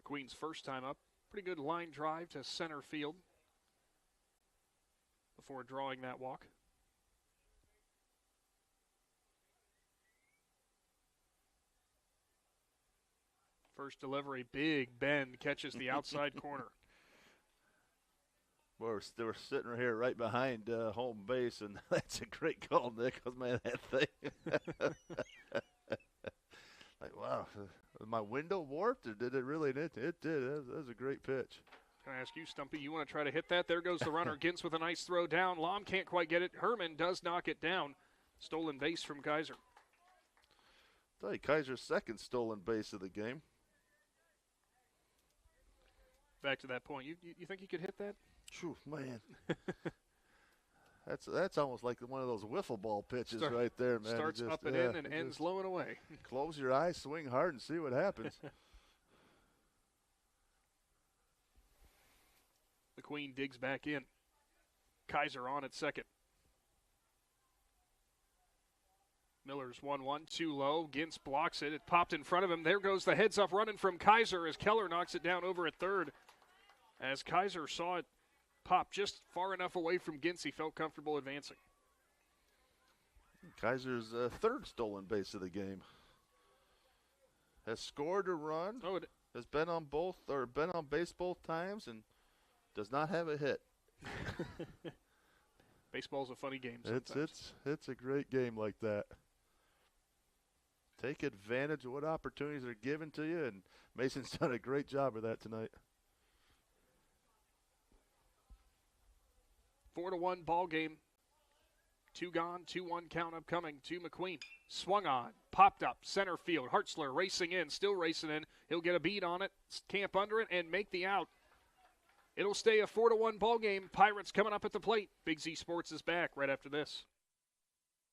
McQueen's first time up. Pretty good line drive to center field before drawing that walk. First delivery, big bend, catches the outside corner. We're sitting here right behind home base, and that's a great call, Nick, because, man, that thing. Like, wow, was my window warped, or did it really? It did. That was a great pitch. Can I ask you, Stumpy, you want to try to hit that? There goes the runner. Gintz with a nice throw down. Lom can't quite get it. Herman does knock it down. Stolen base from Kaiser. I'll tell you, Kaiser's second stolen base of the game. Back to that point. You think you could hit that? Phew, man. That's almost like one of those wiffle ball pitches right there, man. Starts up and in and ends low and away. Close your eyes, swing hard, and see what happens. The Queen digs back in. Kaiser on at second. Miller's 1-1, too low. Gintz blocks it. It popped in front of him. There goes the heads-up running from Kaiser as Keller knocks it down over at third. As Kaiser saw it pop just far enough away from Gintz, he felt comfortable advancing. Kaiser's third stolen base of the game. Has scored a run. Has been on base both times and does not have a hit. Baseball's a funny game sometimes. It's a great game like that. Take advantage of what opportunities are given to you, and Mason's done a great job of that tonight. 4-1 ball game. 2 gone, 2-1 count upcoming to McQueen. Swung on, popped up, center field. Hartzler racing in, still racing in. He'll get a beat on it, camp under it, and make the out. It'll stay a 4-1 ball game. Pirates coming up at the plate. Big Z Sports is back right after this.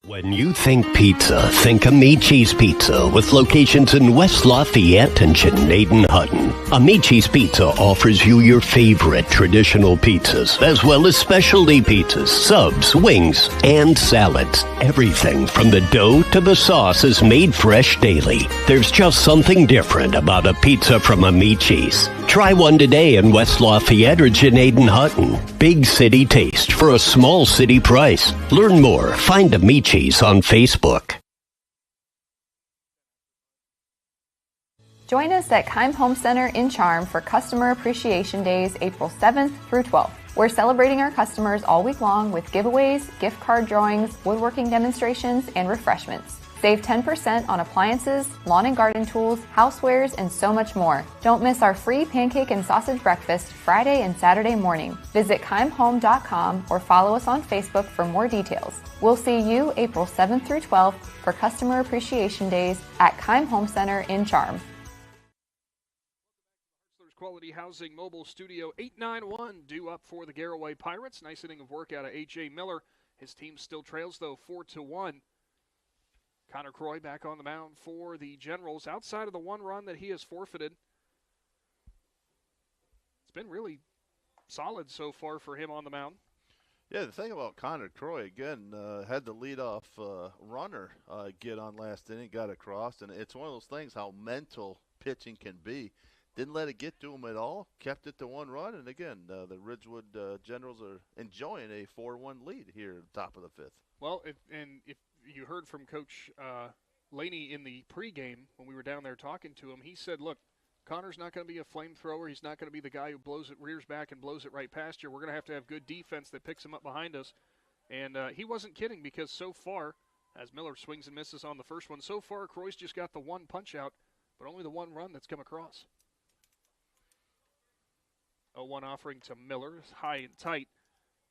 When you think pizza, think Amici's Pizza, with locations in West Lafayette and Chenaden-Hutton. Amici's Pizza offers you your favorite traditional pizzas, as well as specialty pizzas, subs, wings, and salads. Everything from the dough to the sauce is made fresh daily. There's just something different about a pizza from Amici's. Try one today in West Lafayette or Chenaden-Hutton. Big city taste for a small city price. Learn more. Find Amici's on Facebook. Join us at Keim Home Center in Charm for Customer Appreciation Days, April 7th through 12th. We're celebrating our customers all week long with giveaways, gift card drawings, woodworking demonstrations, and refreshments. Save 10% on appliances, lawn and garden tools, housewares, and so much more. Don't miss our free pancake and sausage breakfast Friday and Saturday morning. Visit keimhome.com or follow us on Facebook for more details. We'll see you April 7th through 12th for Customer Appreciation Days at Keim Home Center in Charm. Quality Housing Mobile Studio 891 due up for the Garaway Pirates. Nice inning of work out of A.J. Miller. His team still trails, though, 4-1. Connor Croy back on the mound for the Generals. Outside of the 1 run that he has forfeited, it's been really solid so far for him on the mound. Yeah, the thing about Connor Croy, again, had the leadoff runner get on last inning, got across, and it's one of those things how mental pitching can be. Didn't let it get to him at all, kept it to 1 run, and again, the Ridgewood Generals are enjoying a 4-1 lead here at the top of the 5th. Well, if you heard from Coach Laney in the pregame when we were down there talking to him, he said, look, Connor's not going to be a flamethrower. He's not going to be the guy who blows it, rears back and blows it right past you. We're going to have good defense that picks him up behind us. And he wasn't kidding, because so far, as Miller swings and misses on the first one, so far Croy's just got the 1 punch out, but only the 1 run that's come across. 0-1 offering to Miller, high and tight.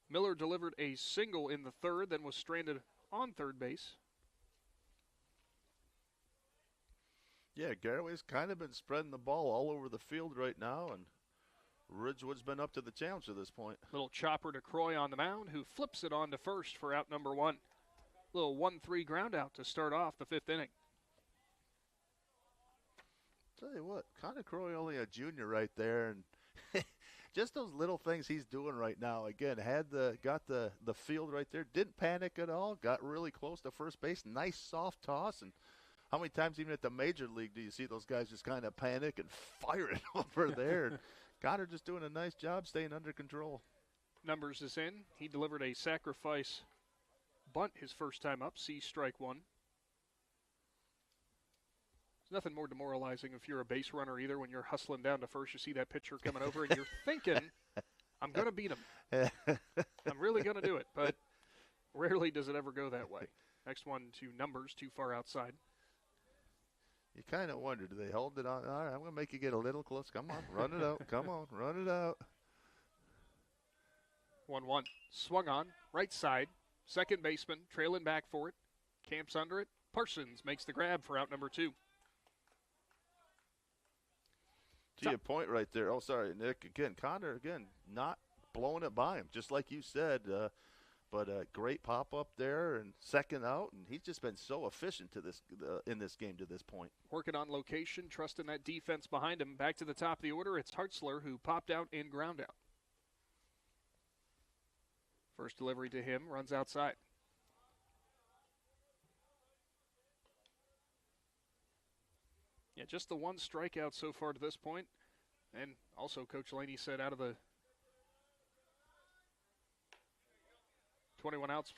Miller delivered a single in the 3rd, then was stranded on 3rd base. Yeah, Garaway's kind of been spreading the ball all over the field right now, and Ridgewood's been up to the challenge at this point. Little chopper to Croy on the mound, who flips it on to first for out number 1. Little 1-3 ground out to start off the 5th inning. Tell you what, Connor Croy only a junior right there, and just those little things he's doing right now. Again, got the field right there, didn't panic at all, got really close to first base, nice soft toss. And how many times even at the major league do you see those guys just kind of panic and fire it over there? And Connor just doing a nice job staying under control. Numbers is in. He delivered a sacrifice bunt his first time up. See strike 1. There's nothing more demoralizing if you're a base runner either. When you're hustling down to first, you see that pitcher coming over, and you're thinking, I'm going to beat him. I'm really going to do it. But rarely does it ever go that way. Next one to Numbers, too far outside. You kind of wonder, do they hold it on? All right, I'm going to make you get a little close. Come on, run it out. Come on, run it out. 1-1. Swung on, right side. Second baseman, trailing back for it. Camps under it. Parsons makes the grab for out number 2. To your point right there. Oh, sorry, Nick. Again, Connor, not blowing it by him, just like you said. But a great pop-up there and second out, and he's just been so efficient to this in this game to this point. Working on location, trusting that defense behind him. Back to the top of the order, it's Hartzler who popped out in ground out. First delivery to him, runs outside. Yeah, just the 1 strikeout so far to this point. And also, Coach Laney said out of the 21 outs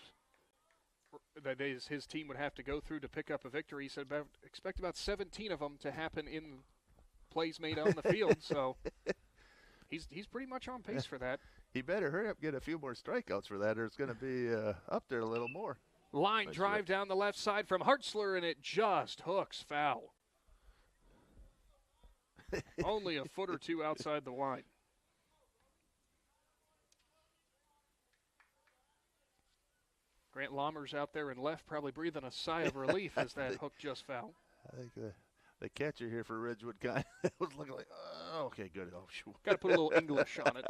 that his team would have to go through to pick up a victory, he said expect about 17 of them to happen in plays made on the field. So he's pretty much on pace for that. He better hurry up, get a few more strikeouts for that, or it's going to be up there a little more. Line drive down the left side from Hartzler, and it just hooks foul. Only a foot or 2 outside the line. Grant Lammers out there in left probably breathing a sigh of relief as that hook just foul. I think the catcher here for Ridgewood kind of was looking like, oh, okay, good. Oh, shoot. Got to put a little English on it.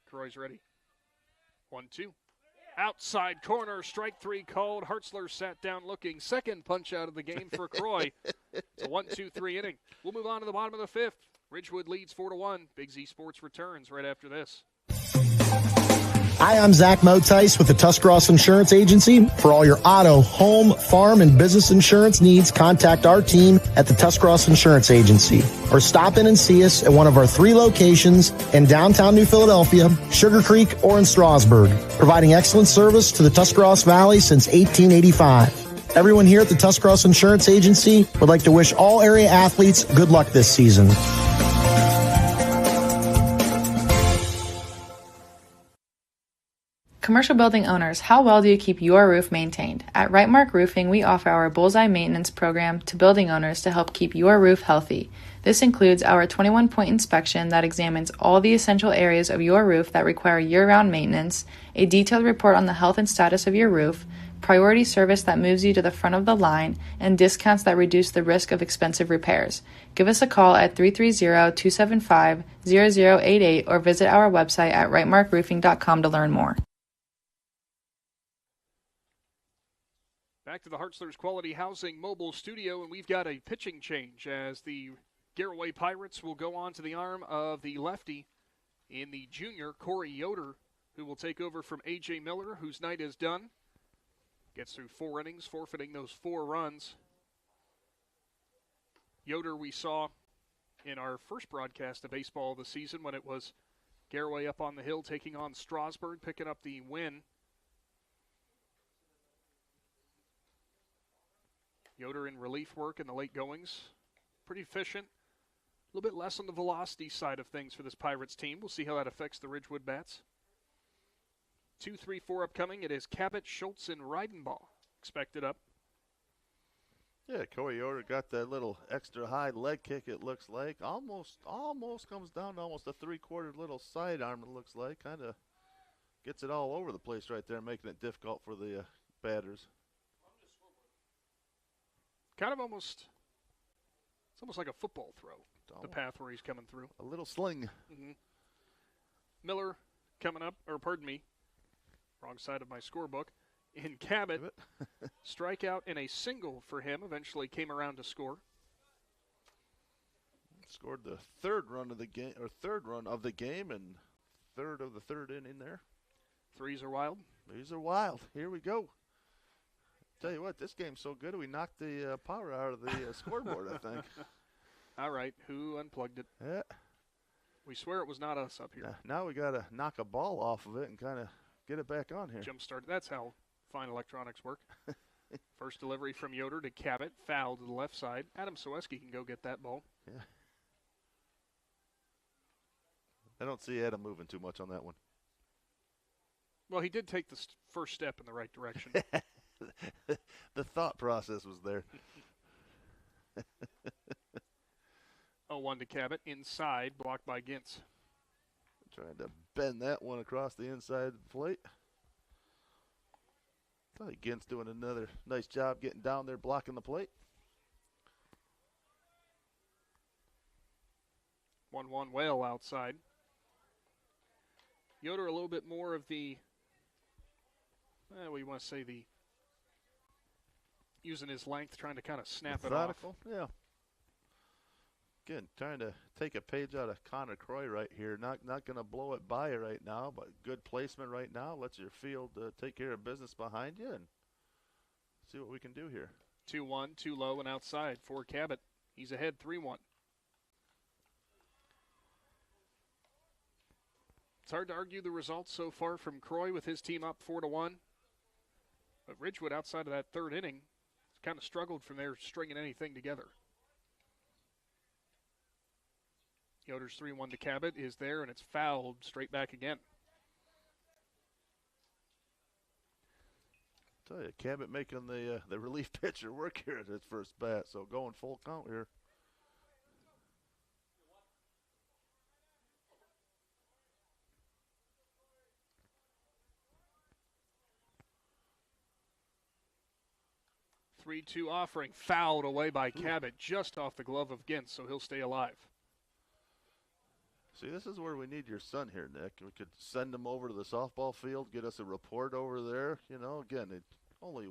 Croy's ready. 1-2. Outside corner, strike 3 called. Hartzler sat down looking. Second punch out of the game for Croy. It's a 1-2-3 inning. We'll move on to the bottom of the 5th. Ridgewood leads 4-1. Big Z Sports returns right after this. Hi, I'm Zach Motice with the Tuscarawas Insurance Agency. For all your auto, home, farm, and business insurance needs, contact our team at the Tuscarawas Insurance Agency. Or stop in and see us at one of our 3 locations in downtown New Philadelphia, Sugar Creek, or in Strasburg, providing excellent service to the Tuscarawas Valley since 1885. Everyone here at the Tuscarawas Insurance Agency would like to wish all area athletes good luck this season. Commercial building owners, how well do you keep your roof maintained? At Wright Roofing, we offer our Bullseye Maintenance Program to building owners to help keep your roof healthy. This includes our 21-point inspection that examines all the essential areas of your roof that require year-round maintenance, a detailed report on the health and status of your roof, priority service that moves you to the front of the line, and discounts that reduce the risk of expensive repairs. Give us a call at 330-275-0088 or visit our website at rightmarkroofing.com to learn more. Back to the Hartzler's Quality Housing mobile studio, and we've got a pitching change as the Garaway Pirates will go on to the arm of the lefty in the junior, Corey Yoder, who will take over from A.J. Miller, whose night is done. Gets through 4 innings, forfeiting those 4 runs. Yoder we saw in our first broadcast of baseball of the season when it was Garaway up on the hill taking on Strasburg, picking up the win. Yoder in relief work in the late goings. Pretty efficient. A little bit less on the velocity side of things for this Pirates team. We'll see how that affects the Ridgewood bats. 2, 3, 4 upcoming. It is Cabot, Schultz, and Reidenbaugh expected up. Yeah, Corey Yoder got that little extra high leg kick, it looks like. Almost comes down to almost a 3/4 little sidearm, it looks like. Kind of gets it all over the place right there, making it difficult for the batters. Kind of almost, it's almost like a football throw, the path where he's coming through. A little sling. Mm-hmm. Miller coming up, or pardon me, wrong side of my scorebook. In Cabot, strikeout and a single for him, eventually came around to score. Scored the third run of the game, and third of the third inning there. Threes are wild. Here we go. Tell you what, this game's so good we knocked the power out of the scoreboard, I think. All right, who unplugged it? Yeah. We swear it was not us up here. Now we got to knock a ball off of it and kind of get it back on here. Jump start. That's how fine electronics work. First delivery from Yoder to Cabot, foul to the left side. Adam Soweski can go get that ball. Yeah. I don't see Adam moving too much on that one. Well, he did take the first step in the right direction. The thought process was there. 0-1 to Cabot, inside, blocked by Gintz. Trying to bend that one across the inside plate. I thought Gintz doing another nice job getting down there, blocking the plate. 1-1 well outside. Yoder a little bit more of the, we want to say the, using his length, trying to kind of snap methodical. It off. Yeah. Again, trying to take a page out of Connor Croy right here. Not going to blow it by you right now, but good placement right now. Lets your field take care of business behind you and see what we can do here. 2-1, too low and outside for Cabot. He's ahead 3-1. It's hard to argue the results so far from Croy with his team up 4-1. But Ridgewood, outside of that third inning, kind of struggled from there stringing anything together. Yoder's 3-1 to Cabot is there, and it's fouled straight back again. Tell you, Cabot making the relief pitcher work here at his first bat, so going full count here. 3-2 offering, fouled away by Cabot, just off the glove of Gintz, so he'll stay alive. See, this is where we need your son here, Nick. We could send him over to the softball field, get us a report over there. You know, again, it's only,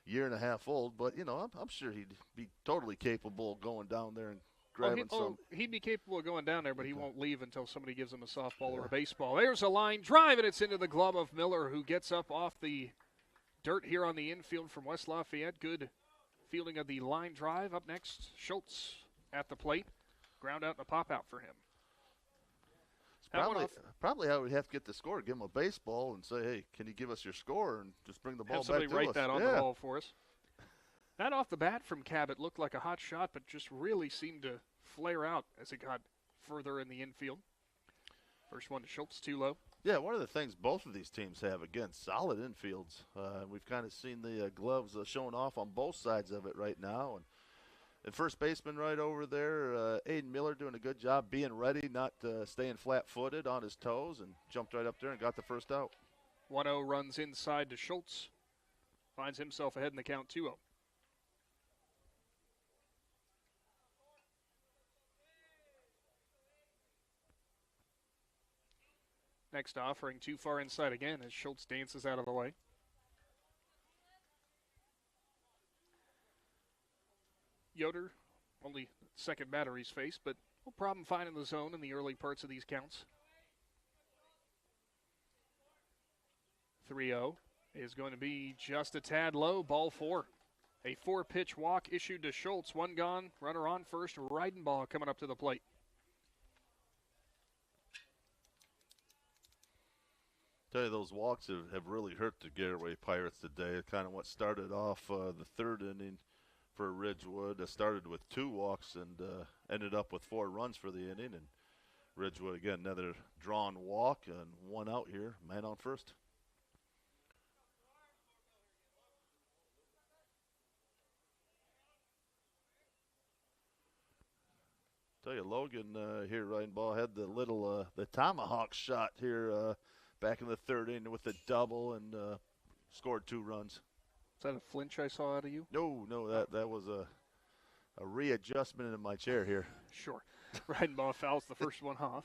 year and a half old, but, you know, I'm sure he'd be totally capable of going down there and grabbing some. He'd be capable of going down there, but he won't leave until somebody gives him a softball or a baseball. There's a line drive, and it's into the glove of Miller, who gets up off the dirt here on the infield from West Lafayette. Good fielding of the line drive. Up next, Schultz at the plate. Ground out and a pop out for him. Probably how we'd have to get the score, give him a baseball and say, hey, can you give us your score and just bring the ball back to us. Have somebody write that on the ball for us. That off the bat from Cabot looked like a hot shot, but just really seemed to flare out as it got further in the infield. First one to Schultz, too low. Yeah, one of the things both of these teams have, again, solid infields. We've kind of seen the gloves showing off on both sides of it right now. And first baseman right over there, Aiden Miller doing a good job being ready, not staying flat-footed on his toes, and jumped right up there and got the first out. 1-0 runs inside to Schultz. Finds himself ahead in the count 2-0. Next offering too far inside again as Schultz dances out of the way. Yoder, only second batter he's faced, but no problem finding the zone in the early parts of these counts. 3-0 is going to be just a tad low, ball 4. A 4-pitch walk issued to Schultz. One gone, runner on first, Reidenbaugh coming up to the plate. Tell you, those walks have really hurt the Garaway Pirates today. Kind of what started off the third inning for Ridgewood. It started with 2 walks and ended up with 4 runs for the inning. And Ridgewood, again, another drawn walk and 1 out here, man on first. Tell you, Logan here, Reidenbaugh, had the little the tomahawk shot here back in the third inning with a double and scored 2 runs. Is that a flinch I saw out of you? No, that was a readjustment in my chair here. Sure. Reidenbaugh fouls the first one off.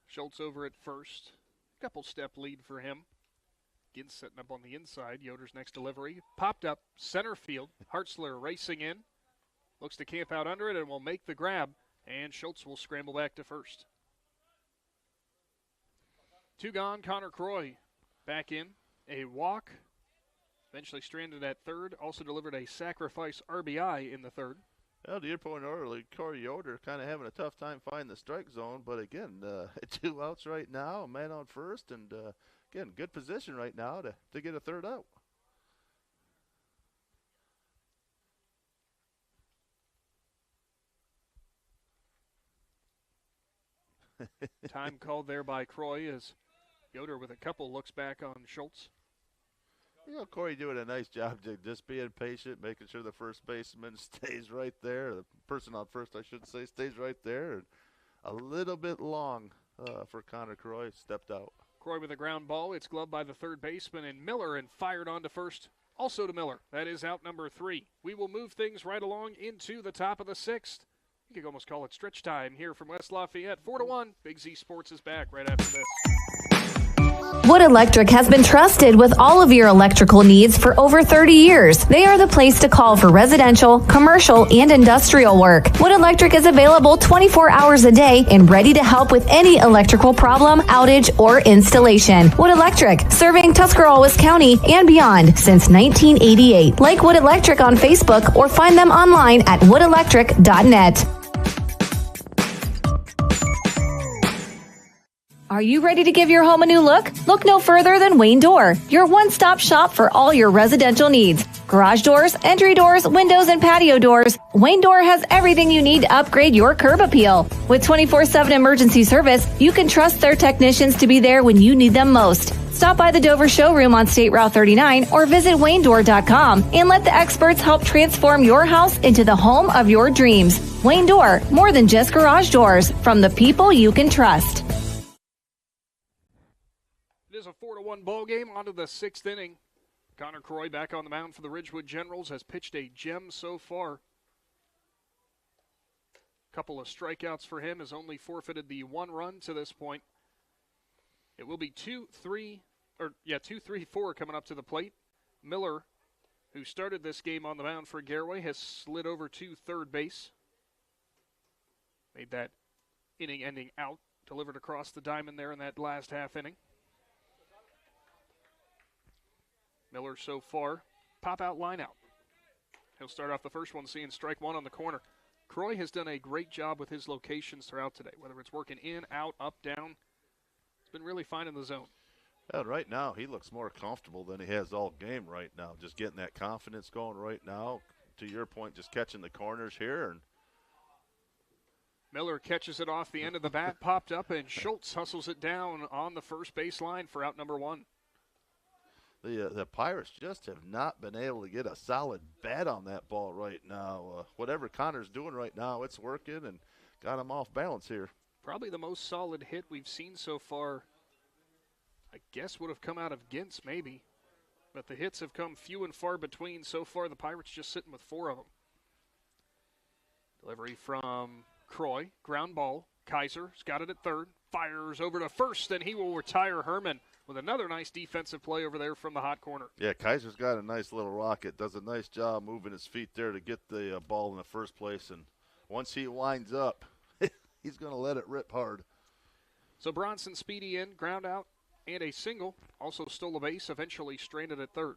Schultz over at first. Couple step lead for him. Gintz setting up on the inside. Yoder's next delivery. Popped up center field. Hartzler racing in. Looks to camp out under it and will make the grab. And Schultz will scramble back to first. 2 gone. Connor Croy back in. A walk. Eventually stranded at third. Also delivered a sacrifice RBI in the third. Well, to your point earlier, Corey Yoder kind of having a tough time finding the strike zone. But again, 2 outs right now. A man on first. And again, good position right now to get a third out. Time called there by Croy as Yoder with a couple looks back on Schultz. You know, Corey doing a nice job just being patient, making sure the first baseman stays right there. The person on first, I should say, stays right there. And a little bit long for Connor Croy, stepped out. Croy with a ground ball. It's gloved by the third baseman and Miller and fired on to first. Also to Miller. That is out number 3. We will move things right along into the top of the 6th. You could almost call it stretch time here from West Lafayette. 4-1. Big Z Sports is back right after this. Wood Electric has been trusted with all of your electrical needs for over 30 years. They are the place to call for residential, commercial, and industrial work. Wood Electric is available 24 hours a day and ready to help with any electrical problem, outage, or installation. Wood Electric, serving Tuscarawas County and beyond since 1988. Like Wood Electric on Facebook or find them online at woodelectric.net. Are you ready to give your home a new look? Look no further than Wayne Door, your one-stop shop for all your residential needs. Garage doors, entry doors, windows, and patio doors. Wayne Door has everything you need to upgrade your curb appeal. With 24/7 emergency service, you can trust their technicians to be there when you need them most. Stop by the Dover showroom on State Route 39 or visit WayneDoor.com and let the experts help transform your house into the home of your dreams. Wayne Door, more than just garage doors, from the people you can trust. It is a 4-1 ball game. On to the 6th inning. Connor Croy back on the mound for the Ridgewood Generals, has pitched a gem so far. Couple of strikeouts for him, has only forfeited the 1 run to this point. It will be 2-3-4 coming up to the plate. Miller, who started this game on the mound for Garaway, has slid over to third base. Made that inning-ending out, delivered across the diamond there in that last half inning. Miller so far, pop-out line-out. He'll start off the first one seeing strike one on the corner. Croy has done a great job with his locations throughout today, whether it's working in, out, up, down. He's been really fine in the zone. Yeah, right now he looks more comfortable than he has all game right now. Just getting that confidence going right now. To your point, just catching the corners here. And Miller catches it off the end of the bat, popped up, and Schultz hustles it down on the first base line for out number 1. The Pirates just have not been able to get a solid bat on that ball right now. Whatever Connor's doing right now, it's working and got him off balance here. Probably the most solid hit we've seen so far, I guess, would have come out of Gintz maybe. But the hits have come few and far between. So far, the Pirates just sitting with 4 of them. Delivery from Croy, ground ball. Kaiser's got it at third, fires over to first, and he will retire Herman with another nice defensive play over there from the hot corner. Yeah, Kaiser's got a nice little rocket. Does a nice job moving his feet there to get the ball in the first place. And once he winds up, he's going to let it rip hard. So Bronson Speedy in, ground out, and a single. Also stole a base, eventually stranded at third.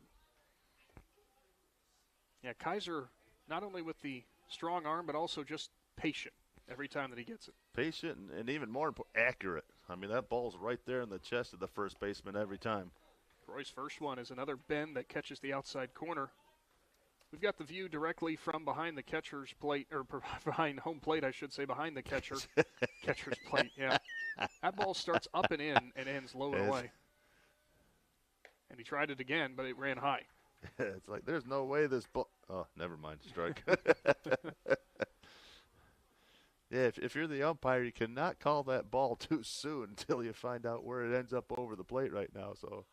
Yeah, Kaiser not only with the strong arm, but also just patient every time that he gets it. Patient and even more important, accurate. I mean, that ball's right there in the chest of the first baseman every time. Roy's first one is another bend that catches the outside corner. We've got the view directly from behind the catcher's plate, or behind home plate, I should say, behind the catcher's plate, yeah. That ball starts up and in and ends low and away. And he tried it again, but it ran high. It's like, there's no way this ball. Oh, never mind, strike. Yeah, if you're the umpire, you cannot call that ball too soon until you find out where it ends up over the plate right now. So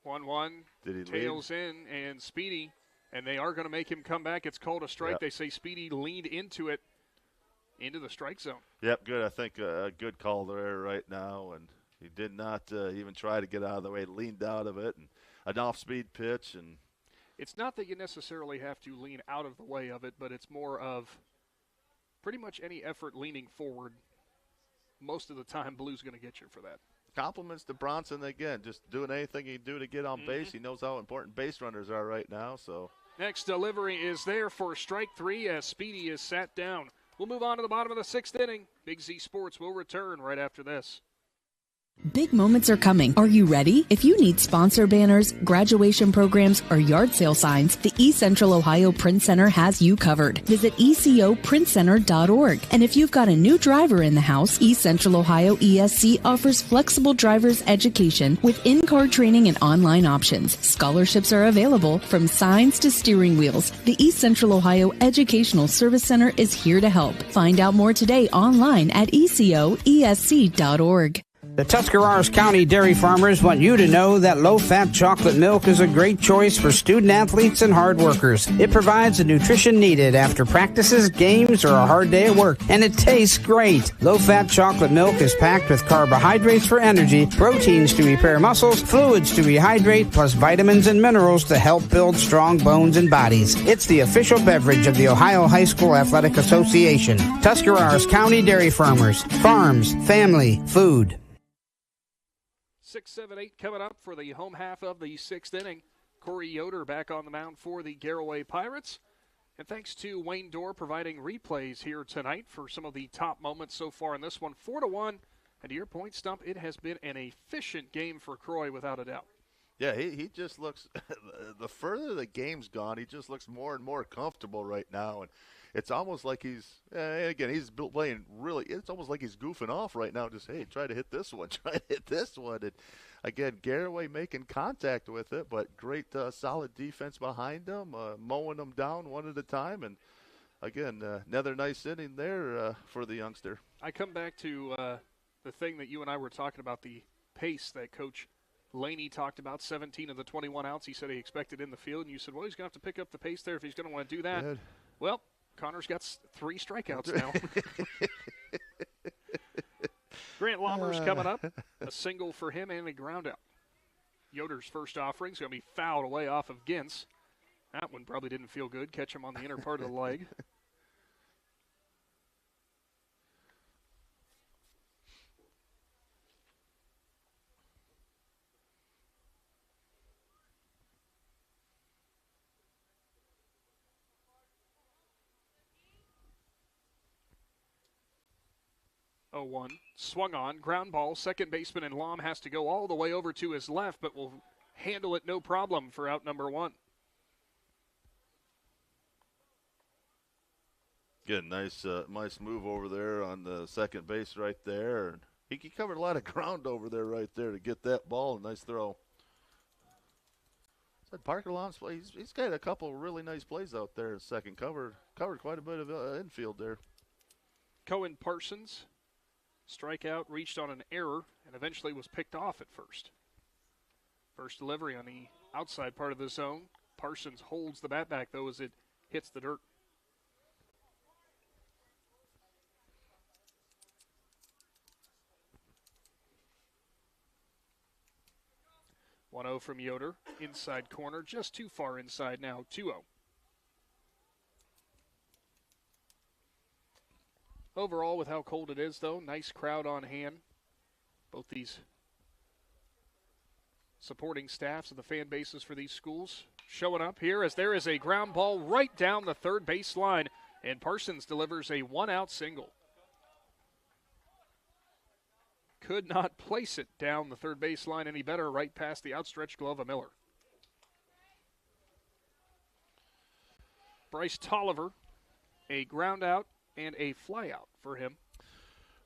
1-1, tails in, and Speedy, and they are going to make him come back. It's called a strike. Yep. They say Speedy leaned into it, into the strike zone. Yep, good. I think a good call there right now, and he did not even try to get out of the way. Leaned out of it, and an off-speed pitch. And it's not that you necessarily have to lean out of the way of it, but it's more of pretty much any effort leaning forward, most of the time, Blue's going to get you for that. Compliments to Bronson again, just doing anything he can do to get on base. He knows how important base runners are right now. So next delivery is there for strike 3 as Speedy is sat down. We'll move on to the bottom of the 6th inning. Big Z Sports will return right after this. Big moments are coming. Are you ready? If you need sponsor banners, graduation programs, or yard sale signs, the East Central Ohio Print Center has you covered. Visit ecoprintcenter.org. And if you've got a new driver in the house, East Central Ohio ESC offers flexible driver's education with in-car training and online options. Scholarships are available from signs to steering wheels. The East Central Ohio Educational Service Center is here to help. Find out more today online at ecoesc.org. The Tuscarawas County dairy farmers want you to know that low-fat chocolate milk is a great choice for student athletes and hard workers. It provides the nutrition needed after practices, games, or a hard day at work, and it tastes great. Low-fat chocolate milk is packed with carbohydrates for energy, proteins to repair muscles, fluids to rehydrate, plus vitamins and minerals to help build strong bones and bodies. It's the official beverage of the Ohio High School Athletic Association. Tuscarawas County Dairy Farmers. Farms. Family. Food. 6, 7, 8 coming up for the home half of the 6th inning. Corey Yoder back on the mound for the Garaway Pirates. And thanks to Wayne Door providing replays here tonight for some of the top moments so far in this one. 4-1. And to your point, Stump, it has been an efficient game for Croy without a doubt. Yeah, he just looks – the further the game's gone, he just looks more and more comfortable right now. And it's almost like he's playing really – it's almost like he's goofing off right now. Just, hey, try to hit this one, try to hit this one. And again, Garaway making contact with it, but great solid defense behind them, mowing them down one at a time. And, again, another nice inning there for the youngster. I come back to the thing that you and I were talking about, the pace that Coach Laney talked about, 17 of the 21 outs he said he expected in the field. And you said, well, he's going to have to pick up the pace there if he's going to want to do that. Good. Well, Connor's got 3 strikeouts now. Grant Lommers coming up. A single for him and a ground out. Yoder's first offering is going to be fouled away off of Gintz. That one probably didn't feel good. Catch him on the inner part of the leg. Oh-1, swung on, ground ball, second baseman, and Lom has to go all the way over to his left, but will handle it no problem for out number 1. Good, nice move over there on the second base right there. He covered a lot of ground over there right there to get that ball. Nice throw. Said Parker Lom's play. He's got a couple of really nice plays out there in second. Covered quite a bit of infield there. Cohen Parsons. Strikeout, reached on an error, and eventually was picked off at first. First delivery on the outside part of the zone. Parsons holds the bat back, though, as it hits the dirt. (1-0) from Yoder. Inside corner, just too far inside now. 2-0. Overall, with how cold it is, though, nice crowd on hand. Both these supporting staffs and the fan bases for these schools showing up here as there is a ground ball right down the third base line, and Parsons delivers a 1-out single. Could not place it down the third base line any better, right past the outstretched glove of Miller. Bryce Tolliver, a ground out and a fly out for him.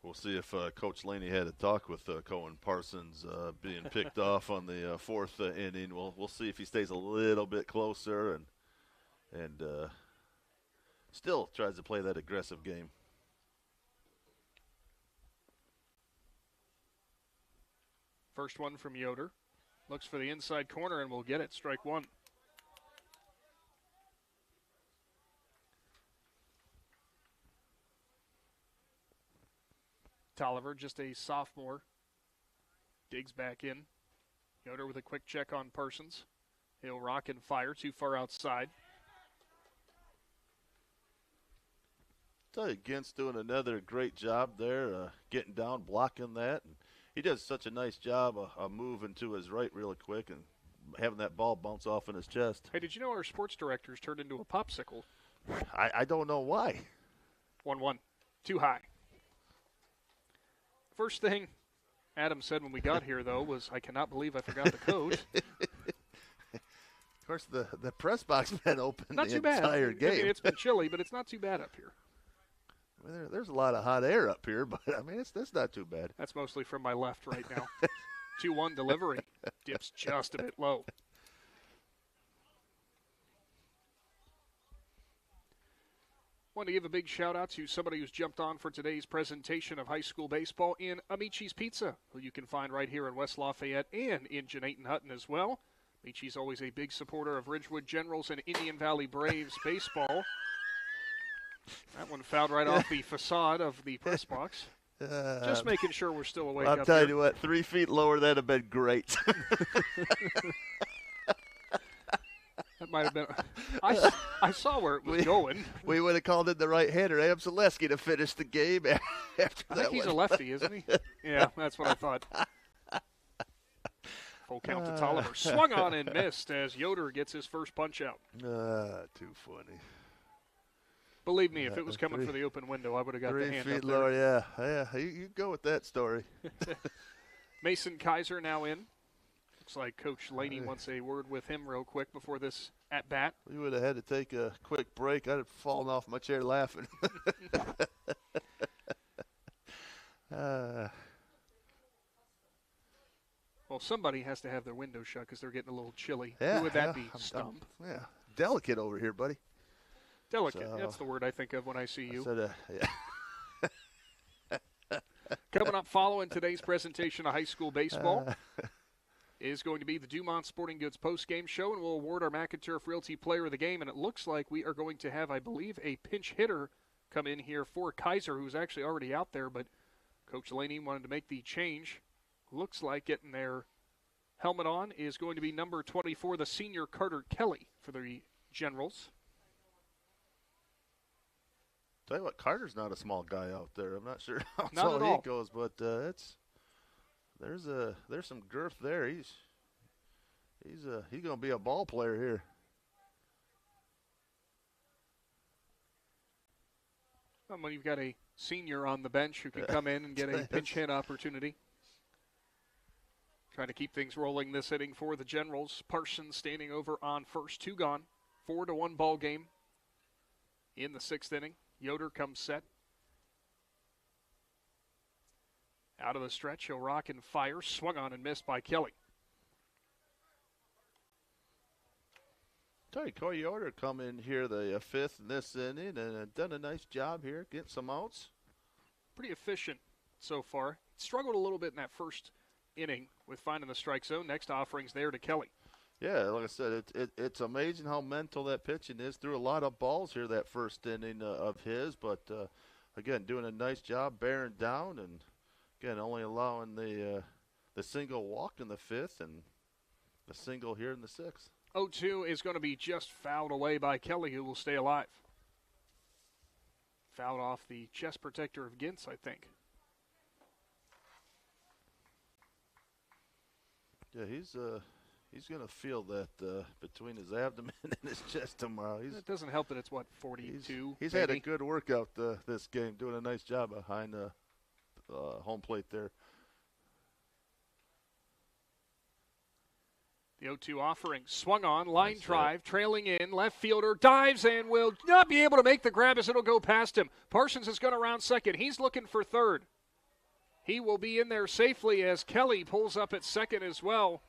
We'll see if Coach Laney had a talk with Cohen Parsons being picked off on the fourth inning. We'll see if he stays a little bit closer and still tries to play that aggressive game. First one from Yoder. Looks for the inside corner and will get it. Strike 1. Tolliver, just a sophomore, digs back in. Yoder with a quick check on Parsons. He'll rock and fire too far outside. Tell you, Gint's doing another great job there, getting down, blocking that. And he does such a nice job of moving to his right really quick and having that ball bounce off in his chest. Hey, did you know our sports director's turned into a popsicle? I don't know why. 1-1, too high. First thing Adam said when we got here, though, was, I cannot believe I forgot the code. Of course, the press box been open not the too bad. entire game. I mean, it's been chilly, but it's not too bad up here. I mean, there's a lot of hot air up here, but, I mean, that's not too bad. That's mostly from my left right now. 2-1 delivery. Dips just a bit low. Want to give a big shout out to somebody who's jumped on for today's presentation of high school baseball in Amici's Pizza, who you can find right here in West Lafayette and in Jeanette Hutton as well. Amici's always a big supporter of Ridgewood Generals and Indian Valley Braves baseball. That one fouled right off the facade of the press box. Just making sure we're still awake. I'll tell you what, 3 feet lower, that'd have been great. That might have been. I saw where it was going. We would have called in the right-hander, Adam Zaleski, to finish the game after that. I think he's a lefty, isn't he? Yeah, that's what I thought. Full count to Tolliver. Swung on and missed as Yoder gets his first punch out. Too funny. Believe me, if it was coming for the open window, I would have got the hand 3 feet up there. lower, yeah. You go with that story. Mason Kaiser now in. Looks like Coach Laney wants a word with him real quick before this at-bat. We would have had to take a quick break. I'd have fallen off my chair laughing. Well, Well, somebody has to have their window shut because they're getting a little chilly. Yeah, Who would that yeah, be? Stump. Yeah, delicate over here, buddy. Delicate. So, That's the word I think of when I see you. Yeah. Coming up following today's presentation of high school baseball is going to be the Dumont Sporting Goods postgame show, and we'll award our McInturf Realty Player of the Game. And it looks like we are going to have, I believe, a pinch hitter come in here for Kaiser, who's actually already out there, but Coach Laney wanted to make the change. Looks like getting their helmet on is going to be number 24, the senior Carter Kelly for the Generals. Tell you what, Carter's not a small guy out there. I'm not sure how Not tall at he all. goes, but there's some girth there. He's gonna be a ball player here. When you've got a senior on the bench who can come in and get a pinch hit opportunity. Trying to keep things rolling this inning for the Generals. Parsons standing over on first, 2 gone. 4-1 ball game in the 6th inning. Yoder comes set. Out of the stretch, he'll rock and fire. Swung on and missed by Kelly. Tell you, Corey Yoder come in here the 5th in this inning and done a nice job here, getting some outs. Pretty efficient so far. Struggled a little bit in that first inning with finding the strike zone. Next offering's there to Kelly. Yeah, like I said, it's amazing how mental that pitching is. Threw a lot of balls here that first inning of his, but again, doing a nice job bearing down, and again, only allowing the single walk in the 5th and the single here in the 6th. 0-2 is going to be just fouled away by Kelly, who will stay alive. Fouled off the chest protector of Gintz, I think. Yeah, he's going to feel that between his abdomen and his chest tomorrow. It doesn't help that it's, 42? He's had a good workout this game, doing a nice job behind the home plate there. The 0-2 offering swung on, line drive, trailing in, left fielder dives and will not be able to make the grab as it'll go past him. Parsons is going to round second. He's looking for third. He will be in there safely as Kelly pulls up at second as well.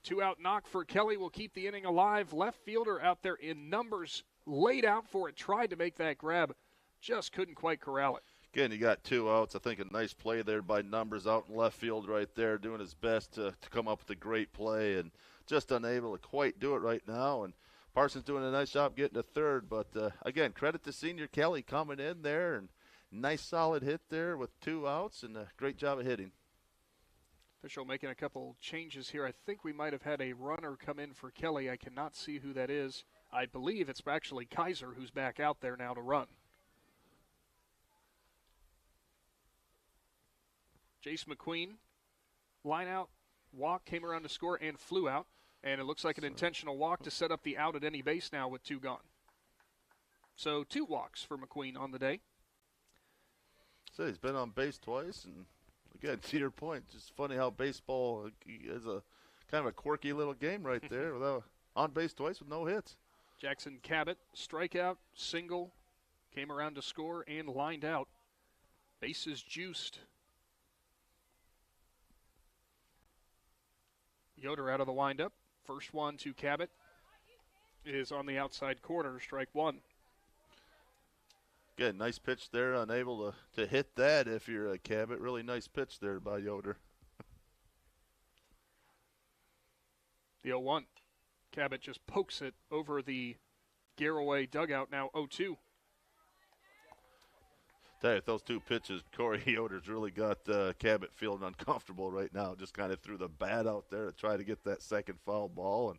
2-out knock for Kelly will keep the inning alive. Left fielder out there in numbers, laid out for it, tried to make that grab, just couldn't quite corral it. Again, you got 2 outs. I think a nice play there by Numbers out in left field right there, doing his best to come up with a great play and just unable to quite do it right now. And Parsons doing a nice job getting to third. But, again, credit to senior Kelly coming in there, and nice solid hit there with 2 outs and a great job of hitting. Official making a couple changes here. I think we might have had a runner come in for Kelly. I cannot see who that is. I believe it's actually Kaiser who's back out there now to run. Jace McQueen, line out, walk, came around to score, and flew out. And it looks like an intentional walk to set up the out at any base now with 2 gone. So 2 walks for McQueen on the day. So he's been on base twice, and again, to your point, just funny how baseball is a kind of a quirky little game right there. Without on base twice with no hits. Jackson Cabot, strikeout, single, came around to score, and lined out. Bases juiced. Yoder out of the windup. First one to Cabot is on the outside corner, strike 1. Again, nice pitch there, unable to hit that if you're a Cabot. Really nice pitch there by Yoder. The 0-1. Cabot just pokes it over the Garaway dugout, now 0-2. Tell you, those 2 pitches, Corey Yoder's really got Cabot feeling uncomfortable right now. Just kind of threw the bat out there to try to get that second foul ball. And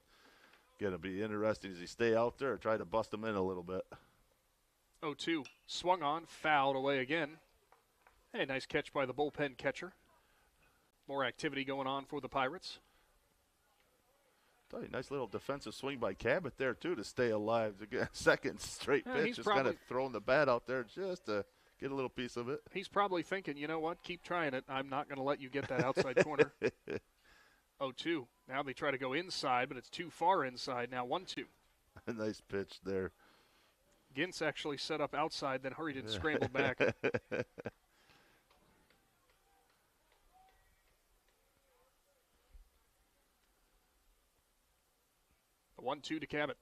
going to be interesting. Does he stay out there or try to bust him in a little bit? 0-2. Swung on, fouled away again. Hey, nice catch by the bullpen catcher. More activity going on for the Pirates. Tell you, nice little defensive swing by Cabot there, too, to stay alive. Again, second straight pitch. Just kind of throwing the bat out there just to get a little piece of it. He's probably thinking, you know what, keep trying it. I'm not going to let you get that outside corner. 0-2. Now they try to go inside, but it's too far inside. Now 1-2. A nice pitch there. Gintz actually set up outside, then hurried and scrambled back. 1-2 to Cabot.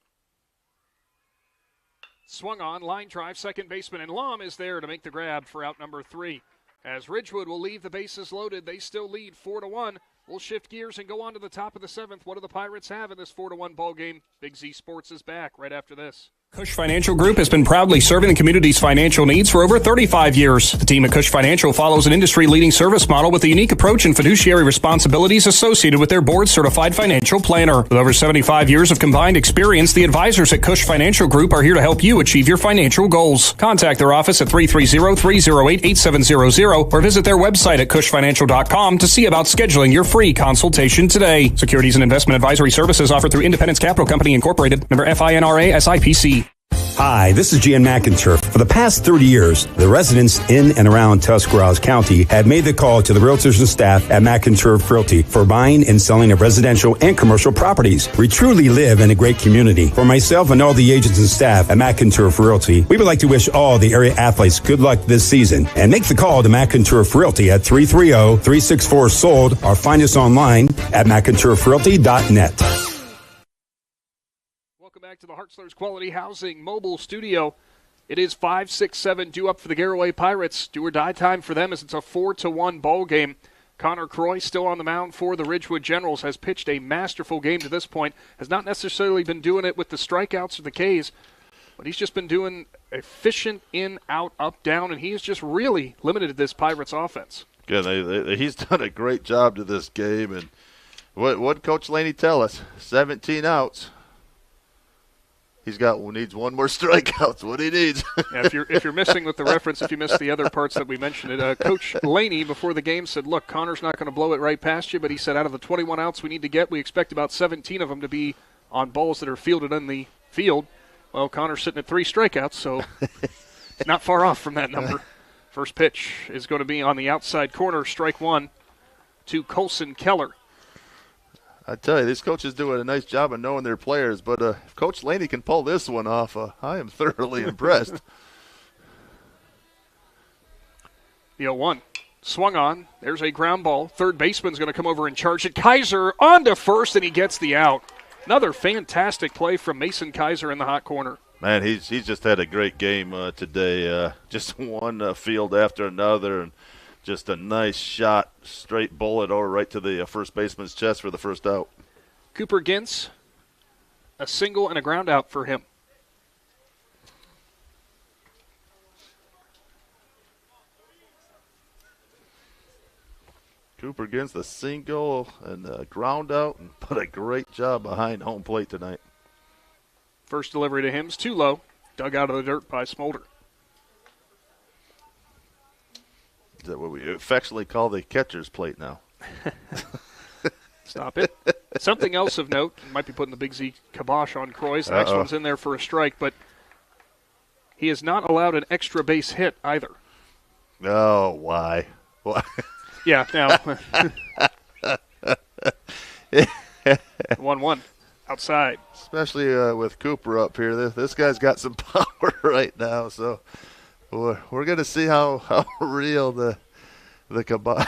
Swung on, line drive, second baseman and Lum is there to make the grab for out number 3. As Ridgewood will leave the bases loaded, they still lead 4-1. We'll shift gears and go on to the top of the 7th. What do the Pirates have in this 4-1 ball game? Big Z Sports is back right after this. Cush Financial Group has been proudly serving the community's financial needs for over 35 years. The team at Cush Financial follows an industry-leading service model with a unique approach and fiduciary responsibilities associated with their board-certified financial planner. With over 75 years of combined experience, the advisors at Cush Financial Group are here to help you achieve your financial goals. Contact their office at 330-308-8700 or visit their website at cushfinancial.com to see about scheduling your free consultation today. Securities and investment advisory services offered through Independence Capital Company Incorporated, member FINRA SIPC. Hi, this is Gian McInturf. For the past 30 years, the residents in and around Tuscarawas County have made the call to the realtors and staff at McInturf Realty for buying and selling of residential and commercial properties. We truly live in a great community. For myself and all the agents and staff at McInturf Realty, we would like to wish all the area athletes good luck this season and make the call to McInturf Realty at 330-364-SOLD or find us online at McInturfRealty.net. Back to the Hartzler's Quality Housing mobile studio. It is 5-6-7 due up for the Garaway Pirates. Do or die time for them as it's a 4-1 ball game. Connor Croy still on the mound for the Ridgewood Generals, has pitched a masterful game to this point, has not necessarily been doing it with the strikeouts or the Ks, but he's just been doing efficient in, out, up, down, and he has just really limited this Pirates offense. Good. He's done a great job to this game, and what Coach Laney tell us? 17 outs. Needs one more strikeout. What he needs. Yeah, if you're missing with the reference, if you missed the other parts that we mentioned, Coach Laney before the game said, "Look, Connor's not going to blow it right past you," but he said, out of the 21 outs we need to get, we expect about 17 of them to be on balls that are fielded in the field. Well, Connor's sitting at 3 strikeouts, so not far off from that number. First pitch is going to be on the outside corner, strike 1 to Colson Keller. I tell you, these coaches doing a nice job of knowing their players, but if Coach Laney can pull this one off, I am thoroughly impressed. The 0-1. Swung on. There's a ground ball. Third baseman's going to come over and charge it. Kaiser on to first, and he gets the out. Another fantastic play from Mason Kaiser in the hot corner. Man, he's just had a great game today. Just one field after another, and just a nice shot, straight bullet over right to the first baseman's chest for the first out. Cooper Gintz, a single and a ground out for him. Cooper Gintz, the single and a ground out, and put a great job behind home plate tonight. First delivery to him's too low, dug out of the dirt by Smolder. Is that what we affectionately call the catcher's plate now? Stop it. Something else of note, might be putting the Big Z kibosh on Croy's. The next one's in there for a strike, but he has not allowed an extra base hit either. Oh, why? Why? Yeah, now. 1-1 outside. Especially with Cooper up here. This guy's got some power right now, so we're going to see how real the kibosh.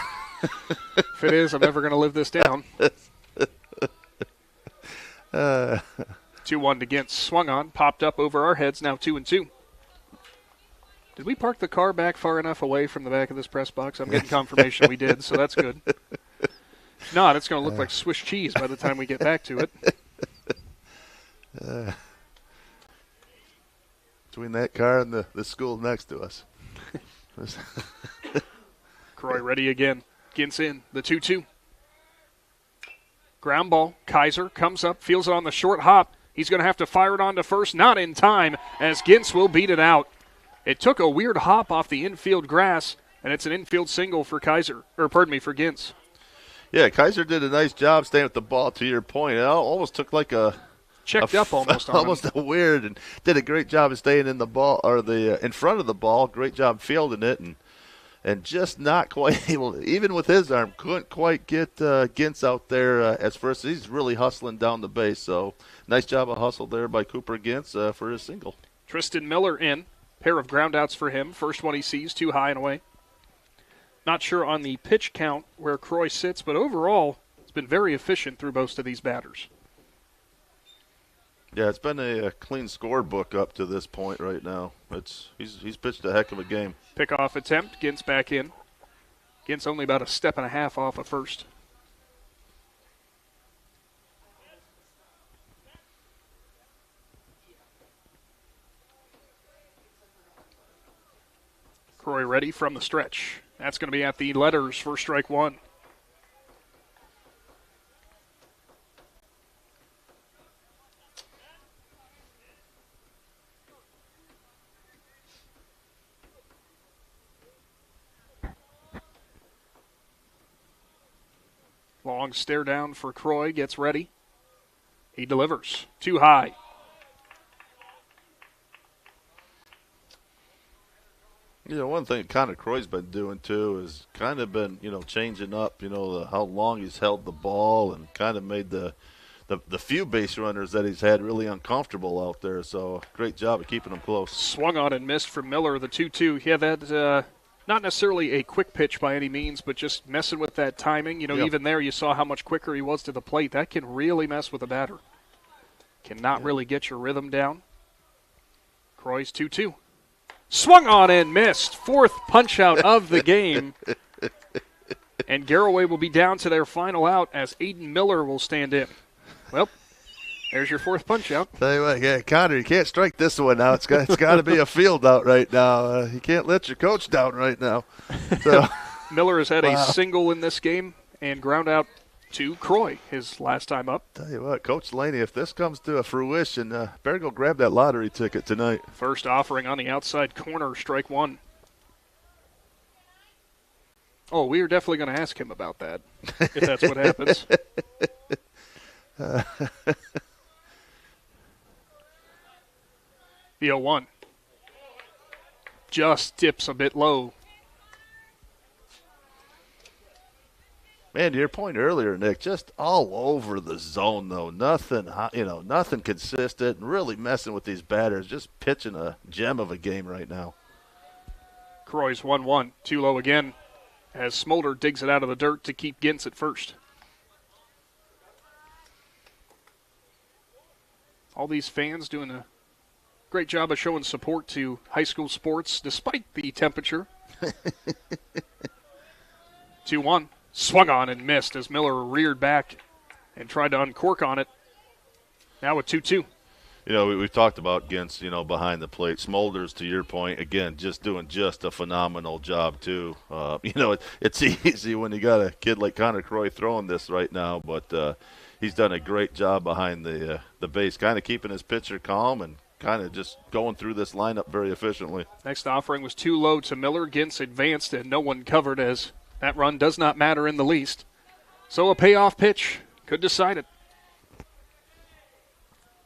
If it is, I'm never going to live this down. 2-1 to Gintz. Swung on, popped up over our heads, now 2-2. Did we park the car back far enough away from the back of this press box? I'm getting confirmation we did, so that's good. If not, it's going to look like Swiss cheese by the time we get back to it. Between that car and the school next to us. Croy ready again. Gintz in, the 2-2. Ground ball. Kaiser comes up, feels it on the short hop. He's going to have to fire it on to first. Not in time, as Gintz will beat it out. It took a weird hop off the infield grass, and it's an infield single for Gintz. Yeah, Kaiser did a nice job staying with the ball, to your point. It almost took like checked up almost on almost a weird, and did a great job of staying in the ball, or in front of the ball. Great job fielding it, and just not quite able, even with his arm, couldn't quite get Gintz out there as first. He's really hustling down the base, so nice job of hustle there by Cooper Gintz for his single. Tristan Miller in. Pair of ground outs for him. First one he sees, too high and away. Not sure on the pitch count where Croy sits, but overall, it's been very efficient through most of these batters. Yeah, it's been a clean scorebook up to this point right now. He's pitched a heck of a game. Pickoff attempt. Gintz back in. Gintz only about a step and a half off of first. Croy ready from the stretch. That's going to be at the letters for strike one. Long stare down for Croy, gets ready. He delivers. Too high. One thing Connor Croy's been doing, too, is kind of been, changing up, how long he's held the ball and kind of made the few base runners that he's had really uncomfortable out there. So great job of keeping them close. Swung on and missed from Miller, the 2-2. Yeah, that not necessarily a quick pitch by any means, but just messing with that timing. Yep. Even there you saw how much quicker he was to the plate. That can really mess with a batter. Cannot really get your rhythm down. Croy's 2-2. Swung on and missed. Fourth punch-out of the game. And Garaway will be down to their final out as Aiden Miller will stand in. Well, there's your fourth punch-out. Tell you what, yeah, Connor, you can't strike this one now. It's got to be a field out right now. You can't let your coach down right now. So Miller has had a single in this game and ground out to Croy his last time up. Tell you what, Coach Laney, if this comes to a fruition, better go grab that lottery ticket tonight. First offering on the outside corner, strike one. Oh, we are definitely going to ask him about that, if that's what happens. The 0-1. Just dips a bit low. Man, to your point earlier, Nick, just all over the zone, though. Nothing, nothing consistent, and really messing with these batters. Just pitching a gem of a game right now. Croy's 1-1. Too low again as Smolder digs it out of the dirt to keep Gintz at first. All these fans doing a great job of showing support to high school sports despite the temperature. 2-1. Swung on and missed as Miller reared back and tried to uncork on it. Now with 2-2. We've talked about Gintz, behind the plate. Smolders, to your point, again, just doing just a phenomenal job, too. It's easy when you got a kid like Connor Croy throwing this right now, but he's done a great job behind the base, kind of keeping his pitcher calm and kind of just going through this lineup very efficiently. Next offering was too low to Miller. Gintz advanced and no one covered as that run does not matter in the least. So a payoff pitch could decide it.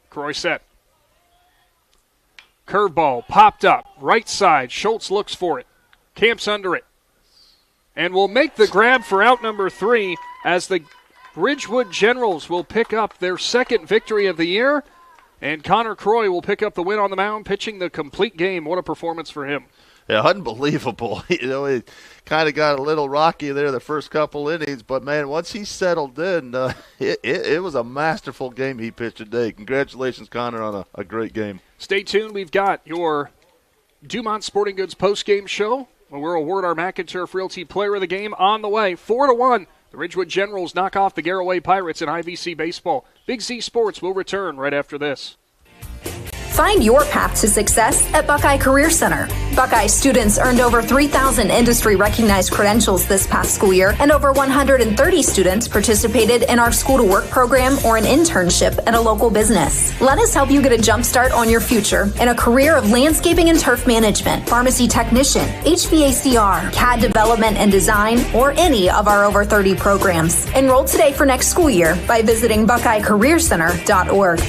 Croy set. Curveball popped up. Right side. Schultz looks for it. Camps under it. And will make the grab for out number 3 as the Ridgewood Generals will pick up their second victory of the year. And Connor Croy will pick up the win on the mound, pitching the complete game. What a performance for him. Yeah, unbelievable. It kind of got a little rocky there the first couple innings, but, man, once he settled in, it was a masterful game he pitched today. Congratulations, Connor, on a great game. Stay tuned. We've got your Dumont Sporting Goods postgame show where we'll award our McInturf Realty Player of the Game on the way. 4-1. The Ridgewood Generals knock off the Garaway Pirates in IVC baseball. Big Z Sports will return right after this. Find your path to success at Buckeye Career Center. Buckeye students earned over 3,000 industry-recognized credentials this past school year, and over 130 students participated in our school-to-work program or an internship at a local business. Let us help you get a jump start on your future in a career of landscaping and turf management, pharmacy technician, HVACR, CAD development and design, or any of our over 30 programs. Enroll today for next school year by visiting BuckeyeCareerCenter.org.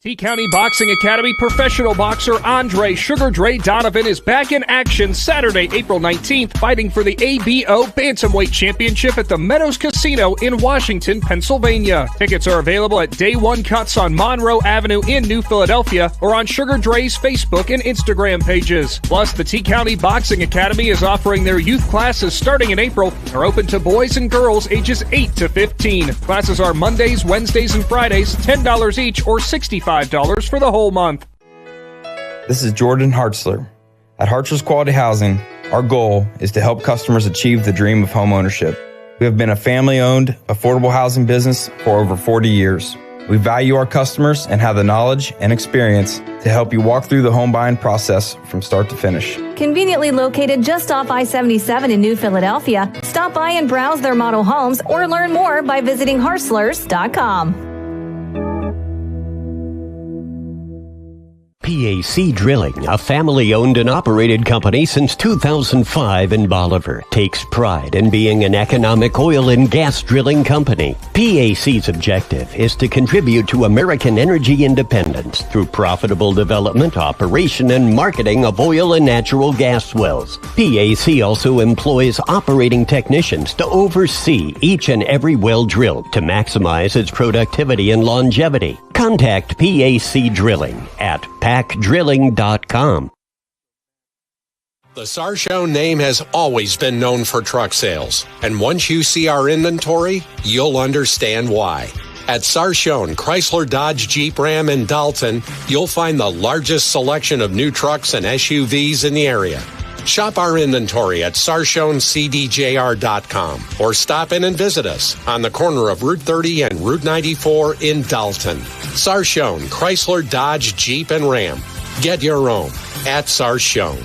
T-County Boxing Academy professional boxer Andre Sugar Dre Donovan is back in action Saturday, April 19th, fighting for the ABO Bantamweight Championship at the Meadows Casino in Washington, Pennsylvania. Tickets are available at Day One Cuts on Monroe Avenue in New Philadelphia or on Sugar Dre's Facebook and Instagram pages. Plus, the T-County Boxing Academy is offering their youth classes starting in April and are open to boys and girls ages 8 to 15. Classes are Mondays, Wednesdays, and Fridays, $10 each or $65 for the whole month. This is Jordan Hartzler. At Hartzler's Quality Housing, our goal is to help customers achieve the dream of home ownership. We have been a family-owned, affordable housing business for over 40 years. We value our customers and have the knowledge and experience to help you walk through the home buying process from start to finish. Conveniently located just off I-77 in New Philadelphia, stop by and browse their model homes or learn more by visiting Hartzlers.com. PAC Drilling, a family-owned and operated company since 2005 in Bolivar, takes pride in being an economic oil and gas drilling company. PAC's objective is to contribute to American energy independence through profitable development, operation, and marketing of oil and natural gas wells. PAC also employs operating technicians to oversee each and every well drilled to maximize its productivity and longevity. Contact PAC Drilling at pacdrilling.com. The Sarchone name has always been known for truck sales, and once you see our inventory, you'll understand why. At Sarchone Chrysler Dodge Jeep Ram in Dalton, you'll find the largest selection of new trucks and SUVs in the area. Shop our inventory at SarchoneCDJR.com or stop in and visit us on the corner of Route 30 and Route 94 in Dalton. Sarchone Chrysler Dodge Jeep and Ram. Get your own at Sarchone.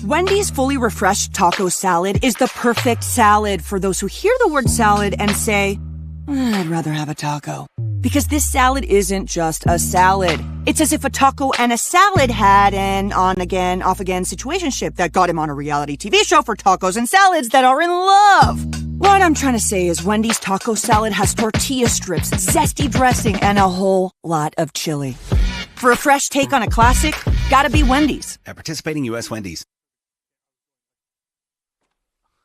Wendy's fully refreshed taco salad is the perfect salad for those who hear the word salad and say, I'd rather have a taco. Because this salad isn't just a salad. It's as if a taco and a salad had an on-again, off-again situationship that got him on a reality TV show for tacos and salads that are in love. What I'm trying to say is Wendy's taco salad has tortilla strips, zesty dressing, and a whole lot of chili. For a fresh take on a classic, gotta be Wendy's. At participating U.S. Wendy's.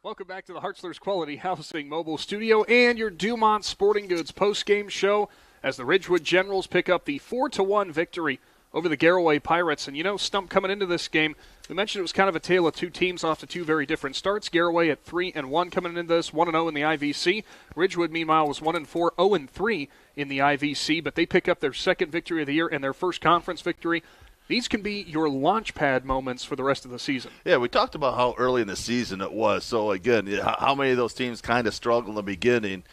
Welcome back to the Hartzler's Quality Housing Mobile Studio and your Dumont Sporting Goods postgame show as the Ridgewood Generals pick up the 4-1 victory over the Garaway Pirates. And you know, Stump, coming into this game, we mentioned it was kind of a tale of two teams off to two very different starts. Garaway at 3-1 coming into this, 1-0 in the IVC. Ridgewood, meanwhile, was 1-4, 0-3 in the IVC, but they pick up their second victory of the year and their first conference victory. These can be your launch pad moments for the rest of the season. Yeah, we talked about how early in the season it was. So, again, how many of those teams kind of struggled in the beginning.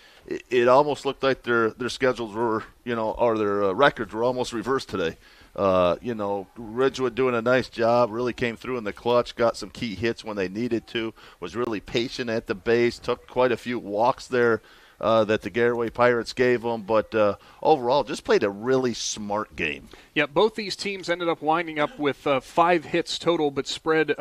It almost looked like their schedules were, or their records were almost reversed today. Ridgewood doing a nice job, really came through in the clutch, got some key hits when they needed to, was really patient at the base, took quite a few walks there that the Garaway Pirates gave them, but overall just played a really smart game. Yeah, both these teams ended up winding up with 5 hits total, but spread,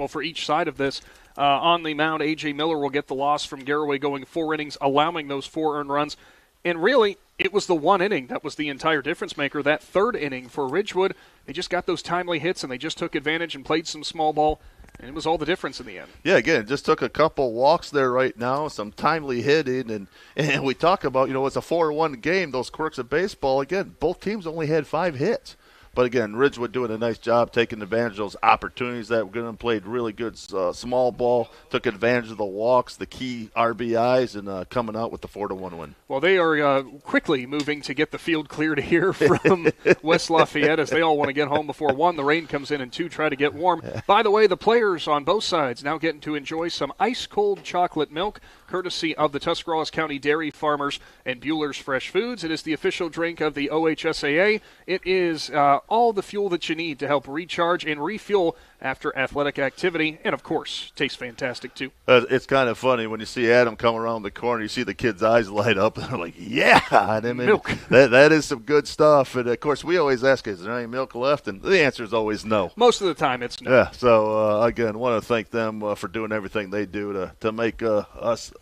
for each side of this. On the mound, A.J. Miller will get the loss from Garaway going 4 innings, allowing those 4 earned runs. And really, it was the 1 inning that was the entire difference maker. That 3rd inning for Ridgewood, they just got those timely hits, and they just took advantage and played some small ball. And it was all the difference in the end. Yeah, again, it just took a couple walks there right now, some timely hitting, and we talk about, it's a 4-1 game, those quirks of baseball. Again, both teams only had 5 hits. But, again, Ridgewood doing a nice job taking advantage of those opportunities that were going to play really good small ball, took advantage of the walks, the key RBIs, and coming out with the 4-1 win. Well, they are quickly moving to get the field cleared here from West Lafayette as they all want to get home before 1. The rain comes in, and 2 try to get warm. By the way, the players on both sides now getting to enjoy some ice-cold chocolate milk, courtesy of the Tuscarawas County Dairy Farmers and Bueller's Fresh Foods. It is the official drink of the OHSAA. It is all the fuel that you need to help recharge and refuel after athletic activity, and of course, tastes fantastic too. It's kind of funny when you see Adam come around the corner, you see the kids' eyes light up, and they're like, yeah! And I mean, milk. That is some good stuff. And, of course, we always ask, is there any milk left? And the answer is always no. Most of the time, it's no. Yeah, so, again, want to thank them for doing everything they do to make us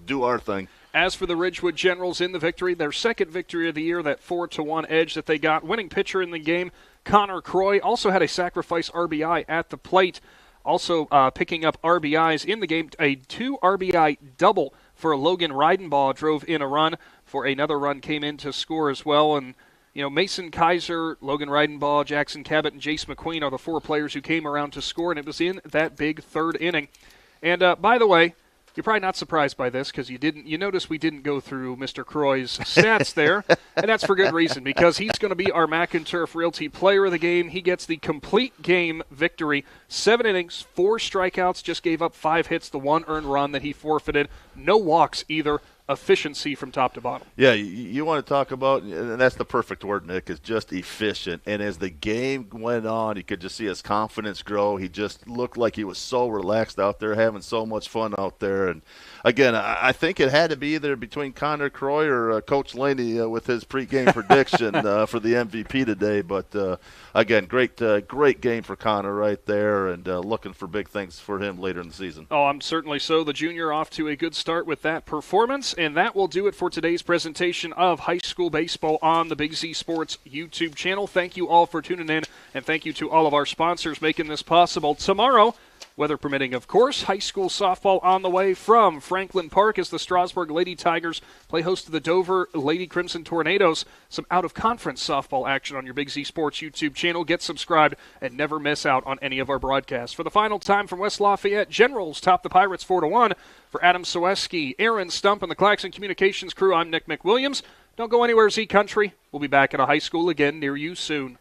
do our thing. As for the Ridgewood Generals in the victory, their second victory of the year, that 4-1 edge that they got. Winning pitcher in the game, Connor Croy, also had a sacrifice RBI at the plate. Also picking up RBIs in the game, a 2 RBI double for Logan Reidenbaugh drove in a run. For another run came in to score as well. And, Mason Kaiser, Logan Reidenbaugh, Jackson Cabot, and Jace McQueen are the 4 players who came around to score, and it was in that big third inning. And by the way, you're probably not surprised by this because you notice we didn't go through Mr. Croy's stats there, and that's for good reason because he's going to be our McInturf Realty Player of the Game. He gets the complete game victory, 7 innings, 4 strikeouts, just gave up 5 hits, the 1 earned run that he forfeited, no walks either. Efficiency from top to bottom. Yeah, you want to talk about, and that's the perfect word, Nick, is just efficient. And as the game went on, you could just see his confidence grow. He just looked like he was so relaxed out there, having so much fun out there. And again, I think it had to be either between Connor Croy or Coach Laney with his pregame prediction for the MVP today. But again, great game for Connor right there, and looking for big things for him later in the season. Oh, I'm certainly so. The junior off to a good start with that performance. And that will do it for today's presentation of high school baseball on the Big Z Sports YouTube channel. Thank you all for tuning in, and thank you to all of our sponsors making this possible. Tomorrow, weather permitting, of course, high school softball on the way from Franklin Park as the Strasburg Lady Tigers play host to the Dover Lady Crimson Tornadoes. Some out-of-conference softball action on your Big Z Sports YouTube channel. Get subscribed and never miss out on any of our broadcasts. For the final time from West Lafayette, Generals top the Pirates 4-1. For Adam Soeski, Aaron Stump, and the Claxon Communications crew, I'm Nick McWilliams. Don't go anywhere, Z Country. We'll be back at a high school again near you soon.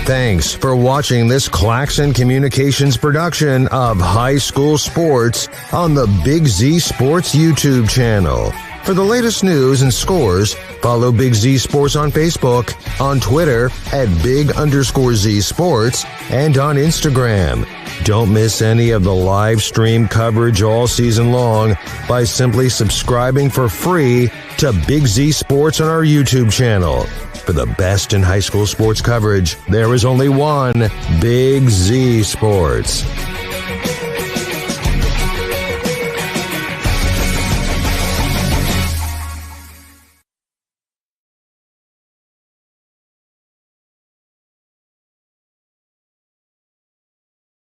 Thanks for watching this Claxon Communications production of high school sports on the Big Z Sports YouTube channel. For the latest news and scores, follow Big Z Sports on Facebook, on Twitter at @Big_Z Sports, and on Instagram. Don't miss any of the live stream coverage all season long by simply subscribing for free to Big Z Sports on our YouTube channel. For the best in high school sports coverage, there is only one Big Z Sports.